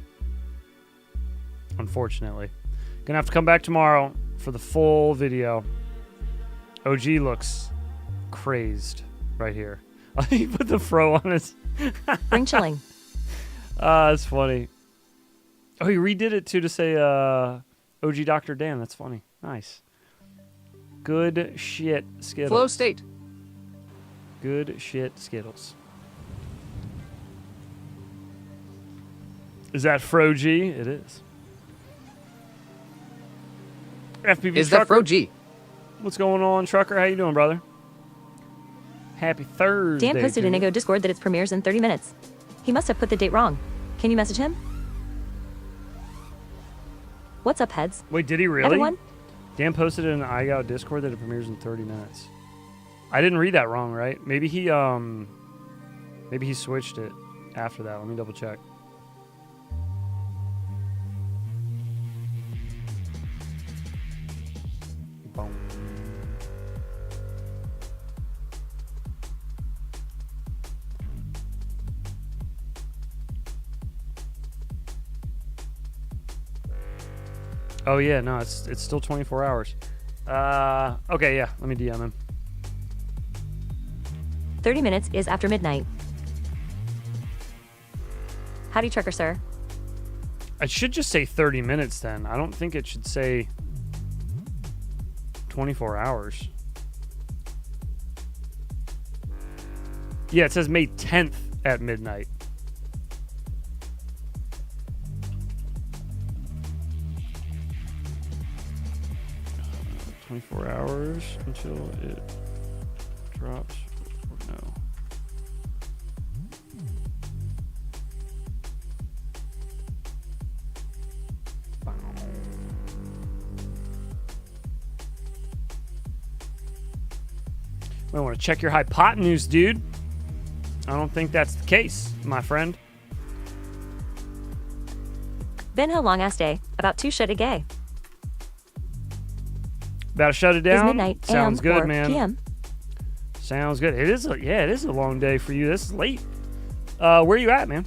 Unfortunately. Gonna have to come back tomorrow for the full video. OG looks crazed right here. He put the fro on his. Bring chilling. That's funny. Oh, he redid it too to say OG Dr. Dan. That's funny. Nice. Good shit, Skittles. Flow state. Good shit, Skittles. Is that Fro G? It is. FPV Is Trucker. that Fro G? What's going on, Trucker? How you doing, brother? Happy Thursday. Dan posted in Ego Discord that it premieres in 30 minutes. He must have put the date wrong. Can you message him? What's up, heads? Wait, did he really? Everyone? Dan posted in Ego Discord that it premieres in 30 minutes. I didn't read that wrong, right? Maybe he switched it after that. Let me double check. Boom. Oh yeah, no, it's still 24 hours. Okay, yeah, let me DM him. 30 minutes is after midnight. Howdy, Trucker, sir. It should just say 30 minutes then. I don't think it should say 24 hours. Yeah, it says May 10th at midnight. Uh, 24 hours until it drops. Or no. I want to check your hypotenuse, dude. I don't think that's the case, my friend. Been a long ass day. About to shut a gay. About to shut it down? Is midnight Sounds AM good, or man. PM? Sounds good. It is a long day for you. This is late. Where you at, man?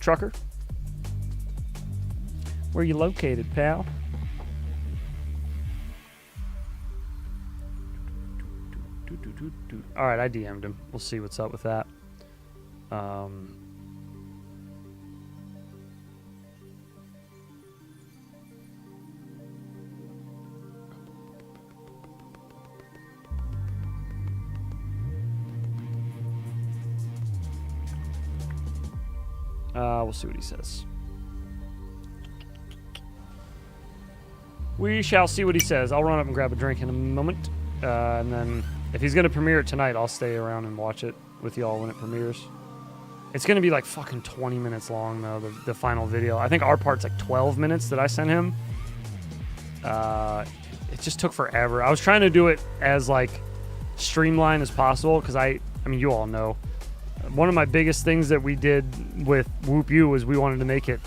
Trucker? Where you located, pal? All right, I DM'd him. We'll see what's up with that. We'll see what he says. We shall see what he says. I'll run up and grab a drink in a moment. And then if he's going to premiere it tonight, I'll stay around and watch it with y'all when it premieres. It's going to be like fucking 20 minutes long, though, the final video. I think our part's like 12 minutes that I sent him. It just took forever. I was trying to do it as like streamlined as possible because I mean, you all know. One of my biggest things that we did with Whoop U was we wanted to make it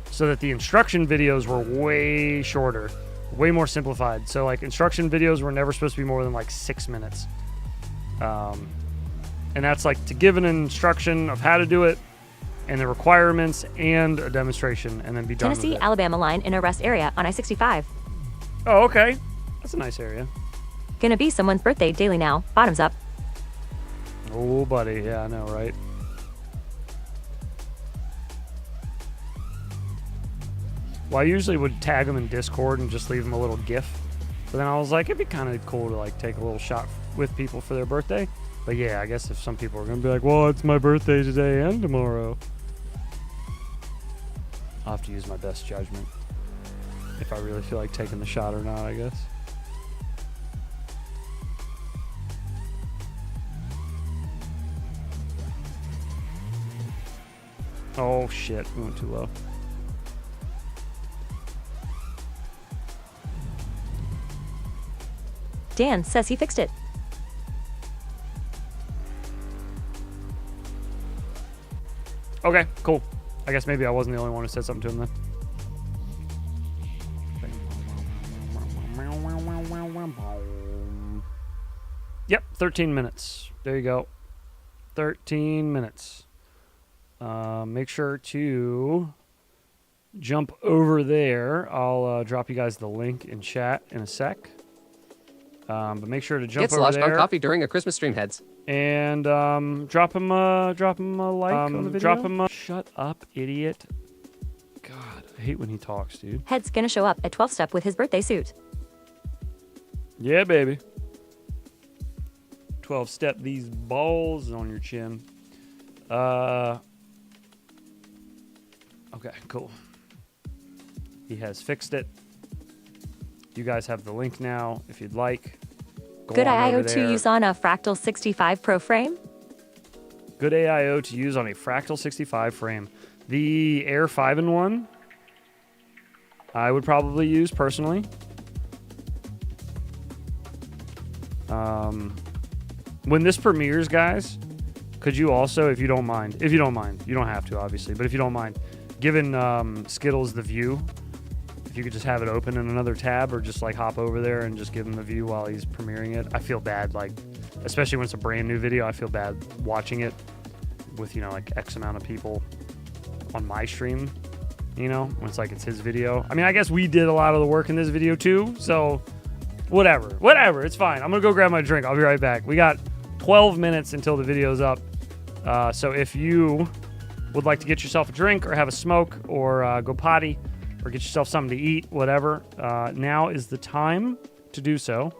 so that the instruction videos were way shorter, way more simplified. So like instruction videos were never supposed to be more than like 6 minutes. And that's like to give an instruction of how to do it and the requirements and a demonstration and then be done with Tennessee, it. Alabama line in a rest area on I-65. Oh, okay. That's a nice area. Gonna be someone's birthday daily now. Bottoms up. Oh, buddy. Yeah, I know, right? Well, I usually would tag them in Discord and just leave them a little GIF. But then I was like, it'd be kind of cool to like take a little shot with people for their birthday. But yeah, I guess if some people are going to be like, well, it's my birthday today and tomorrow. I'll have to use my best judgment. If I really feel like taking the shot or not, I guess. Oh shit, we went too low. Dan says he fixed it. Okay, cool. I guess maybe I wasn't the only one who said something to him then. Yep, 13 minutes. There you go. 13 minutes. Make sure to jump over there. I'll drop you guys the link in chat in a sec. But make sure to jump Gets over lodged there. on coffee during a Christmas stream, heads. And drop him a like on the video. Drop him a shut up, idiot. God, I hate when he talks, dude. Head's gonna show up at 12 step with his birthday suit. Yeah, baby. 12 step these balls on your chin. Okay, cool. He has fixed it. You guys have the link now if you'd like. Good AIO to use on a Fractal 65 Pro frame. Good AIO to use on a Fractal 65 frame. The Air 5-in-1 I would probably use personally. When this premieres, guys, could you also, if you don't mind, you don't have to, obviously, but if you don't mind, giving Skittles the view, if you could just have it open in another tab or just like hop over there and just give him the view while he's premiering it. I feel bad, like, especially when it's a brand new video, I feel bad watching it with, you know, like X amount of people on my stream, you know, when it's like it's his video. I mean, I guess we did a lot of the work in this video too, so whatever, it's fine. I'm gonna go grab my drink. I'll be right back. We got 12 minutes until the video's up. So if you would like to get yourself a drink or have a smoke or go potty or get yourself something to eat, whatever, now is the time to do so,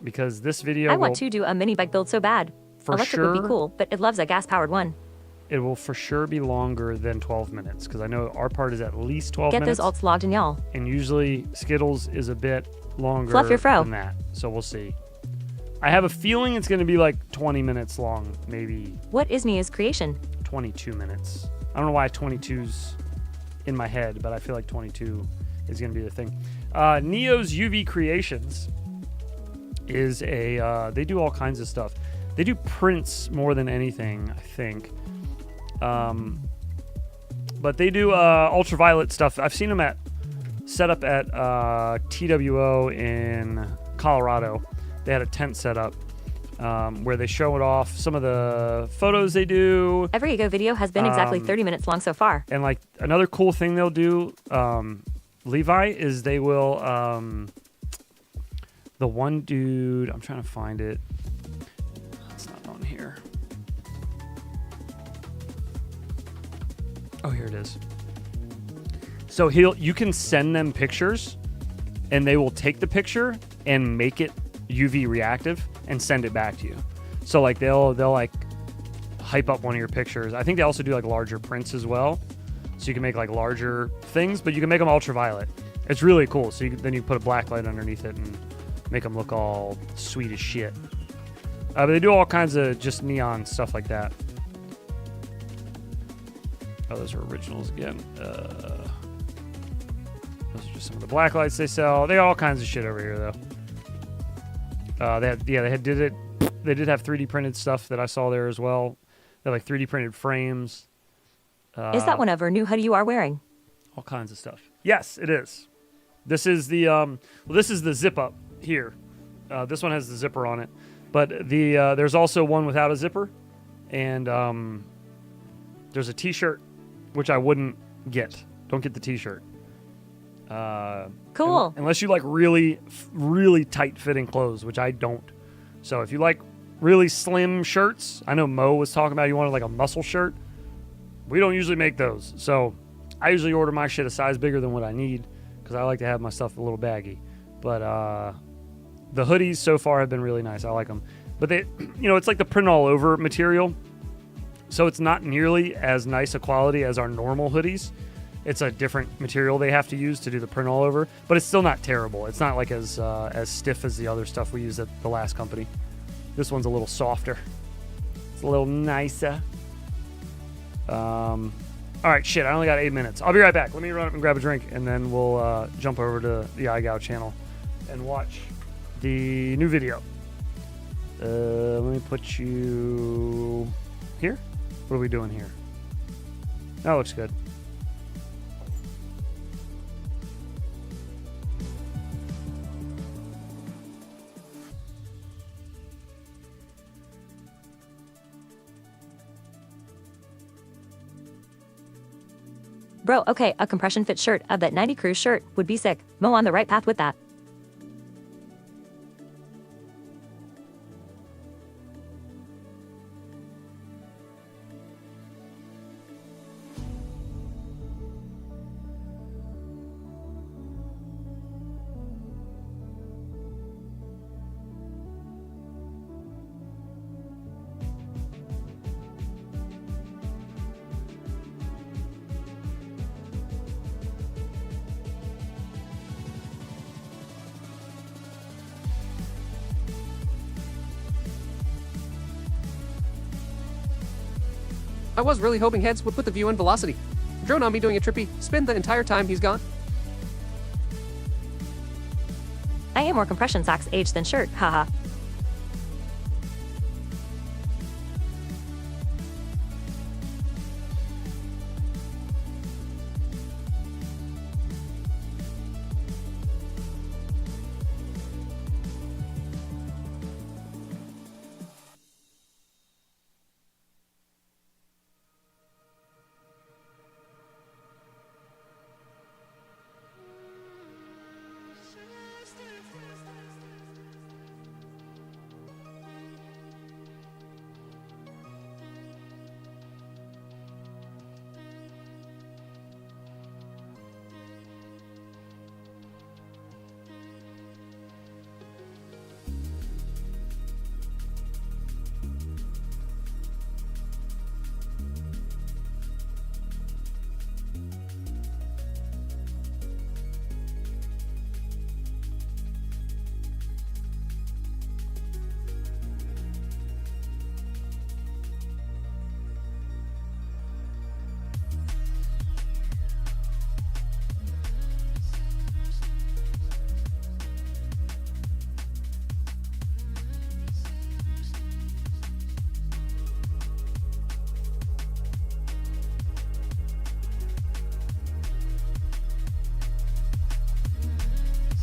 because this video I want to do a mini bike build so bad. Electric would be cool, but it loves a gas-powered one. It will for sure be longer than 12 minutes, because I know our part is at least 12 minutes. Get those alts logged in, y'all. And usually Skittles is a bit longer Fluff your fro. than that, so we'll see. I have a feeling it's going to be like 20 minutes long, maybe. What is Nia's creation? 22 minutes. I don't know why 22's in my head, but I feel like 22 is going to be the thing. Neo's UV Creations is a, they do all kinds of stuff. They do prints more than anything, I think. But they do ultraviolet stuff. I've seen them set up at TWO in Colorado. They had a tent set up where they show it off, some of the photos they do. Every Ego video has been exactly 30 minutes long so far. And like another cool thing they'll do, Levi, is they will, the one dude, I'm trying to find it. It's not on here. Oh, here it is. So you can send them pictures and they will take the picture and make it UV reactive and send it back to you. So like they'll like hype up one of your pictures. I think they also do like larger prints as well. So you can make like larger things, but you can make them ultraviolet. It's really cool. So then you put a black light underneath it and make them look all sweet as shit. But they do all kinds of just neon stuff like that. Oh, those are originals again. Those are just some of the black lights they sell. They got all kinds of shit over here though. They did have 3D printed stuff that I saw there as well. They have like 3D printed frames. Is that one of her new hoodie you are wearing? All kinds of stuff. Yes, it is. This is the this is the zip up here. This one has the zipper on it, but there's also one without a zipper, and there's a T-shirt which I wouldn't get. Don't get the T-shirt. Cool. Unless you like really, really tight fitting clothes, which I don't. So if you like really slim shirts, I know Mo was talking about he wanted like a muscle shirt. We don't usually make those. So I usually order my shit a size bigger than what I need because I like to have my stuff a little baggy. But the hoodies so far have been really nice. I like them. But they, you know, it's like the print all over material. So it's not nearly as nice a quality as our normal hoodies. It's a different material they have to use to do the print all over, but it's still not terrible. It's not like as stiff as the other stuff we used at the last company. This one's a little softer. It's a little nicer. All right, shit, I only got 8 minutes. I'll be right back. Let me run up and grab a drink, and then we'll jump over to the iGao channel and watch the new video. Let me put you here. What are we doing here? That looks good. Bro, okay, a compression fit shirt of that 90 Cruise shirt would be sick. Mo on the right path with that. I was really hoping heads would put the view in velocity. Drone on me doing a trippy spin the entire time he's gone. I am more compression socks age than shirt, haha.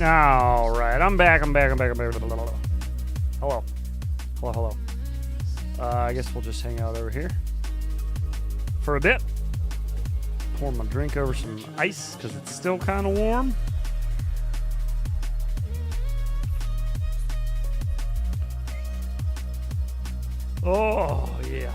All right, I'm back. Hello. Hello. I guess we'll just hang out over here for a bit. Pour my drink over some ice because it's still kind of warm. Oh, yeah.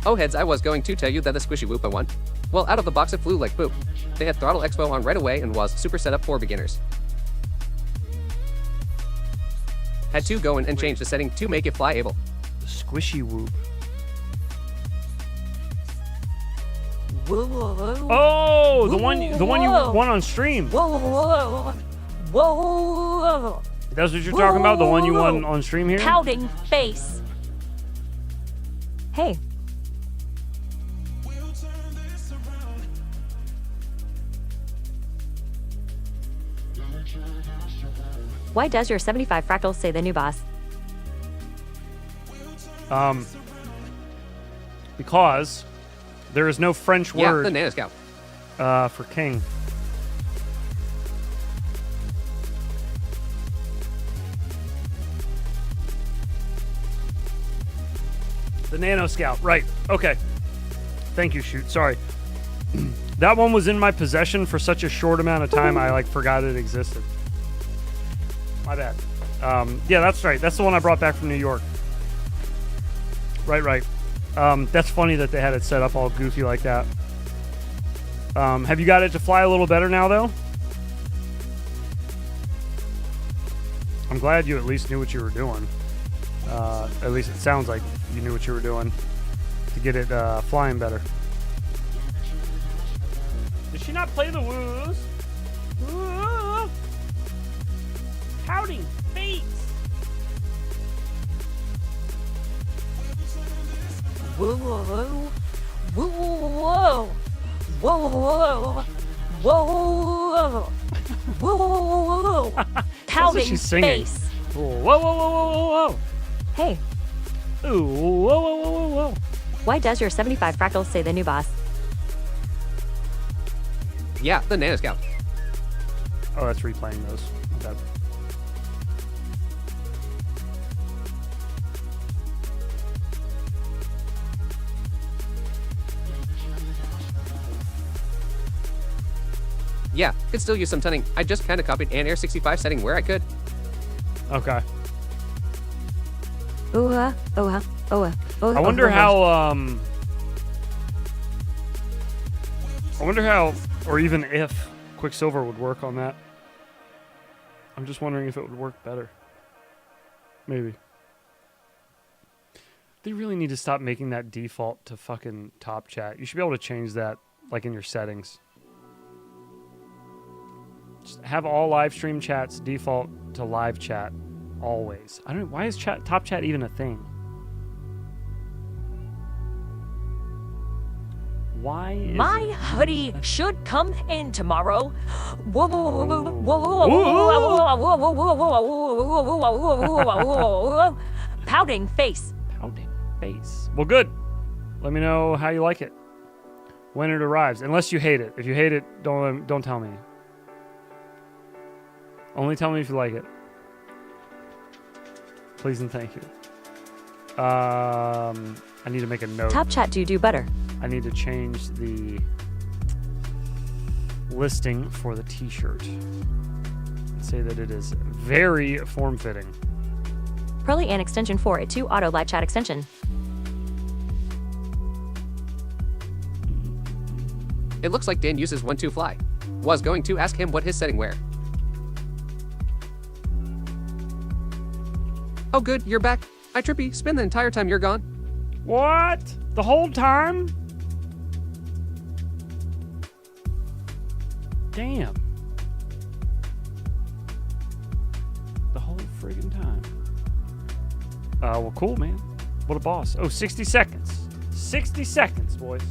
Oh, heads, I was going to tell you that the squishy whoop I won. Well, out of the box it flew like poop. They had Throttle Expo on right away and was super setup for beginners. Had to go in and change the setting to make it fly able. The squishy whoop. Oh, the one you won on stream. Whoa. That's what you're talking about? The one you won on stream here? Pouting face. Hey. Why does your 75 fractals say the new boss? Because there is no French word. Yeah, the Nana Scout. For king. The Nano Scout, right. Okay. Thank you, Shoot. Sorry. That one was in my possession for such a short amount of time, I forgot it existed. My bad. Yeah, that's right. That's the one I brought back from New York. Right. That's funny that they had it set up all goofy like that. Have you got it to fly a little better now, though? I'm glad you at least knew what you were doing. At least it sounds like you knew what you were doing to get it flying better. Did she not play the woos? Woo! Pouting face! Whoa. Whoa. Pouting face. Whoa. Hey. Ooh, whoa. Why does your 75 fractals say the new boss? Yeah, the Nana Scout. Oh, that's replaying those. Okay. Yeah, could still use some tunning. I just kind of copied an Air 65 setting where I could. Okay. I wonder how, or even if Quicksilver would work on that. I'm just wondering if it would work better. Maybe. They really need to stop making that default to fucking top chat. You should be able to change that, in your settings. Just have all live stream chats default to live chat always. I don't know, why is top chat even a thing? Why is my hoodie should come in tomorrow. Pouting face. Pouting face. Well, good. Let me know how you like it when it arrives. Unless you hate it. If you hate it, don't tell me. Only tell me if you like it. Please and thank you. I need to make a note. Top chat do better. I need to change the listing for the t-shirt and say that it is very form-fitting. Pearly and extension 482 auto live chat extension. It looks like Dan uses 1-2-fly. Was going to ask him what his setting were. Oh good, you're back. I trippy, spend the entire time you're gone. What? The whole time? Damn. The whole friggin' time. Well, cool, man. What a boss. Oh, 60 seconds. 60 seconds, boys.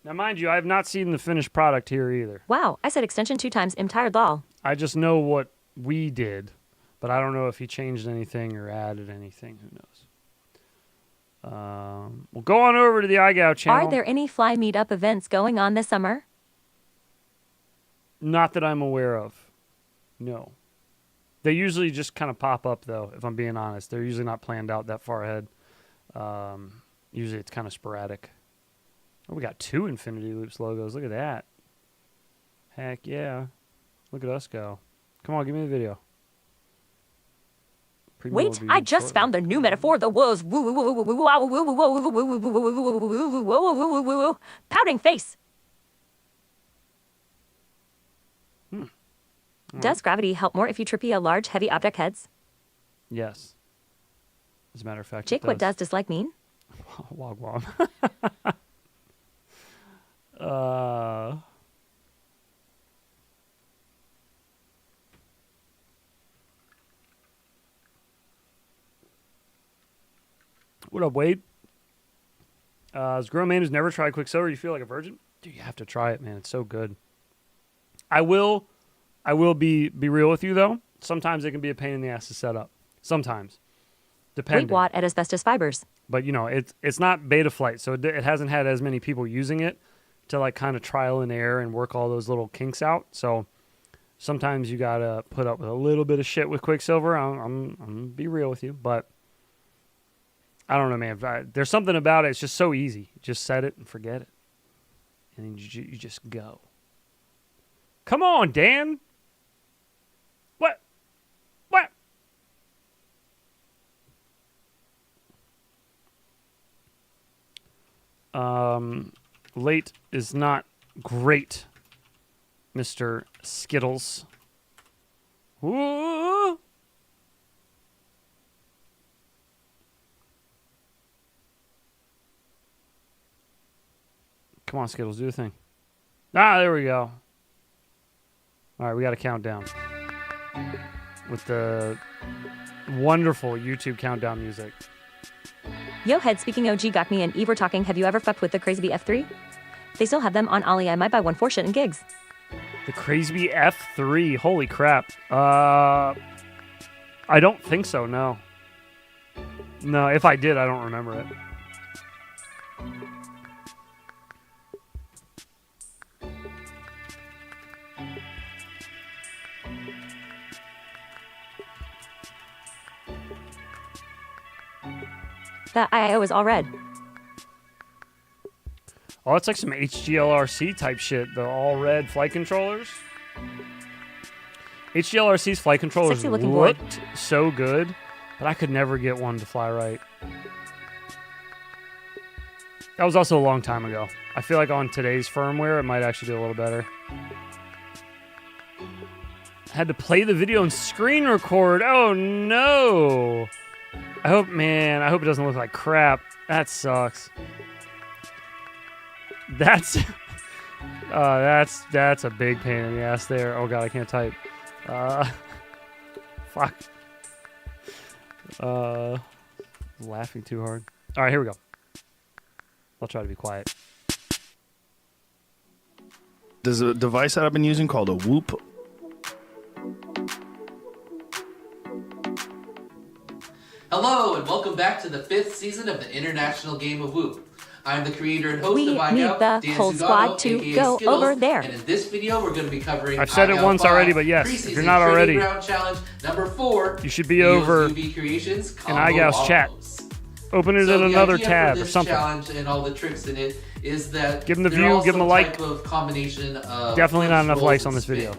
Now, mind you, I have not seen the finished product here either. Wow, I said extension 2 times. I'm tired lol. I just know what we did, but I don't know if he changed anything or added anything. Who knows? We'll go on over to the iGow channel. Are there any fly meetup events going on this summer? Not that I'm aware of. No. They usually just kind of pop up, though, if I'm being honest. They're usually not planned out that far ahead. Usually it's kind of sporadic. Oh, we got 2 Infinity Loops logos. Look at that. Heck yeah. Look at us go. Come on, give me the video. Wait, I just found the new metaphor. The was pouting face. Does gravity help more if you trippy a large, heavy object heads? Yes. As a matter of fact, Jake, what does dislike mean? Wog wog. What up, Wade? As a grown man who's never tried Quicksilver, you feel like a virgin? Dude, you have to try it, man. It's so good. I will be real with you, though. Sometimes it can be a pain in the ass to set up. Sometimes. Depending. Wait, what at asbestos fibers? But, you know, it's not beta flight, so it hasn't had as many people using it to, like, kind of trial and error and work all those little kinks out. So sometimes you got to put up with a little bit of shit with Quicksilver. I'm going to be real with you, but I don't know, man. There's something about it. It's just so easy. Just set it and forget it. And then you just go. Come on, Dan. What? Late is not great, Mr. Skittles. Ooh. Come on, Skittles, do the thing. Ah, there we go. All right, we got a countdown with the wonderful YouTube countdown music. Yo, head speaking OG got me and Eve were talking. Have you ever fucked with the Crazy Bee F3? They still have them on Ollie. I might buy one for shit and gigs. The Crazy Bee F3. Holy crap. I don't think so, no. No, if I did, I don't remember it. That IO is all red. Oh, it's like some HGLRC type shit. The all red flight controllers. HGLRC's flight controllers looked so good, but I could never get one to fly right. That was also a long time ago. I feel like on today's firmware, it might actually do a little better. Had to play the video and screen record. Oh, no. I hope it doesn't look like crap. That sucks. That's a big pain in the ass there. Oh god, I can't type. Fuck. Laughing too hard. All right, here we go. I'll try to be quiet. There's a device that I've been using called a whoop. Hello, and welcome back to the 5th season of the International Game of Whoop. I'm the creator and host of We need the whole squad to go over there. And in this video, we're going to be covering I've said it once already, but yes, if you're not already, challenge number 4. You should be over in iGal's chat. Open it in another tab or something. Challenge and all the tricks in it is that give them the view, give them a like. Combination of definitely not enough likes on this video.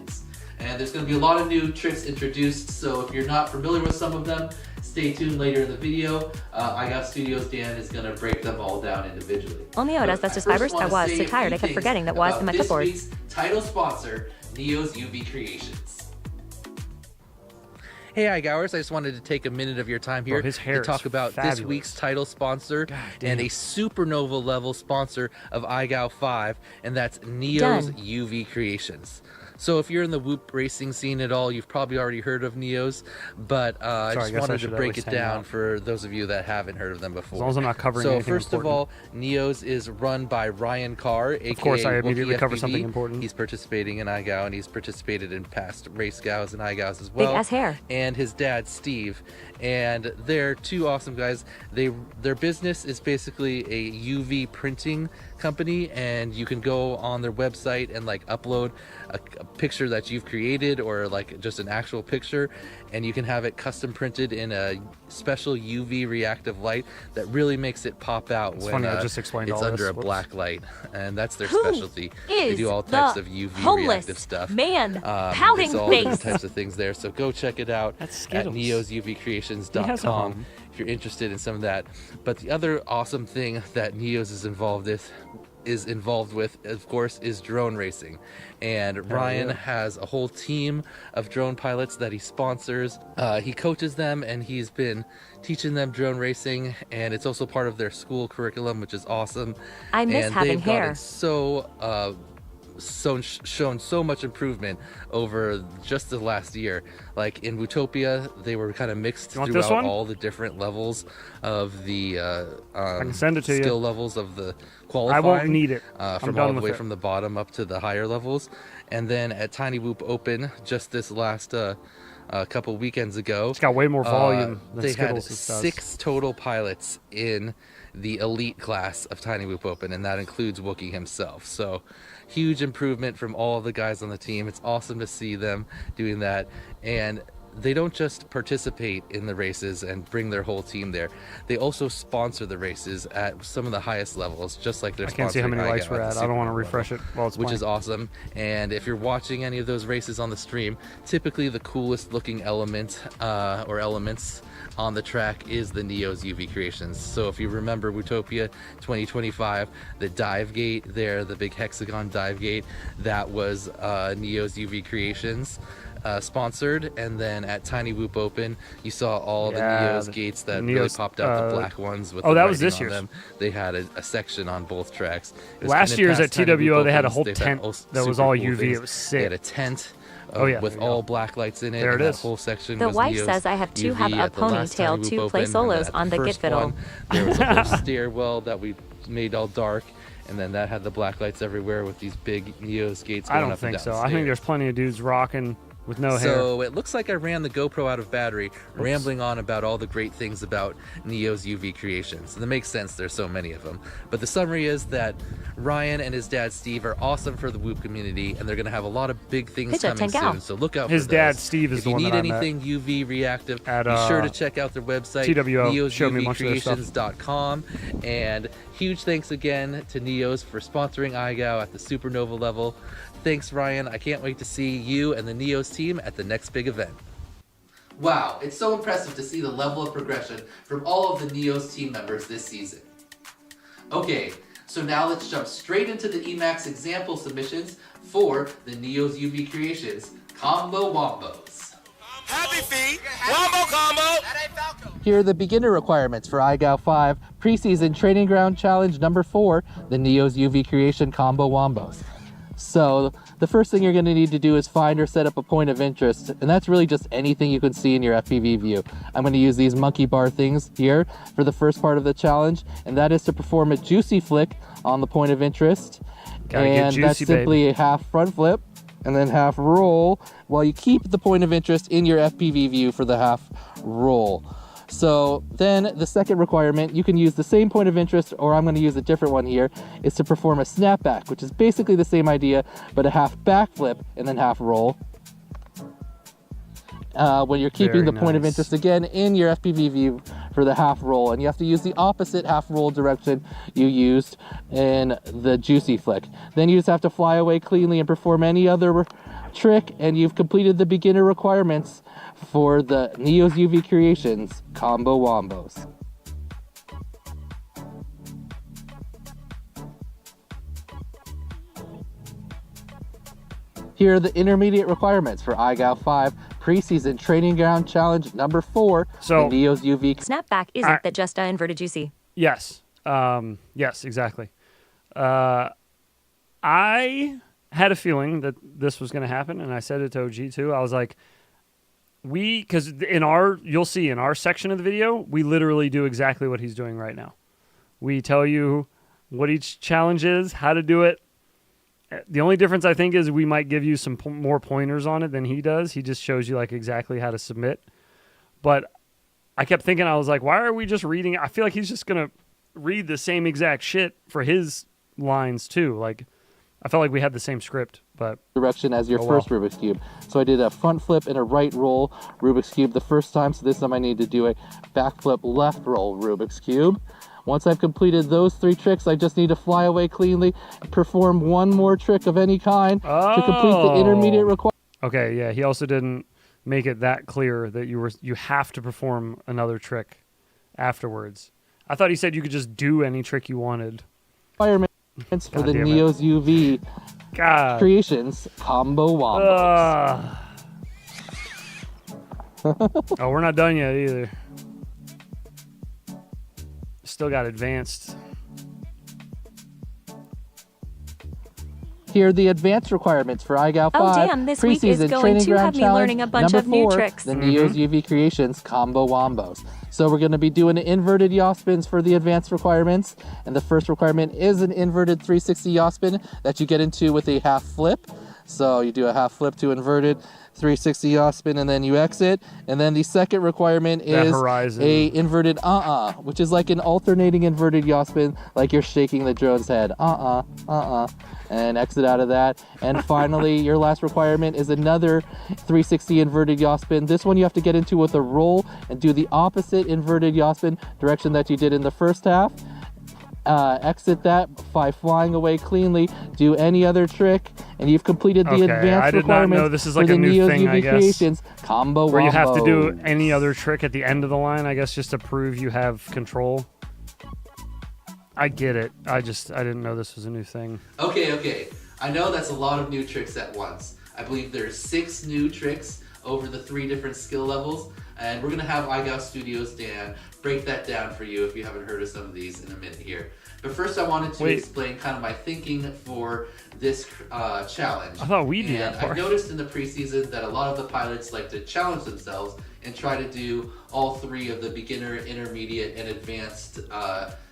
And there's going to be a lot of new tricks introduced, so if you're not familiar with some of them, stay tuned later in the video. iGal Studios Dan is going to break them all down individually. Only Odas, that's just fibers. I was so tired I kept forgetting that was in my clipboard. This week's title sponsor, Neo's UV Creations. Hey iGalers, I just wanted to take a minute of your time here to talk about this week's title sponsor and a supernova level sponsor of iGal 5, and that's Neo's UV Creations. So if you're in the Whoop racing scene at all, you've probably already heard of Neo's, but I just wanted to break it down for those of you that haven't heard of them before. As long as I'm not covering so anything first important. of all, Neo's is run by Ryan Carr, aka Of course, I immediately cover FPV. something important. He's participating in iGal, and he's participated in past race gals and iGals as well. Big ass hair. And his dad, Steve. And they're two awesome guys. Their business is basically a UV printing company, and you can go on their website and like upload a picture that you've created or like just an actual picture, and you can have it custom printed in a special UV reactive light that really makes it pop out when funny, I just explained it's all under this. a black light, and that's their Who specialty. They is do all types the of UV homeless reactive stuff. Man, pouting it's all face. different types of things there, so go check it out at neosuvcreations.com if you're interested in some of that. But the other awesome thing that Neo's is involved with, of course, is drone racing. And Ryan has a whole team of drone pilots that he sponsors. He coaches them, and he's been teaching them drone racing, and it's also part of their school curriculum, which is awesome. I miss having hair. Shown so much improvement over just the last year. Like in Wootopia, they were kind of mixed throughout all the different levels of the I can send it to skill you. levels of the qualifying. I won't need it. From all the way from the bottom up to the higher levels. And then at tinywhoop Open just this last a couple weekends ago, it's got way more volume than they Skittles had does. 6 total pilots in the elite class of tinywhoop Open, and that includes Wookie himself. So huge improvement from all of the guys on the team. It's awesome to see them doing that. And they don't just participate in the races and bring their whole team there. They also sponsor the races at some of the highest levels, just like they're sponsoring. I can't see how many likes we're at. I don't want to refresh it while it's which playing. is awesome. And if you're watching any of those races on the stream, typically the coolest looking element or elements on the track is the Neo's UV Creations. So if you remember Wootopia 2025, the dive gate there, the big hexagon dive gate, that was Neo's UV Creations sponsored. And then at tinywhoop Open, you saw all the Neo's gates that really popped out, the black ones with that was this year's. year's. They had a section on both tracks. Last year's at TWO, they had a whole tent that was all UV. It was sick. They had a tent with all black lights in it. There it is. That whole section The was wife Neo's says I have to UV have a at the last ponytail tinywhoop to Open, play and solos then on the first git fiddle. one, there was a whole stairwell that we made all dark, and then that had the black lights everywhere with these big Neo's gates going I don't up and think down so. the I think there's plenty of dudes rocking with no hair. So it looks like I ran the GoPro out of battery, rambling on about all the great things about Neo's UV Creations. And that makes sense, there's so many of them. But the summary is that Ryan and his dad Steve are awesome for the Whoop community, and they're going to have a lot of big things coming soon. So look out for those. His dad Steve is the one that I met. If you need anything UV reactive, At, be sure to check out their website, TWO. Showed me a bunch of their stuff. neosuvcreations.com. And huge thanks again to Neo's for sponsoring iGal at the Supernova level. Thanks, Ryan. I can't wait to see you and the Neo's team at the next big event. Wow, it's so impressive to see the level of progression from all of the Neo's team members this season. Okay, so now let's jump straight into the Emacs example submissions for the Neo's UV Creations Combo Wombos. Happy feet, wombo combo. Here are the beginner requirements for iGal 5 Preseason Training Ground Challenge number 4, the Neo's UV Creation Combo Wombos. So the first thing you're going to need to do is find or set up a point of interest, and that's really just anything you can see in your FPV view. I'm going to use these monkey bar things here for the first part of the challenge, and that is to perform a juicy flick on the point of interest. And that's simply a half front flip and then half roll while you keep the point of interest in your FPV view for the half roll. So then the second requirement, you can use the same point of interest, or I'm going to use a different one here, is to perform a snapback, which is basically the same idea, but a half backflip and then half roll. When you're keeping the point of interest again in your FPV view for the half roll, and you have to use the opposite half roll direction you used in the juicy flick. Then you just have to fly away cleanly and perform any other trick, and you've completed the beginner requirements for the Neo's UV Creations Combo Wombos. Here are the intermediate requirements for iGao 5 Preseason Training Ground Challenge number 4, the Neo's UV. Snapback isn't that just inverted juicy? Yes. Yes, exactly. I had a feeling that this was going to happen, and I said it to OG too. I was like, because you'll see in our section of the video, we literally do exactly what he's doing right now. We tell you what each challenge is, how to do it. The only difference I think is we might give you some more pointers on it than he does. He just shows you like exactly how to submit. But I kept thinking, I was like, why are we just reading? I feel like he's just going to read the same exact shit for his lines too. Like, I felt like we had the same script, but direction as your first Rubik's Cube. So I did a front flip and a right roll Rubik's Cube the first time, so this time I need to do a back flip left roll Rubik's Cube. Once I've completed those 3 tricks, I just need to fly away cleanly and perform one more trick of any kind to complete the intermediate requirement. Okay, yeah, he also didn't make it that clear that you have to perform another trick afterwards. I thought he said you could just do any trick you wanted. Requirements for the Neo's UV Creations Combo Wombos. Oh, we're not done yet either. Still got advanced. Here are the advanced requirements for iGao 5 Oh damn, this week is going to have me learning a bunch of new tricks. The Neo's UV Creations Combo Wombos. So we're going to be doing inverted yaw spins for the advanced requirements. And the first requirement is an inverted 360 yaw spin that you get into with a half flip. So you do a half flip to inverted 360 yaw spin and then you exit. And then the second requirement is a inverted which is like an alternating inverted yaw spin, like you're shaking the drone's head. And exit out of that. And finally, your last requirement is another 360 inverted yaw spin. This one you have to get into with a roll and do the opposite inverted yaw spin direction that you did in the first half. Exit that by flying away cleanly, do any other trick, and you've completed the advanced requirements. I did not know this is like a new thing, I guess. Creations Combo where you have to do Wombos. any other trick at the end of the line, I guess, just to prove you have control. I get it. I didn't know this was a new thing. Okay. I know that's a lot of new tricks at once. I believe there's 6 new tricks over the 3 different skill levels, and we're gonna have iGao Studios Dan break that down for you if you haven't heard of some of these in a minute here. But first I wanted to explain kind of my thinking for this challenge. I thought we did that part. I've noticed in the preseason that a lot of the pilots like to challenge themselves and try to do all 3 of the beginner, intermediate, and advanced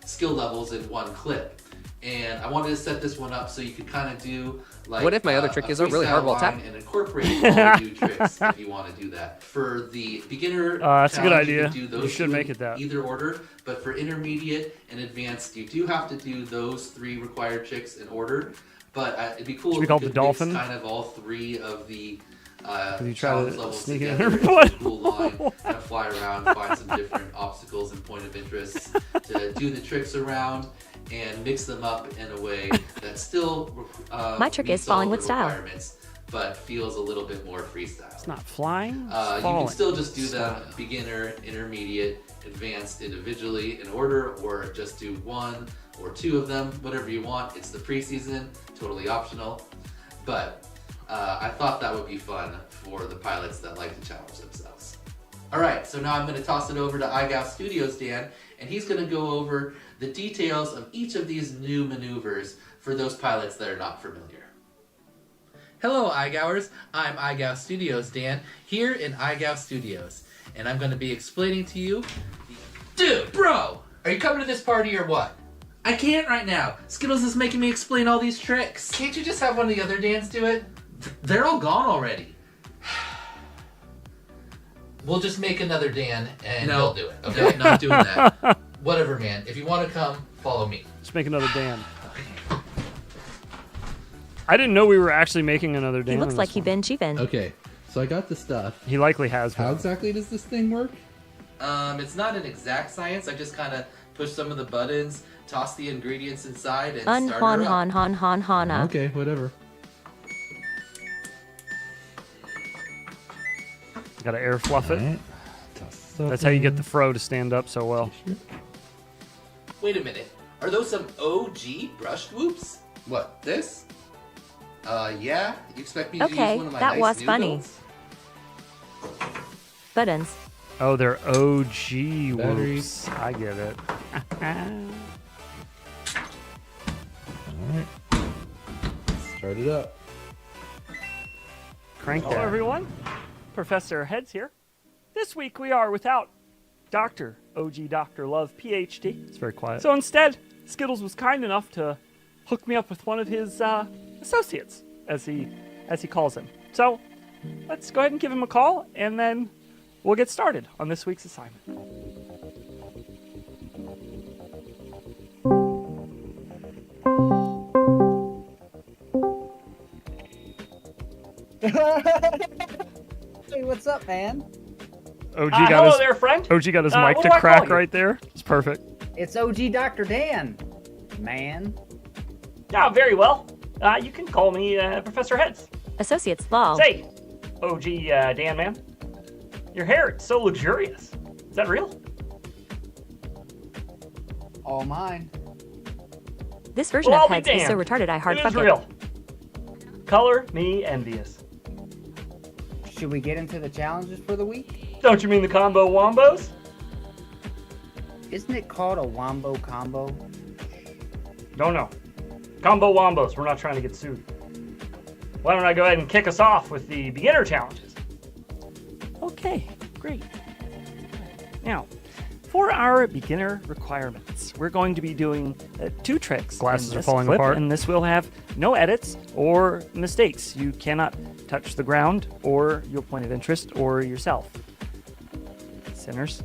skill levels in one clip. And I wanted to set this one up so you could kind of do like what if my other trick is a really hard wall tap? And incorporate all the new tricks if you want to do that. For the beginner that's a good idea. You should make it that. Either order, but for intermediate and advanced, you do have to do those 3 required tricks in order. But it'd be cool if you could mix kind of all 3 of the you try to levels sneak together in in a cool line, kind of fly around, find some different obstacles and point of interest to do the tricks around and mix them up in a way that still my trick is falling with style, but feels a little bit more freestyle. It's not flying. You can still just do them beginner, intermediate, advanced individually in order, or just do 1 or 2 of them, whatever you want. It's the preseason, totally optional, but I thought that would be fun for the pilots that like to challenge themselves. Alright, so now I'm going to toss it over to iGao Studios Dan, and he's going to go over the details of each of these new maneuvers for those pilots that are not familiar. Hello, iGoers. I'm iGow Studios Dan, here in iGow Studios. And I'm going to be explaining to you... Dude, bro! Are you coming to this party or what? I can't right now. Skittles is making me explain all these tricks. Can't you just have one of the other Dans do it? They're all gone already. We'll just make another Dan and he'll do it, okay? Not doing that. Whatever, man. If you want to come, follow me. Let's make another Dan. I didn't know we were actually making another Dan. He looks like he been cheaping. Okay, so I got the stuff. He likely has. How exactly does this thing work? It's not an exact science. I just kind of push some of the buttons, toss the ingredients inside, and start her up. Okay, whatever. Gotta air fluff it. Right. That's how you get the fro to stand up so well. Wait a minute. Are those some OG brushed whoops? What, this? Yeah? You expect me to use one of my that nice was funny. builds? Buttons. Oh, they're OG whoops. I get it. Alright. Start it up. Crank Hello, everyone. Professor Heads here. This week we are without Dr. OG Dr. Love, PhD. It's very quiet. So instead, Skittles was kind enough to hook me up with one of his associates, as he calls him. So let's go ahead and give him a call, and then we'll get started on this week's assignment. Hey, what's up, man? OG hello there, friend. OG got his mic to crack right there. It's perfect. It's OG Dr. Dan, man. Yeah, very well. You can call me Professor Heads. Associates, lol. Say, OG Dan, man. Your hair is so luxurious. Is that real? All mine. This version Well, of I'll be Heads is so damned. retarded I hard It fuck is it. real. Color me envious. Should we get into the challenges for the week? Don't you mean the combo wombos? Isn't it called a wombo combo? Don't know. Combo wombos. We're not trying to get sued. Why don't I go ahead and kick us off with the beginner challenges? Okay, great. Now, for our beginner requirements, we're going to be doing 2 tricks. Glasses are falling apart. And this will have no edits or mistakes. You cannot touch the ground or your point of interest or yourself. Sinners.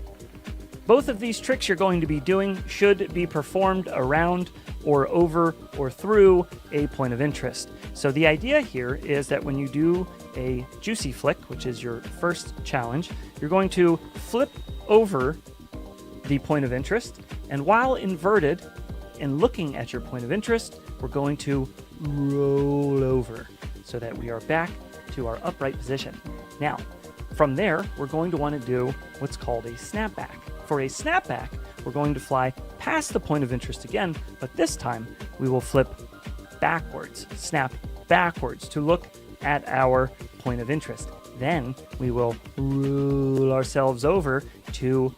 Both of these tricks you're going to be doing should be performed around or over or through a point of interest. So the idea here is that when you do a juicy flick, which is your first challenge, you're going to flip over the point of interest, and while inverted and looking at your point of interest, we're going to roll over so that we are back to our upright position. Now, from there, we're going to want to do what's called a snapback. For a snapback, we're going to fly past the point of interest again, but this time we will flip backwards, snap backwards to look at our point of interest. Then we will roll ourselves over to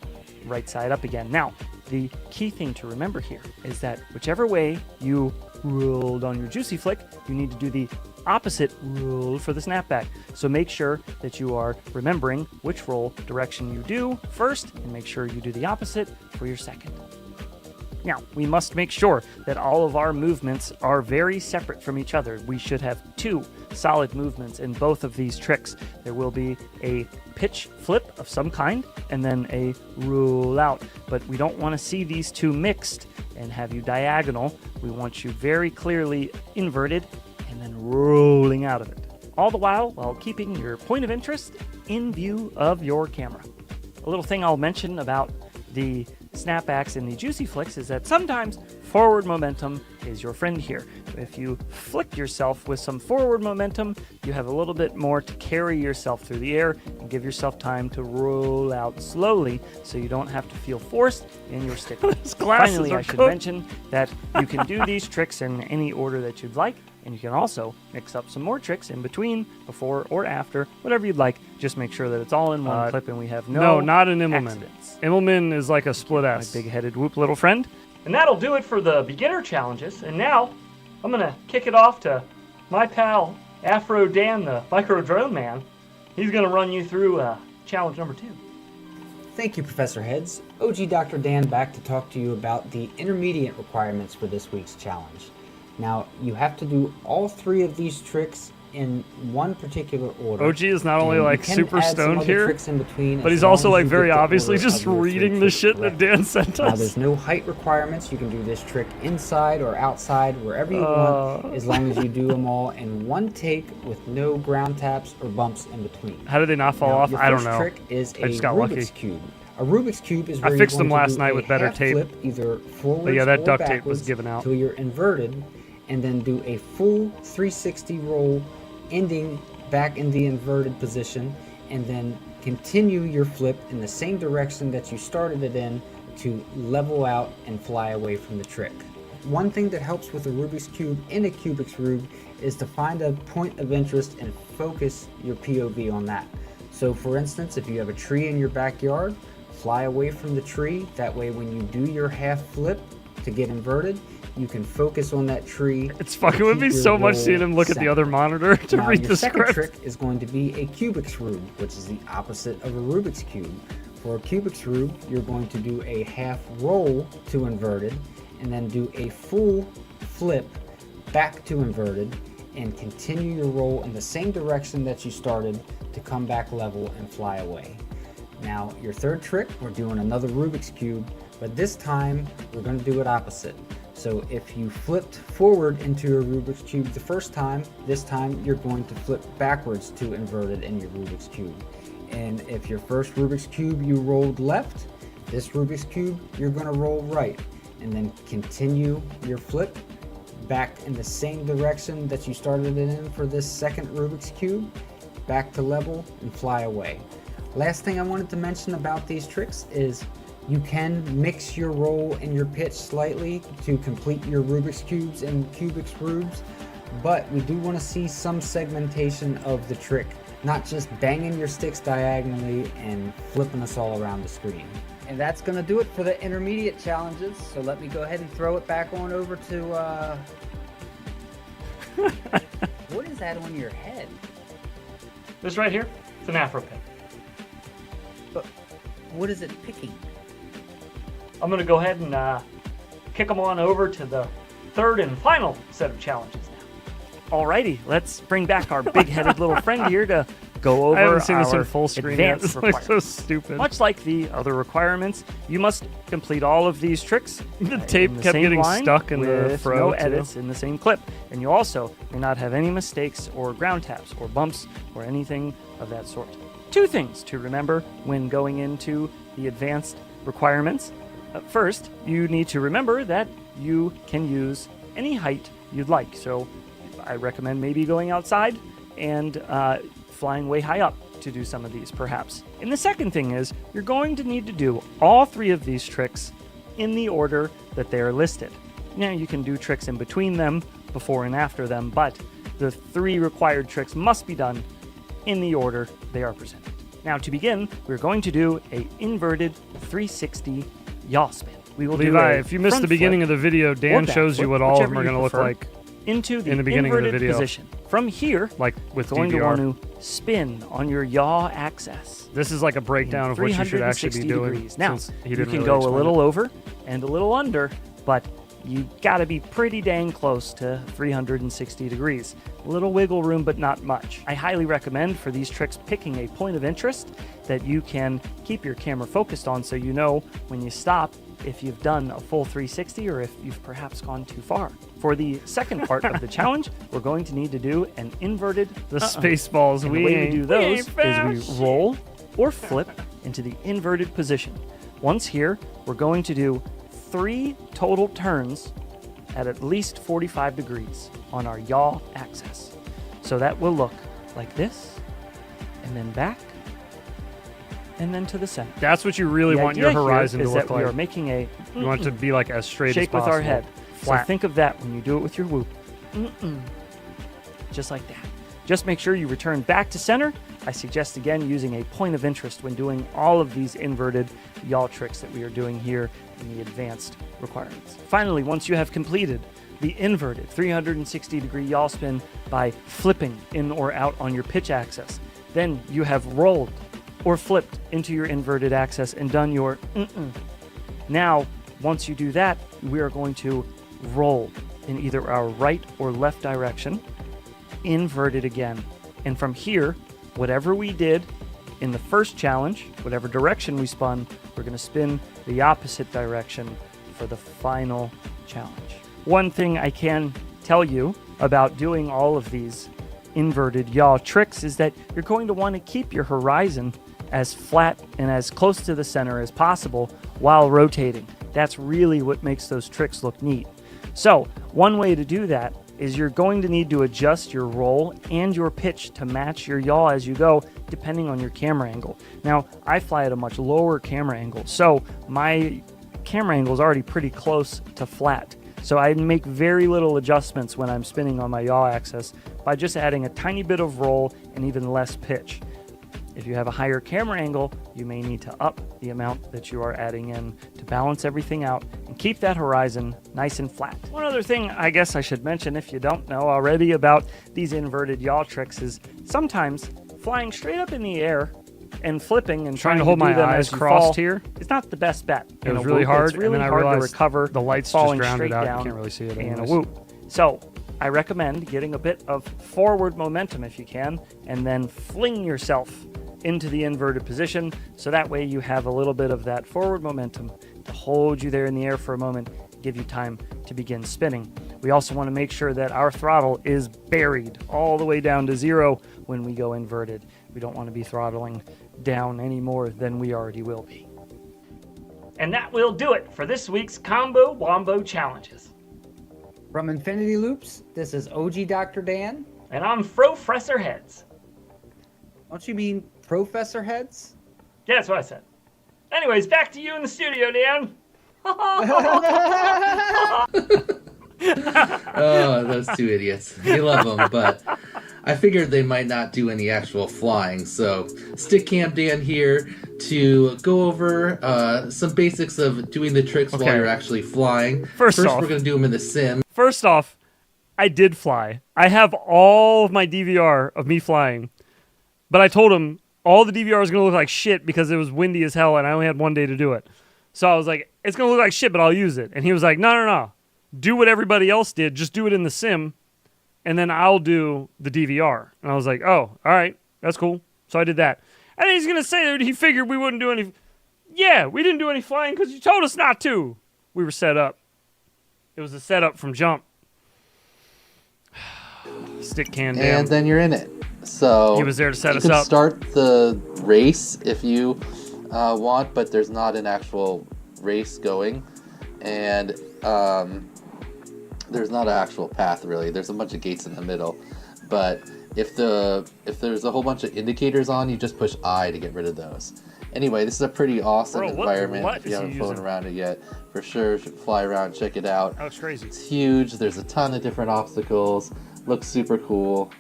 right side up again. Now, the key thing to remember here is that whichever way you rolled on your juicy flick, you need to do the opposite roll for the snapback. So make sure that you are remembering which roll direction you do first, and make sure you do the opposite for your second. Now, we must make sure that all of our movements are very separate from each other. We should have 2 solid movements in both of these tricks. There will be a pitch flip of some kind and then a roll out. But we don't want to see these 2 mixed and have you diagonal. We want you very clearly inverted and then rolling out of it. All the while keeping your point of interest in view of your camera. A little thing I'll mention about the snapbacks and the juicy flicks is that sometimes forward momentum is your friend here. If you flick yourself with some forward momentum, you have a little bit more to carry yourself through the air and give yourself time to roll out slowly so you don't have to feel forced in your stick. Finally, I should mention that you can do these tricks in any order that you'd like, and you can also mix up some more tricks in between, before or after, whatever you'd like. Just make sure that it's all in one clip and we have no not an Immelman. Accidents. Immelman is like a split S. My big-headed whoop little friend. And that'll do it for the beginner challenges. And now, I'm going to kick it off to my pal, Afro Dan, the micro drone man, he's going to run you through challenge number 2. Thank you, Professor Heads. OG Dr. Dan back to talk to you about the intermediate requirements for this week's challenge. Now, you have to do all 3 of these tricks in one particular order. OG is not only like super stoned here, but he's long also as like you very get the obviously order just of your 3 reading the tricks shit that correctly. Dan sent Now, us. there's no height requirements. You can do this trick inside or outside, wherever you want, as long as you do them all in one take with no ground taps or bumps in between. How did they not fall Now, off? your I don't first know. trick is I a just got Rubik's lucky. Cube. A Rubik's Cube is where I fixed you're them going last to night do with a better half tape. flip, either forwards But yeah, that or duct tape backwards was given out. till you're inverted, and then do a full 360 roll, ending back in the inverted position, and then continue your flip in the same direction that you started it in to level out and fly away from the trick. One thing that helps with a Rubik's Cube and a Kubik's Rube is to find a point of interest and focus your POV on that. So for instance, if you have a tree in your backyard, fly away from the tree. That way when you do your half flip to get inverted, you can focus on that tree. It's fucking with me so much seeing him look at the other monitor to now, read your the second script. trick is going to be a Kubik's Rube, which is the opposite of a Rubik's Cube. For a Kubik's Rube, you're going to do a half roll to inverted, and then do a full flip back to inverted, and continue your roll in the same direction that you started to come back level and fly away. Now, your third trick, we're doing another Rubik's Cube, but this time we're going to do it opposite. So if you flipped forward into a Rubik's Cube the first time, this time you're going to flip backwards to inverted in your Rubik's Cube. And if your first Rubik's Cube you rolled left, this Rubik's Cube you're going to roll right, and then continue your flip back in the same direction that you started it in for this second Rubik's Cube, back to level and fly away. Last thing I wanted to mention about these tricks is you can mix your roll and your pitch slightly to complete your Rubik's Cubes and Kubik's Rubes, but we do want to see some segmentation of the trick, not just banging your sticks diagonally and flipping us all around the screen. And that's going to do it for the intermediate challenges, so let me go ahead and throw it back on over to, what is that on your head? This right here, it's an afro pin. But what is it picking? I'm going to go ahead and kick them on over to the third and final set of challenges now. Alrighty, let's bring back our big-headed little friend here to go over I haven't seen this our in full screen yet. advanced It's like so requirements. stupid. Much like the other requirements, you must complete all of these tricks. The in tape the kept same getting line stuck in the with fro, no too. edits in the same clip, and you also may not have any mistakes or ground taps or bumps or anything of that sort. 2 things to remember when going into the advanced requirements. First, you need to remember that you can use any height you'd like. So I recommend maybe going outside and flying way high up to do some of these, perhaps. And the second thing is, you're going to need to do all 3 of these tricks in the order that they are listed. Now, you can do tricks in between them, before and after them, but the 3 required tricks must be done in the order they are presented. Now, to begin, we're going to do a inverted 360 yaw spin. We will do Levi, a if you missed front the beginning flip of the video, or Dan back shows you flip, what all of them whichever are going to you look prefer, like into the in the beginning of the inverted video. position. From here, like with going to DVR. want to spin on your yaw axis. This is like a breakdown of what you should actually be 360 doing. degrees. Now, since he you didn't can really go a explain little it. over and a little under, but you gotta be pretty dang close to 360 degrees. A little wiggle room, but not much. I highly recommend for these tricks picking a point of interest that you can keep your camera focused on so you know when you stop if you've done a full 360 or if you've perhaps gone too far. For the second part of the challenge, we're going to need to do an inverted Spaceballs. And We the way ain't- we do we those ain't found is we roll or flip into the inverted position. Once here, we're going to do 3 total turns at least 45 degrees on our yaw axis. So that will look like this, and then back, and then to the center. That's what you really The want your idea here horizon to is look that we like. are making a You want it to be like as straight shake as possible. with our head. Flat. So think of that when you do it with your whoop. Just like that. Just make sure you return back to center. I suggest again using a point of interest when doing all of these inverted yaw tricks that we are doing here in the advanced requirements. Finally, once you have completed the inverted 360-degree yaw spin by flipping in or out on your pitch axis, then you have rolled or flipped into your inverted axis and done your Now, once you do that, we are going to roll in either our right or left direction, inverted again. And from here, whatever we did in the first challenge, whatever direction we spun, we're going to spin the opposite direction for the final challenge. One thing I can tell you about doing all of these inverted yaw tricks is that you're going to want to keep your horizon as flat and as close to the center as possible while rotating. That's really what makes those tricks look neat. So one way to do that is you're going to need to adjust your roll and your pitch to match your yaw as you go, depending on your camera angle. Now, I fly at a much lower camera angle, so my camera angle is already pretty close to flat. So I make very little adjustments when I'm spinning on my yaw axis by just adding a tiny bit of roll and even less pitch. If you have a higher camera angle, you may need to up the amount that you are adding in to balance everything out and keep that horizon nice and flat. One other thing I guess I should mention, if you don't know already about these inverted yaw tricks, is sometimes flying straight up in the air and flipping and trying to hold my eyes crossed here is not the best bet. It was really hard, It's really and then I hard to realized recover the lights falling just drowned straight it out. You down can't really see it in a anyways. whoop. So I recommend getting a bit of forward momentum if you can, and then fling yourself into the inverted position, so that way you have a little bit of that forward momentum to hold you there in the air for a moment, give you time to begin spinning. We also want to make sure that our throttle is buried all the way down to 0 when we go inverted. We don't want to be throttling down any more than we already will be. And that will do it for this week's Combo Wombo Challenges. From Infinity Loops, this is OG Dr. Dan. And I'm Professor Heads. Don't you mean Professor Heads? Yeah, that's what I said. Anyways, back to you in the studio, Dan. Oh, those two idiots. You love them, but I figured they might not do any actual flying, so Stick Cam Dan here to go over some basics of doing the tricks while you're actually flying. First off, we're going to do them in the sim. First off, I did fly. I have all of my DVR of me flying, but I told him all the DVR was going to look like shit because it was windy as hell and I only had one day to do it. So I was like, it's going to look like shit, but I'll use it. And he was like, no. Do what everybody else did. Just do it in the sim, and then I'll do the DVR. And I was like, oh, all right, that's cool. So I did that. And then he's going to say that he figured we wouldn't do any. Yeah, we didn't do any flying because you told us not to. We were set up. It was a setup from jump. Stick can down. And then you're in it. So he was there to set us up. You can up. start the race if you want, but there's not an actual race going. And there's not an actual path really. There's a bunch of gates in the middle, but if there's a whole bunch of indicators on, you just push I to get rid of those. Anyway, this is a pretty awesome environment. If you haven't flown around it yet, for sure, should fly around, check it out. Oh, it's crazy. It's huge. There's a ton of different obstacles. Looks super cool,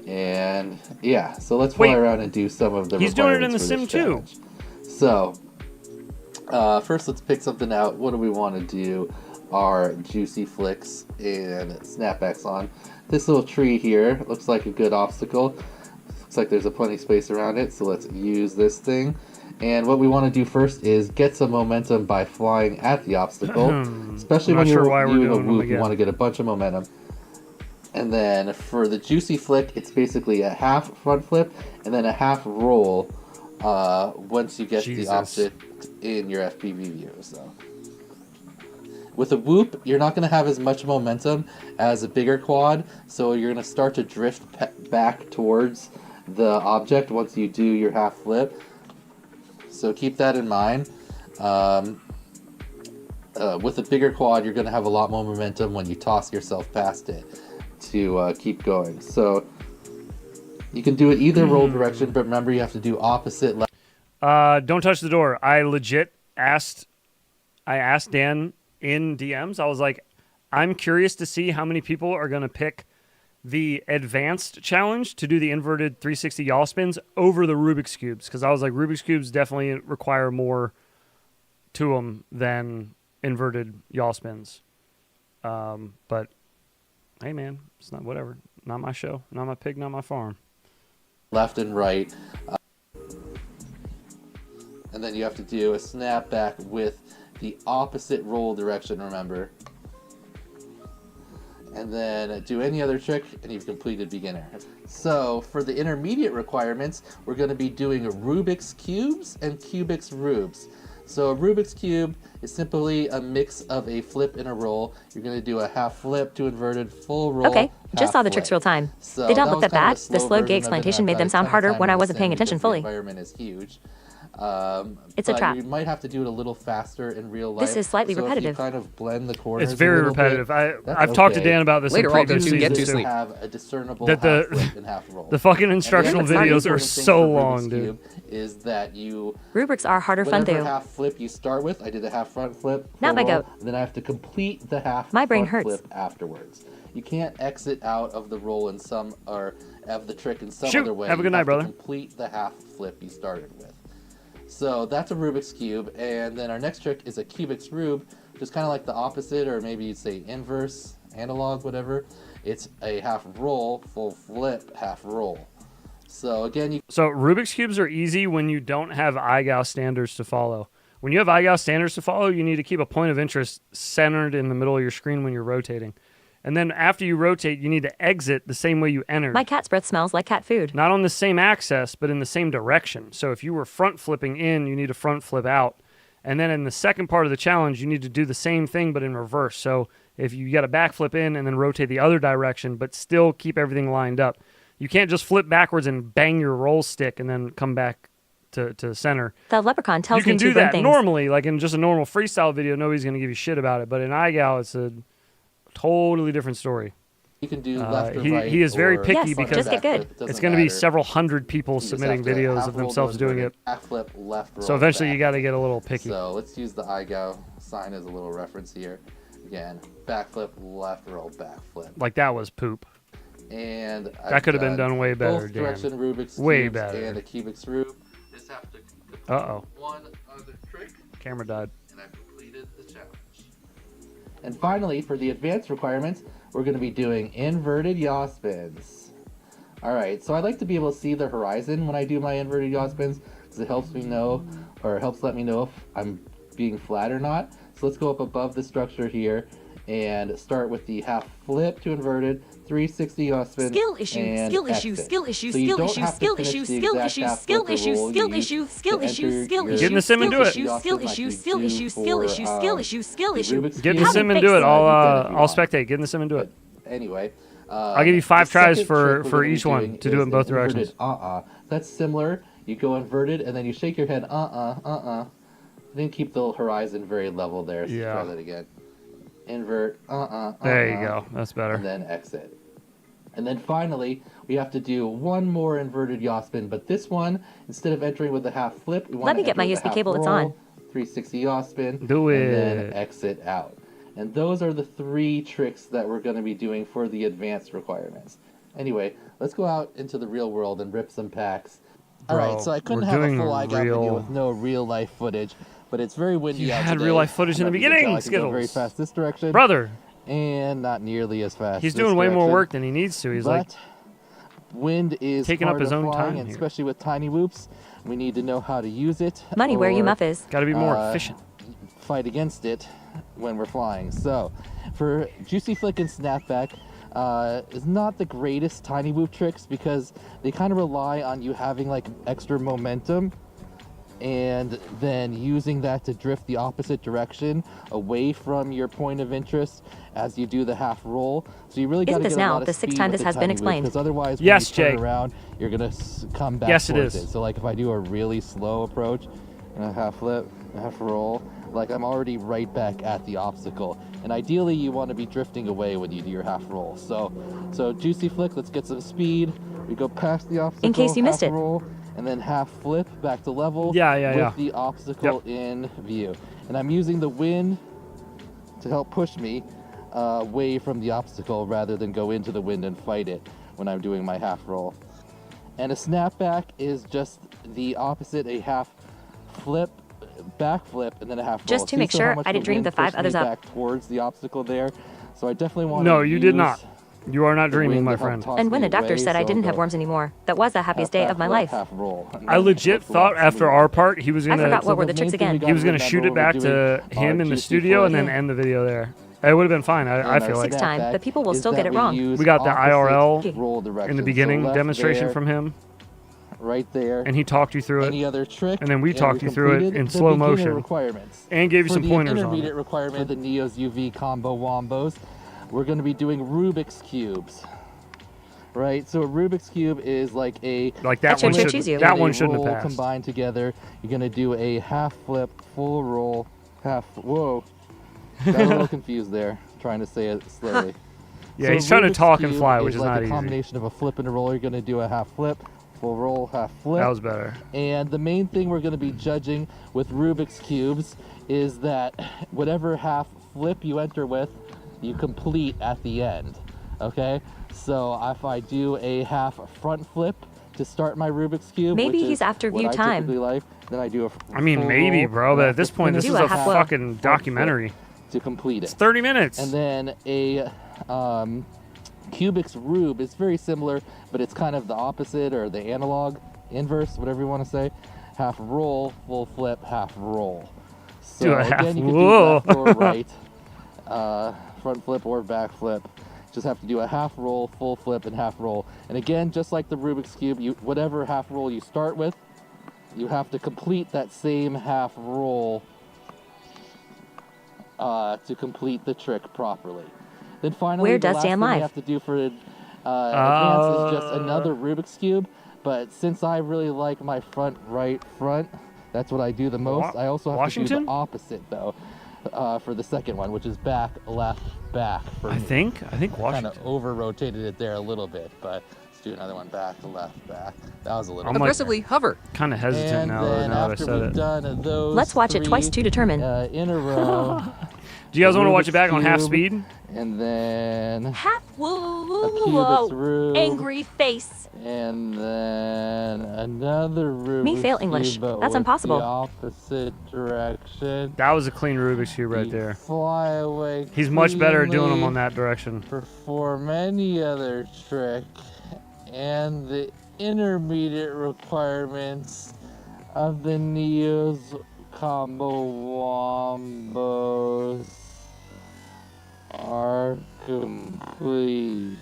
and yeah. So let's fly around and do some of the. He's doing it in the sim too. So first, let's pick something out. What do we want to do? Our juicy flicks and snapbacks on. This little tree here looks like a good obstacle. Looks like there's a plenty of space around it, so let's use this thing. And what we want to do first is get some momentum by flying at the obstacle, especially when you're doing a whoop. You want to get a bunch of momentum. And then for the juicy flick, it's basically a half front flip and then a half roll once you get the object in your FPV view. So. With a whoop, you're not going to have as much momentum as a bigger quad, so you're going to start to drift back towards the object once you do your half flip. So keep that in mind. With a bigger quad, you're going to have a lot more momentum when you toss yourself past it to keep going. So you can do it either roll direction, but remember you have to do opposite. Don't touch the door. I legit asked Dan in DMs. I was like, I'm curious to see how many people are going to pick the advanced challenge to do the inverted 360 yaw spins over the Rubik's Cubes, because I was like, Rubik's Cubes definitely require more to them than inverted yaw spins. But hey, man, it's not whatever. Not my show, not my pig, not my farm. Left and right. And then you have to do a snapback with the opposite roll direction, remember. And then do any other trick, and you've completed beginner. So for the intermediate requirements, we're going to be doing Rubik's Cubes and Cubik's Rubes. So a Rubik's Cube is simply a mix of a flip and a roll. You're going to do a half flip to inverted, full roll. Okay, just saw the flip. tricks real time. So They don't that look was that kind of bad. a The slow version gay of it, explanation and made I them thought sound it's harder kind of when I time wasn't paying because attention the fully. environment is huge. It's a but trap. You might have to do it a little faster in real life. This is slightly so repetitive. If you kind of blend the corners. It's very repetitive. I've talked to Dan about this in previous seasons too. Have a discernible that half flip and half roll. the fucking instructional videos are so long, dude. Is that you? Rubrics are harder fun Whatever though. half flip you start with, I did a half front flip. Not my roll, goat. And then I have to complete the half. My brain front hurts. Flip afterwards. You can't exit out of the roll in some or of the trick in some Shoot. other way. Have a good You night, brother. To complete the half flip you started with. So that's a Rubik's Cube, and then our next trick is a Cubik's Rube, which is kind of like the opposite, or maybe you'd say inverse, analog, whatever. It's a half roll, full flip, half roll. So again, So Rubik's Cubes are easy when you don't have IGAO standards to follow. When you have IGAO standards to follow, you need to keep a point of interest centered in the middle of your screen when you're rotating. And then after you rotate, you need to exit the same way you entered. My cat's breath smells like cat food. Not on the same axis, but in the same direction. So if you were front flipping in, you need to front flip out. And then in the second part of the challenge, you need to do the same thing, but in reverse. So if you got a back flip in and then rotate the other direction, but still keep everything lined up. You can't just flip backwards and bang your roll stick and then come back to center. The leprechaun tells me You can two do good that things. normally, like in just a normal freestyle video, nobody's going to give you shit about it. But in IGAO, it's a totally different story. you can do left or right. He is very or picky Yes, because just get good. it's going to be several hundred people submitting videos of themselves doing it. Half flip, left roll, So eventually back. you got to get a little picky. So let's use the IGAO sign as a little reference here. Again, back flip, left roll, back flip. Like that was poop. And That could have been done way better, both Dan. direction Rubik's Way Cubes better. and a Cubik's Rube. Just have to Uh-oh. one other trick, Camera died. and I've completed the challenge. And finally, for the advanced requirements, we're going to be doing inverted yaw spins. Alright, so I like to be able to see the horizon when I do my inverted yaw spins, because it helps me know, or helps let me know if I'm being flat or not. So let's go up above the structure here, and start with the half flip to inverted, 360 yaw spin, Skill issue, and skill issue, exit. skill issue, So you skill don't issue, have to skill finish issue, the skill exact issue, half skill flip or issue, roll skill you use issue, skill to issue, enter skill your- issue. Get in the sim and do it. Skill issue, skill issue, skill issue, skill issue, skill issue. Get in the sim and do it. I'll spectate. Get in the sim and do it. Anyway, I'll give you 5 the tries second for trick we're gonna be each one doing to do it is in both inverted directions. That's similar. You go inverted and then you shake your head Then keep the horizon very level there. So Yeah. try that again. Invert There you go. That's better. And then exit. And then finally, we have to do one more inverted yaw spin, but this one, instead of entering with a half flip, we want Let to me get enter my with a USB half cable, it's roll, on. 360 yaw spin, Do and then it. exit out. And those are the 3 tricks that we're going to be doing for the advanced requirements. Anyway, let's go out into the real world and rip some packs. Alright, so I couldn't we're have a doing full IGAO video real- with no real life footage, but it's very windy You out had today. real life footage in the And as you can beginning, tell, I can go very Skittles. fast this direction. Brother, And not nearly as fast. he's this doing way more direction. work than he needs to. He's like, Wind is taking up part his of own flying, time and here. especially with tiny whoops, we need to know how to use it. Money where you or, muff is. got to be more efficient. Fight against it when we're flying. So, for Juicy Flick and Snapback, is not the greatest tiny whoop tricks because they kind of rely on you having like extra momentum and then using that to drift the opposite direction away from your point of interest as you do the half roll. So you really got to Isn't get this a now lot of the sixth speed time with this the has been tiny whoop, explained? because otherwise Yes, when you turn Jake. around, you're gonna come back Yes, it towards is. it. So like if I do a really slow approach and a half flip, a half roll, like I'm already right back at the obstacle. And ideally you want to be drifting away when you do your half roll. So Juicy Flick, let's get some speed. We go past the obstacle, In case you missed half it. roll, and then half flip back to level Yeah. with the obstacle in view. And I'm using the wind to help push me. away from the obstacle rather than go into the wind and fight it when I'm doing my half roll. And a snapback is just the opposite, a half flip, back flip, and then a half roll. Just to make sure I didn't dream the 5 others up. Back towards the obstacle there, so I definitely want No, you did not. You are not dreaming, my friend. And when the doctor said I didn't have worms anymore, that was the happiest day of my life. I legit thought after our part he was I gonna. forgot what were the tricks again. He was gonna shoot it back to him in the studio and then end the video there. It would have been fine. I feel like. 6th time, but people will still get it wrong. We got the IRL in the beginning demonstration from him. Right there. And he talked you through it. Any other trick? And then we talked you through it in slow motion. Requirements. And gave you some pointers on it. Intermediate requirement for the Neo's UV combo wombos. We're going to be doing Rubik's cubes. Right, so a Rubik's cube is like a that one shouldn't have passed. Combined together, you're gonna do a half flip, full roll, half. Whoa, got a little confused there, trying to say it slowly. Yeah, so he's trying to talk and fly, which is like not a easy. Combination of a flip and a roll. You're gonna do a half flip, full roll, half flip. That was better. And the main thing we're gonna be judging with Rubik's cubes is that whatever half flip you enter with, you complete at the end. Okay. So if I do a half front flip to start my Rubik's Cube, maybe he's after view time. Then I do a I mean, maybe, bro, but at this point, this is a fucking documentary. To complete it. It's 30 minutes. And then a Cubic's Rube is very similar, but it's kind of the opposite or the analog, inverse, whatever you want to say. Half roll, full flip, half roll. So do a half again, you can do left or right, front flip or back flip. Just have to do a half roll, full flip, and half roll. And again, just like the Rubik's Cube, whatever half roll you start with, you have to complete that same half roll to complete the trick properly. Then finally, where the does last Dan thing live? you have to do for advance is just another Rubik's Cube. But since I really like my front, that's what I do the most. I also have to do the opposite, though. For the second one, which is back, left, back. For I think Washington. Kind of over-rotated it there a little bit, but let's do another one back, left, back. That was a little aggressively hover. Kind of hesitant now that I said it. Those let's watch it twice to determine. In a row. Do you guys want to watch it back on half speed? And then half whoa, angry face. And then another Rubik's Me fail English. Cube, That's impossible. The opposite direction. That was a clean Rubik's Cube right there. Fly away. He's much better at doing them on that direction. Perform any other trick, and the intermediate requirements of the Neo's combo wombos are complete.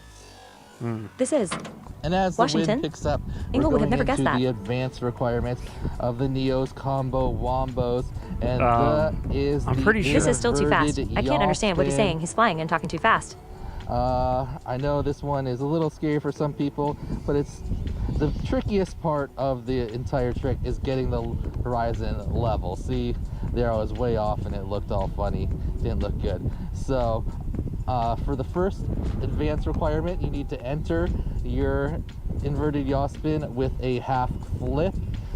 This is and as Washington. The wind picks up, Engel would have never into guessed that. the advanced requirements of the Neo's combo wombos, and that is I'm pretty sure this is still too fast. I can't understand what he's saying. He's flying and talking too fast. I know this one is a little scary for some people, but it's the trickiest part of the entire trick is getting the horizon level. See, there I was way off and it looked all funny. Didn't look good. So for the first advanced requirement, you need to enter your inverted yaw spin with a half flip.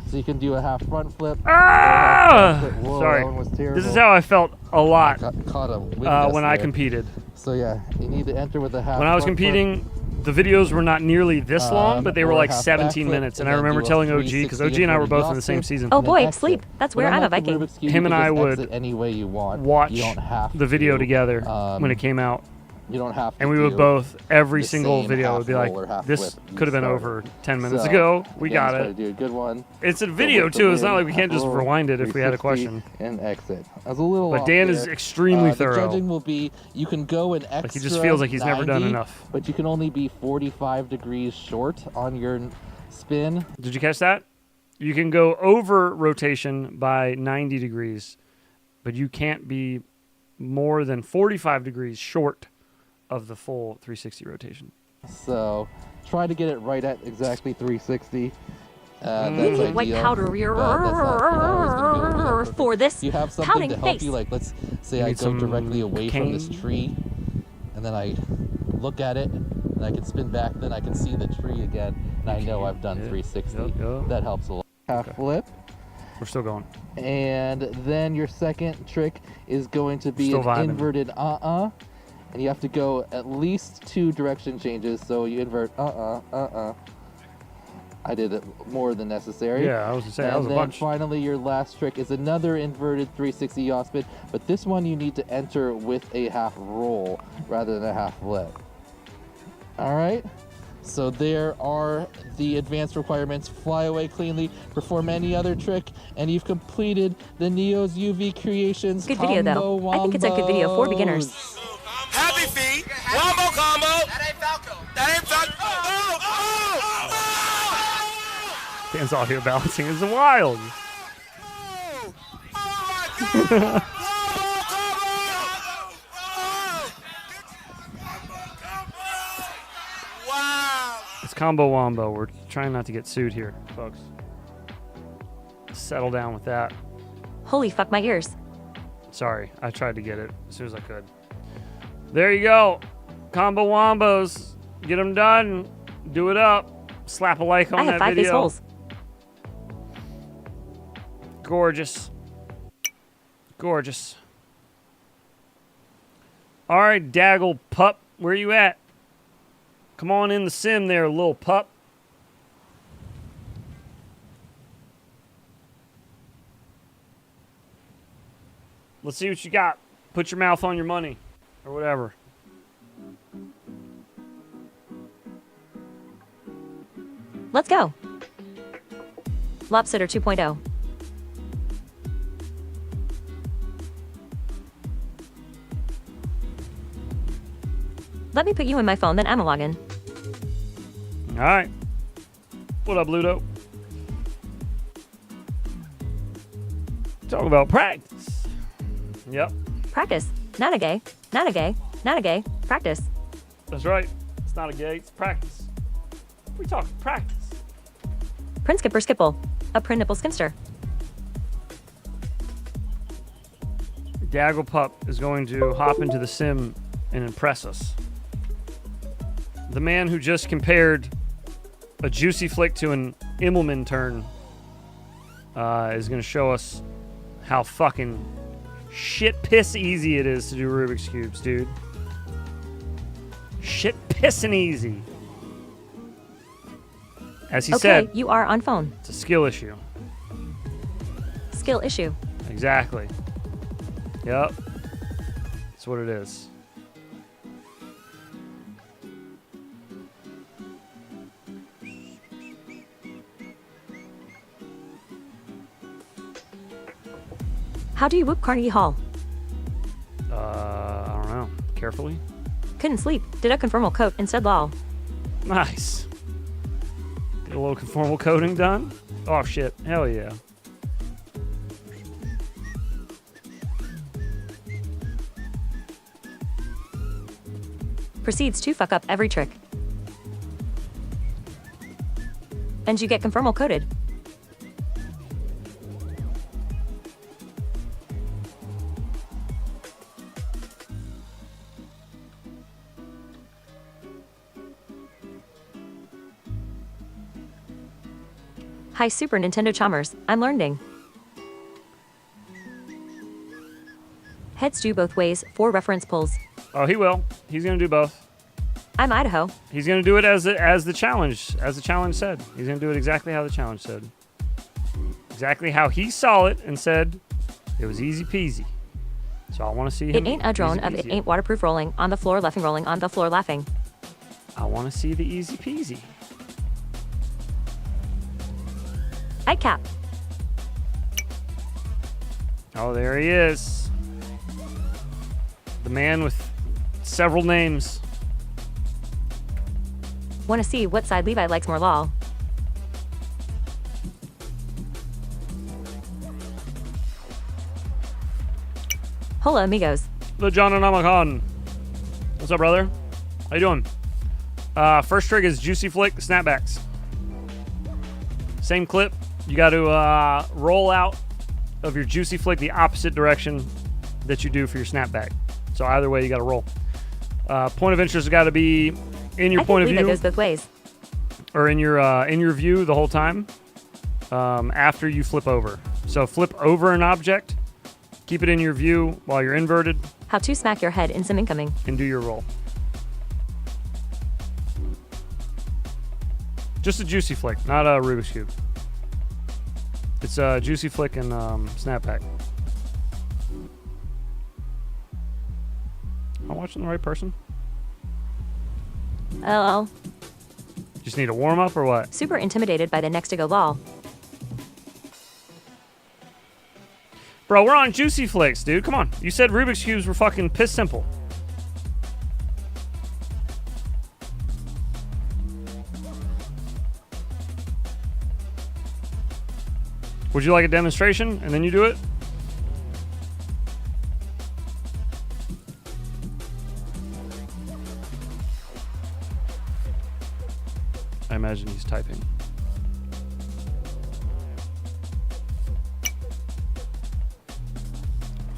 So you can do a half front flip. Whoa, sorry. That one was terrible. This is how I felt a lot caught a when I competed. So yeah, you need to enter with a half. When I was front competing, the videos were not nearly this long, but they were like 17 minutes. And I remember telling OG, because OG and I were both in the same season. Oh boy, sleep. That's where I'm a Viking. Him and I would any way you want. watch You don't have the video to, together when it came out. You don't have to. And we would both, every the single same video half would be roll or like, half this flip you could have been started. over 10 minutes So, ago. We again, got try to it. do a good one. It's a Go video with the too. It's not wind, like we can't just roll, rewind it if we had a 360, question. And exit. I was a little But off Dan there. is extremely The thorough. judging will be, you can go an extra Like he just feels like he's never done 90, enough. But you can only be 45 degrees short on your spin. Did you catch that? You can go over rotation by 90 degrees, but you can't be more than 45 degrees short of the full 360 rotation. So try to get it right at exactly 360. We need white powder for this You have something pouting to help face. you, like let's say I go directly away from this tree, and then I look at it, and I can spin back, then I can see the tree again, and I know I've done 360. That helps a lot. Half flip. We're still going. And then your second trick is going to be Still an vibing. inverted and you have to go at least 2 direction changes. So you invert, I did it more than necessary. Yeah, I was gonna say, that was a And bunch. then finally, your last trick is another inverted 360 yaw spin, but this one you need to enter with a half roll rather than a half flip. All right. So there are the advanced requirements. Fly away cleanly, perform any other trick, and you've completed the Neo's UV Creations Good video, though. combo I think it's a good video for wombos. beginners. Happy feet. Wombo combo. That ain't Falco. That ain't Falco. Dan's out here balancing is wild. It's combo wombo. We're trying not to get sued here, folks. Settle down with that. Holy fuck my ears. Sorry, I tried to get it as soon as I could. There you go. Combo wombos. Get them done. Do it up. Slap a like on I have that 5 video. face holes. Gorgeous. Gorgeous. All right, Daggle pup, where you at? Come on in the sim there, little pup. Let's see what you got. Put your mouth on your money, or whatever. Let's go. Lobsitter 2.0. Let me put you in my phone, then I'm logging. All right. What up, Ludo? Talk about practice. Yep. Practice. Not a gay. Not a gay. Not a gay. Practice. That's right. It's not a gay, it's practice. We talk practice. Prince Skipper Skipple. A print nipple skinster. Daggle Pup is going to hop into the sim and impress us. The man who just compared a juicy flick to an Immelman turn is going to show us how fucking shit piss easy it is to do Rubik's Cubes, dude. Shit pissin' easy. As he said, you are on phone. it's a skill issue. Skill issue. Exactly. Yep. That's what it is. How do you whoop Carnegie Hall? I don't know. Carefully. Couldn't sleep. Did a conformal coat instead lol. Nice. Get a little conformal coding done. Oh shit. Hell yeah. Proceeds to fuck up every trick. And you get conformal coated. Hi Super Nintendo Chommers, I'm learning. Heads do both ways, 4 reference pulls. Oh, he will. He's gonna do both. I'm Idaho. He's gonna do it as the challenge said. He's gonna do it exactly how the challenge said. Exactly how he saw it and said it was easy peasy. So I want to see him. It ain't a drone of it ain't waterproof rolling on the floor laughing rolling on the floor laughing. I want to see the easy peasy. I cap. Oh, there he is. The man with several names. Want to see what side Levi likes more lol. Hola amigos. The John and Amakan. What's up, brother? How you doing? First trick is Juicy Flick snapbacks. Same clip. You got to roll out of your Juicy Flick the opposite direction that you do for your snapback. So either way, you got to roll. Point of interest has got to be in your point of view. It goes both ways. Or in your view the whole time after you flip over. So flip over an object, keep it in your view while you're inverted, How to smack your head in some incoming. And do your roll. Just a Juicy Flick, not a Rubik's Cube. It's a Juicy Flick and Snapback. Am I watching the right person? LL. Just need a warm up or what? Super intimidated by the next to go ball. Bro, we're on Juicy Flicks, dude. Come on. You said Rubik's Cubes were fucking piss simple. Would you like a demonstration and then you do it? I imagine he's typing.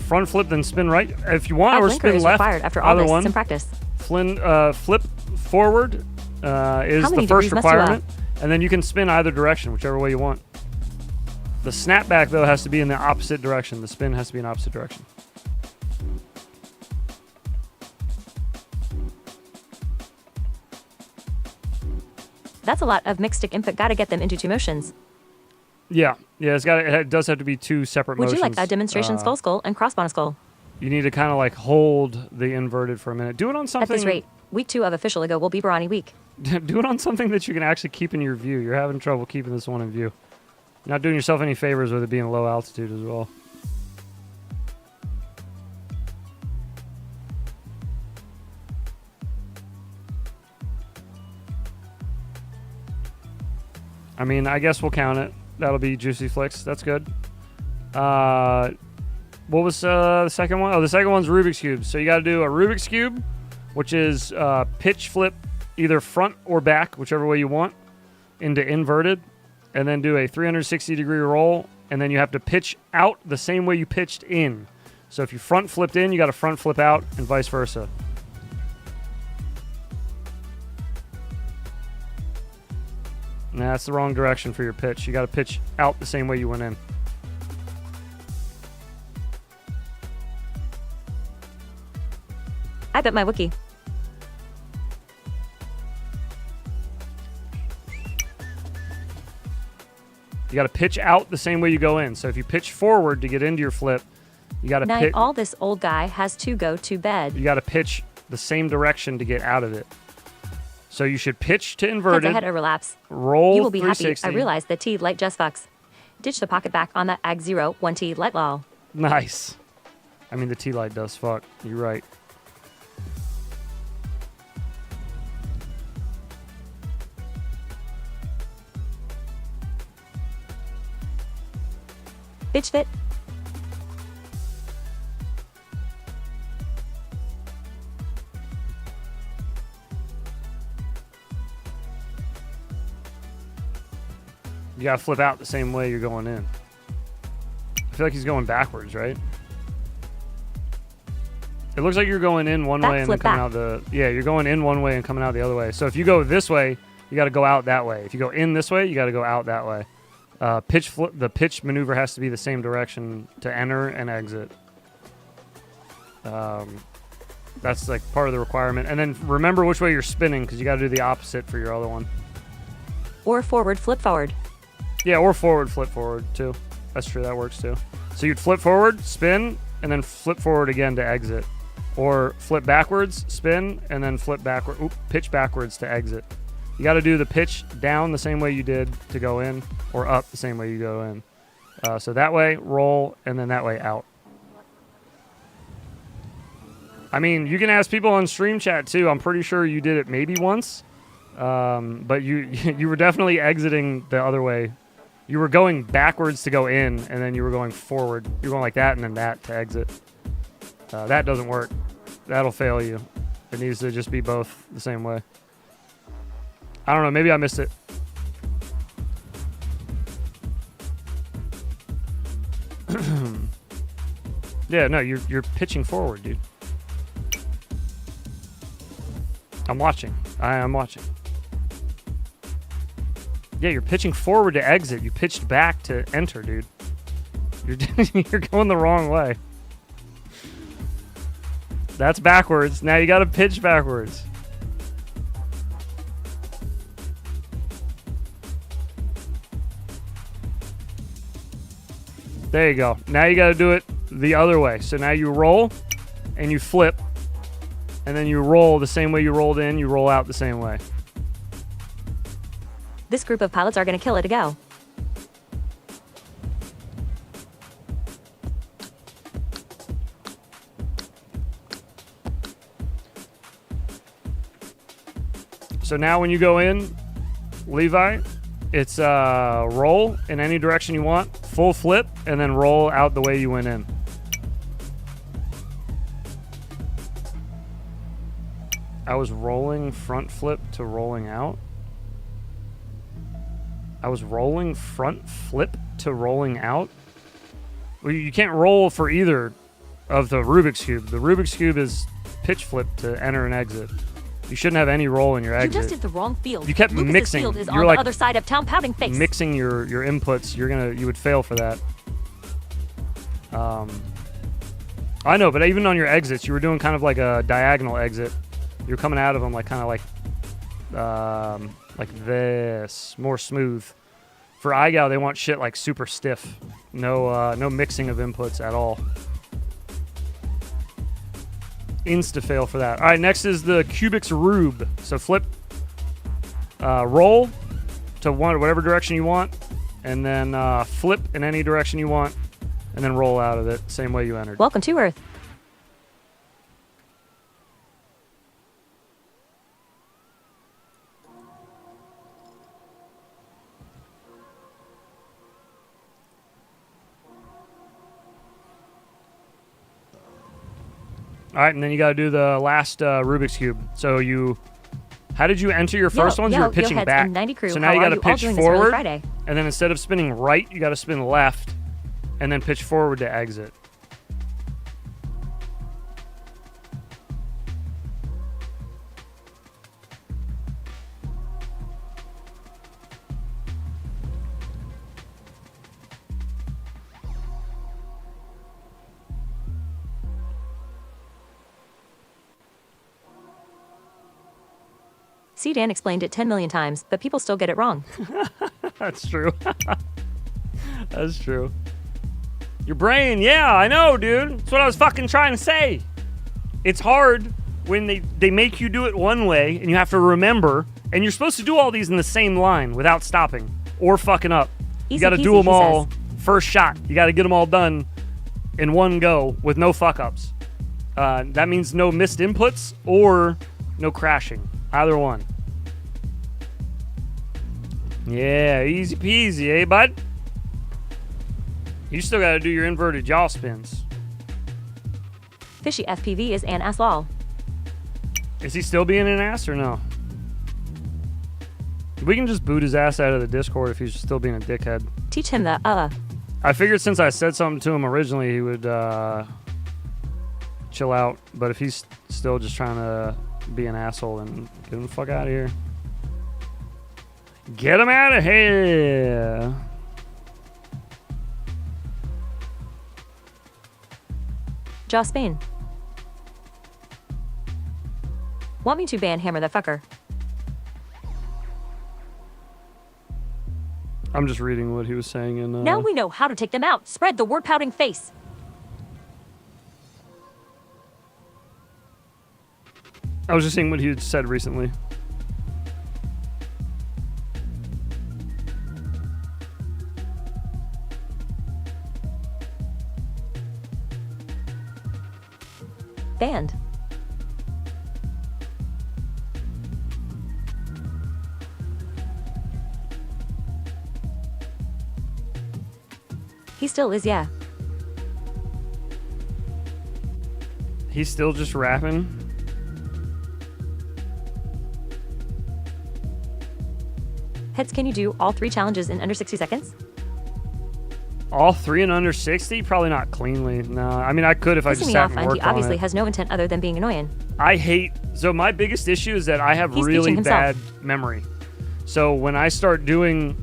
Front flip, then spin right if you want, or spin left. After all either this, one. some practice. Flip forward is the first requirement, and then you can spin either direction, whichever way you want. The snapback though has to be in the opposite direction. The spin has to be in the opposite direction. That's a lot of mixed stick input. Gotta get them into two motions. Yeah, it does have to be two separate motions. Would you like a demonstration skull and crossbow skull? You need to kind of like hold the inverted for a minute. Do it on something. At this rate, week 2 of official Lego will be Barani week. Do it on something that you can actually keep in your view. You're having trouble keeping this one in view. You're not doing yourself any favors with it being low altitude as well. I mean, I guess we'll count it. That'll be Juicy Flicks. That's good. What was the second one? Oh, the second one's Rubik's Cube. So you got to do a Rubik's Cube, which is pitch flip either front or back, whichever way you want, into inverted, and then do a 360-degree roll, and then you have to pitch out the same way you pitched in. So if you front flipped in, you got to front flip out, and vice versa. Nah, that's the wrong direction for your pitch. You got to pitch out the same way you went in. I bet my Wookie. You got to pitch out the same way you go in. So if you pitch forward to get into your flip, you got to pitch. All this old guy has to go to bed. You got to pitch the same direction to get out of it. So you should pitch to inverted. Head overlaps. Roll. You will be happy. 360. I realize the T light just fucks. Ditch the pocket back on that Ag 0 1T light lol. Nice. I mean, the T light does fuck. You're right. Bitch fit. You gotta flip out the same way you're going in. I feel like he's going backwards, right? It looks like you're going in one way and then coming out the... Yeah, you're going in one way and coming out the other way. So if you go this way, you gotta go out that way. If you go in this way, you gotta go out that way. The pitch maneuver has to be the same direction to enter and exit. That's like part of the requirement. And then remember which way you're spinning, because you gotta do the opposite for your other one. Or forward flip forward. Yeah, or forward, flip forward, too. That's true, that works, too. So you'd flip forward, spin, and then flip forward again to exit. Or flip backwards, spin, and then flip backward. Pitch backwards to exit. You got to do the pitch down the same way you did to go in, or up the same way you go in. So that way, roll, and then that way, out. I mean, you can ask people on stream chat, too. I'm pretty sure you did it maybe once. But you were definitely exiting the other way. You were going backwards to go in, and then you were going forward. You're going like that and then that to exit. That doesn't work. That'll fail you. It needs to just be both the same way. I don't know. Maybe I missed it. Yeah, no, you're pitching forward, dude. I'm watching. I am watching. Yeah, you're pitching forward to exit. You pitched back to enter, dude. You're going the wrong way. That's backwards. Now you got to pitch backwards. There you go. Now you got to do it the other way. So now you roll and you flip, and then you roll the same way you rolled in, you roll out the same way. This group of pilots are going to kill it to go. So now when you go in, Levi, it's roll in any direction you want, full flip, and then roll out the way you went in. I was rolling front flip to rolling out. I was rolling front flip to rolling out. Well, you can't roll for either of the Rubik's Cube. The Rubik's Cube is pitch flip to enter and exit. You shouldn't have any roll in your exit. You just did the wrong field. You kept Lucas's mixing. Field is You're on like the other side of town, pouting face. mixing your inputs. You would fail for that. I know, but even on your exits, you were doing kind of like a diagonal exit. You're coming out of them like kind of like this, more smooth. For iGal, they want shit like super stiff. No mixing of inputs at all. Insta fail for that. All right, next is the Cubics Rube. So flip, roll to whatever direction you want, and then flip in any direction you want, and then roll out of it same way you entered. Welcome to Earth. All right, and then you got to do the last Rubik's Cube. So how did you enter your first ones? You were pitching heads back. in 90 crew. So now How you are got to you all pitch doing this early forward, Friday? and then instead of spinning right, you got to spin left, and then pitch forward to exit. See, Dan explained it 10 million times, but people still get it wrong. That's true. That's true. Your brain, yeah, I know, dude. That's what I was fucking trying to say. It's hard when they make you do it one way and you have to remember, and you're supposed to do all these in the same line without stopping or fucking up. You got to do them all first shot. You got to get them all done in one go with no fuck ups. That means no missed inputs or no crashing. Either one. Yeah, easy peasy, eh, bud? You still got to do your inverted yaw spins. Fishy FPV is an ass lol. Is he still being an ass or no? We can just boot his ass out of the Discord if he's still being a dickhead. Teach him the I figured since I said something to him originally, he would chill out. But if he's still just trying to be an asshole, then get him the fuck out of here. Get him out of here. Joss Spain. Want me to ban hammer that fucker? I'm just reading what he was saying in. Now we know how to take them out. Spread the word pouting face. I was just saying what he had said recently. Banned. He still is, yeah. He's still just rapping. Heads, can you do all 3 challenges in under 60 seconds? All 3 in under 60? Probably not cleanly. No, I mean I could if I just sat and and worked he obviously on it. has no intent other than being annoying. I hate. So my biggest issue is that I have He's really teaching bad himself. memory. So when I start doing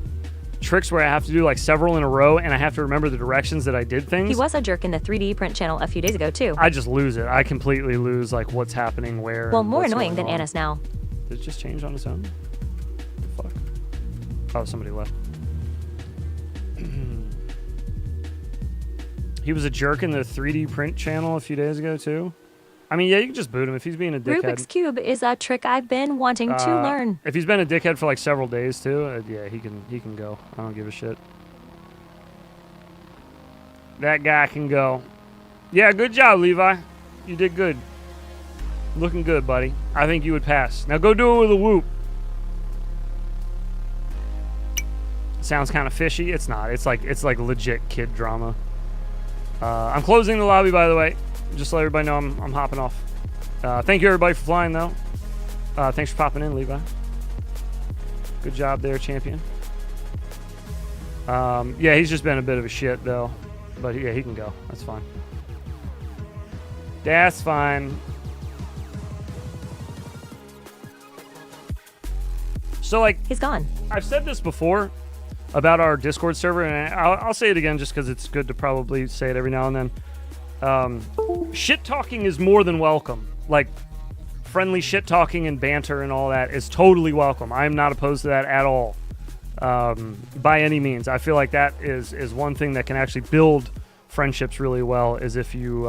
tricks where I have to do like several in a row and I have to remember the directions that I did things. He was a jerk in the 3D print channel a few days ago, too. I just lose it. I completely lose like what's happening where. Well, and more what's annoying going than on. Anna's now. Did it just change on its own? Fuck. Oh, somebody left. He was a jerk in the 3D print channel a few days ago, too. I mean, yeah, you can just boot him if he's being a dickhead. Rubik's Cube is a trick I've been wanting to learn. If he's been a dickhead for like several days, too, yeah, he can go. I don't give a shit. That guy can go. Yeah, good job, Levi. You did good. Looking good, buddy. I think you would pass. Now go do it with a whoop. Sounds kind of fishy. It's not. It's like legit kid drama. I'm closing the lobby, by the way. Just to let everybody know I'm hopping off. Thank you, everybody, for flying, though. Thanks for popping in, Levi. Good job there, champion. Yeah, he's just been a bit of a shit, though. But, yeah, he can go. That's fine. That's fine. So, like... He's gone. I've said this before about our Discord server, and I'll say it again just because it's good to probably say it every now and then. Shit talking is more than welcome. Like, friendly shit talking and banter and all that is totally welcome. I'm not opposed to that at all. By any means. I feel like that is one thing that can actually build friendships really well, is if you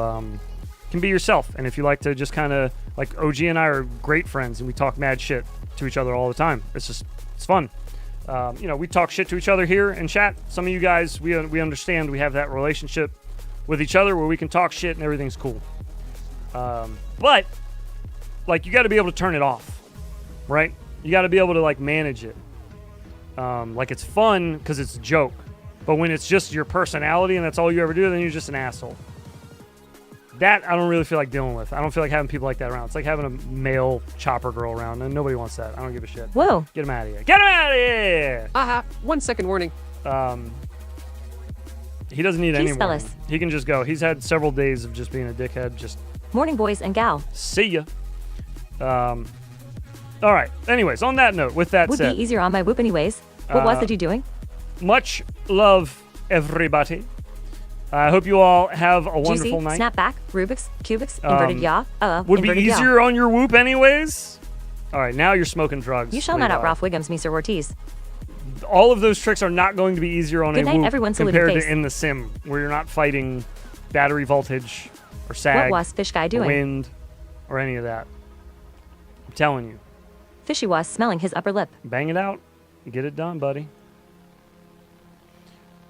can be yourself. And if you like to just kind of, like OG and I are great friends and we talk mad shit to each other all the time. It's fun. You know, we talk shit to each other here in chat. Some of you guys, we understand we have that relationship with each other where we can talk shit and everything's cool. But, like, you got to be able to turn it off, right? You got to be able to, like, manage it. Like, it's fun because it's a joke. But when it's just your personality and that's all you ever do, then you're just an asshole. That I don't really feel like dealing with. I don't feel like having people like that around. It's like having a male chopper girl around, and nobody wants that. I don't give a shit. Whoa. Get him out of here. Get him out of here! Aha, 1 second warning. He doesn't need any Peace, warning. fellas. He can just go. He's had several days of just being a dickhead. Just Morning, boys and gal. see ya. All right. Anyways, on that note, with that Would said, be easier on my whoop anyways. What was it you doing? much love, everybody. I hope you all have a wonderful Juicy, night. snapback, Rubik's, Cubics, inverted yaw, Would be inverted yaw. easier on your whoop anyways. All right, now you're smoking drugs. You shall not out Ralph Wiggums, me Sir Ortiz. All of those tricks are not going to be easier on Good a night, whoop everyone, saluting compared face. to in the sim, where you're not fighting battery voltage or sag, What was Fish Guy doing? wind, or any of that. I'm telling you. Fishy was smelling his upper lip. Bang it out. Get it done, buddy.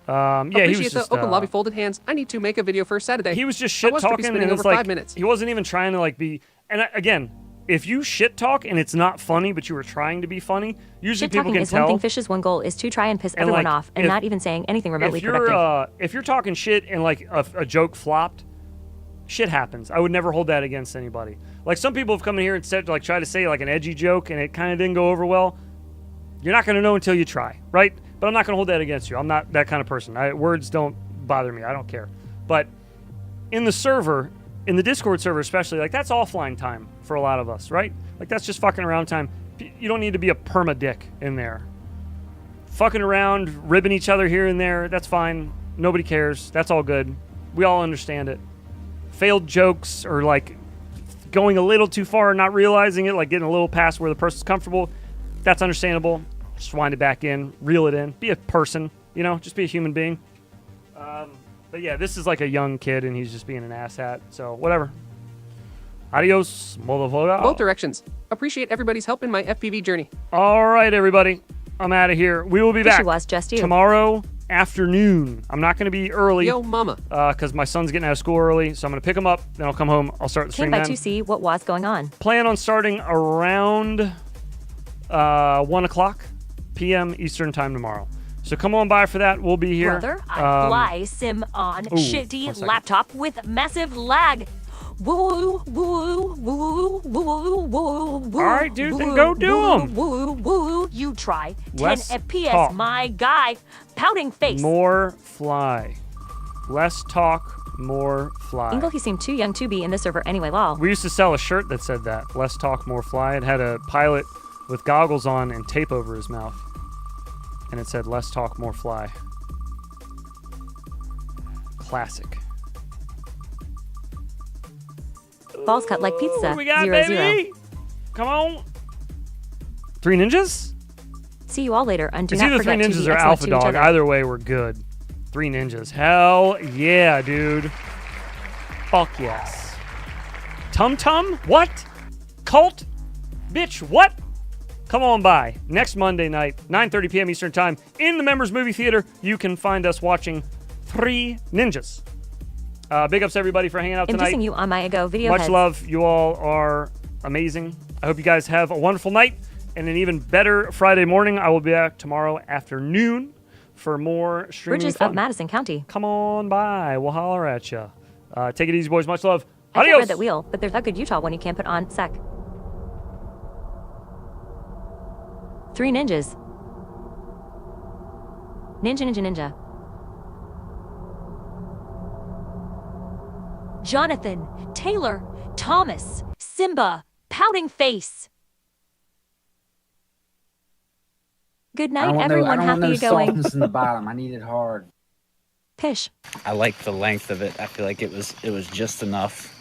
Yeah, he Appreciate was the just open lobby folded hands. I need to make a video for Saturday. he was just I shit was to be talking, spending and it's over like 5 minutes. he wasn't even trying to like be. And again, if you shit talk and it's not funny, but you were trying to be funny, usually Shit people talking can is tell. one thing. Fish's one goal is to try and piss And, everyone like, off, and if- not even saying anything remotely if you're productive. if you're talking shit and like a joke flopped, shit happens. I would never hold that against anybody. Like some people have come in here and said like try to say like an edgy joke and it kind of didn't go over well. You're not going to know until you try, right? But I'm not going to hold that against you. I'm not that kind of person. Words don't bother me. I don't care. But in the server, in the Discord server especially, like that's offline time for a lot of us, right? Like that's just fucking around time. You don't need to be a perma-dick in there. Fucking around, ribbing each other here and there, that's fine. Nobody cares. That's all good. We all understand it. Failed jokes or like going a little too far and not realizing it, like getting a little past where the person's comfortable, that's understandable. Just wind it back in, reel it in. Be a person, you know, just be a human being. But yeah, this is like a young kid and he's just being an asshat, so whatever. Adios, motherfucker. Both directions. Appreciate everybody's help in my FPV journey. All right, everybody. I'm out of here. We will be Fishy back was just you. tomorrow afternoon. I'm not going to be early. Yo, mama. Because my son's getting out of school early, so I'm going to pick him up, then I'll come home. I'll start the Came stream by then. to see what was going on. Plan on starting around 1 o'clock p.m. Eastern time tomorrow. So come on by for that. We'll be here. Brother, I fly sim on ooh, 1 shitty second. laptop with massive lag. Woo, woo, woo, woo, woo, woo. All right, dude, then go do 'em. Woo, woo, you try. 10 Less FPS, talk. my guy. Pouting face. More fly. Less talk, more fly. Ingle, he seemed too young to be in the server anyway, lol. We used to sell a shirt that said that. Less talk, more fly. It had a pilot with goggles on and tape over his mouth. And it said, less talk, more fly. Classic. Balls cut like pizza. What we got, 0-0. baby? Come on. 3 ninjas? See you all later, and do It's not either forget 3 to ninjas be or excellent alpha to each dog. other. Either way, we're good. 3 ninjas. Hell yeah, dude. Fuck yes. Tum Tum? What? Cult? Bitch, what? Come on by. Next Monday night, 9:30 p.m. Eastern Time, in the Members Movie Theater. You can find us watching 3 Ninjas. Big ups to everybody for hanging out tonight. Inducing you on my Ego video Much heads. love. You all are amazing. I hope you guys have a wonderful night and an even better Friday morning. I will be back tomorrow afternoon for more streaming Bridges fun. of Madison County. Come on by. We'll holler at you. Take it easy, boys. Much love. I can't Adios. read that wheel, but there's a good Utah one you can't put on sec. 3 ninjas. Ninja, ninja, ninja. Jonathan, Taylor, Thomas, Simba, Pouting Face. Good night, everyone. I don't want Happy no you going. softness in the bottom. I need it hard. Pish. I like the length of it. I feel like it was just enough.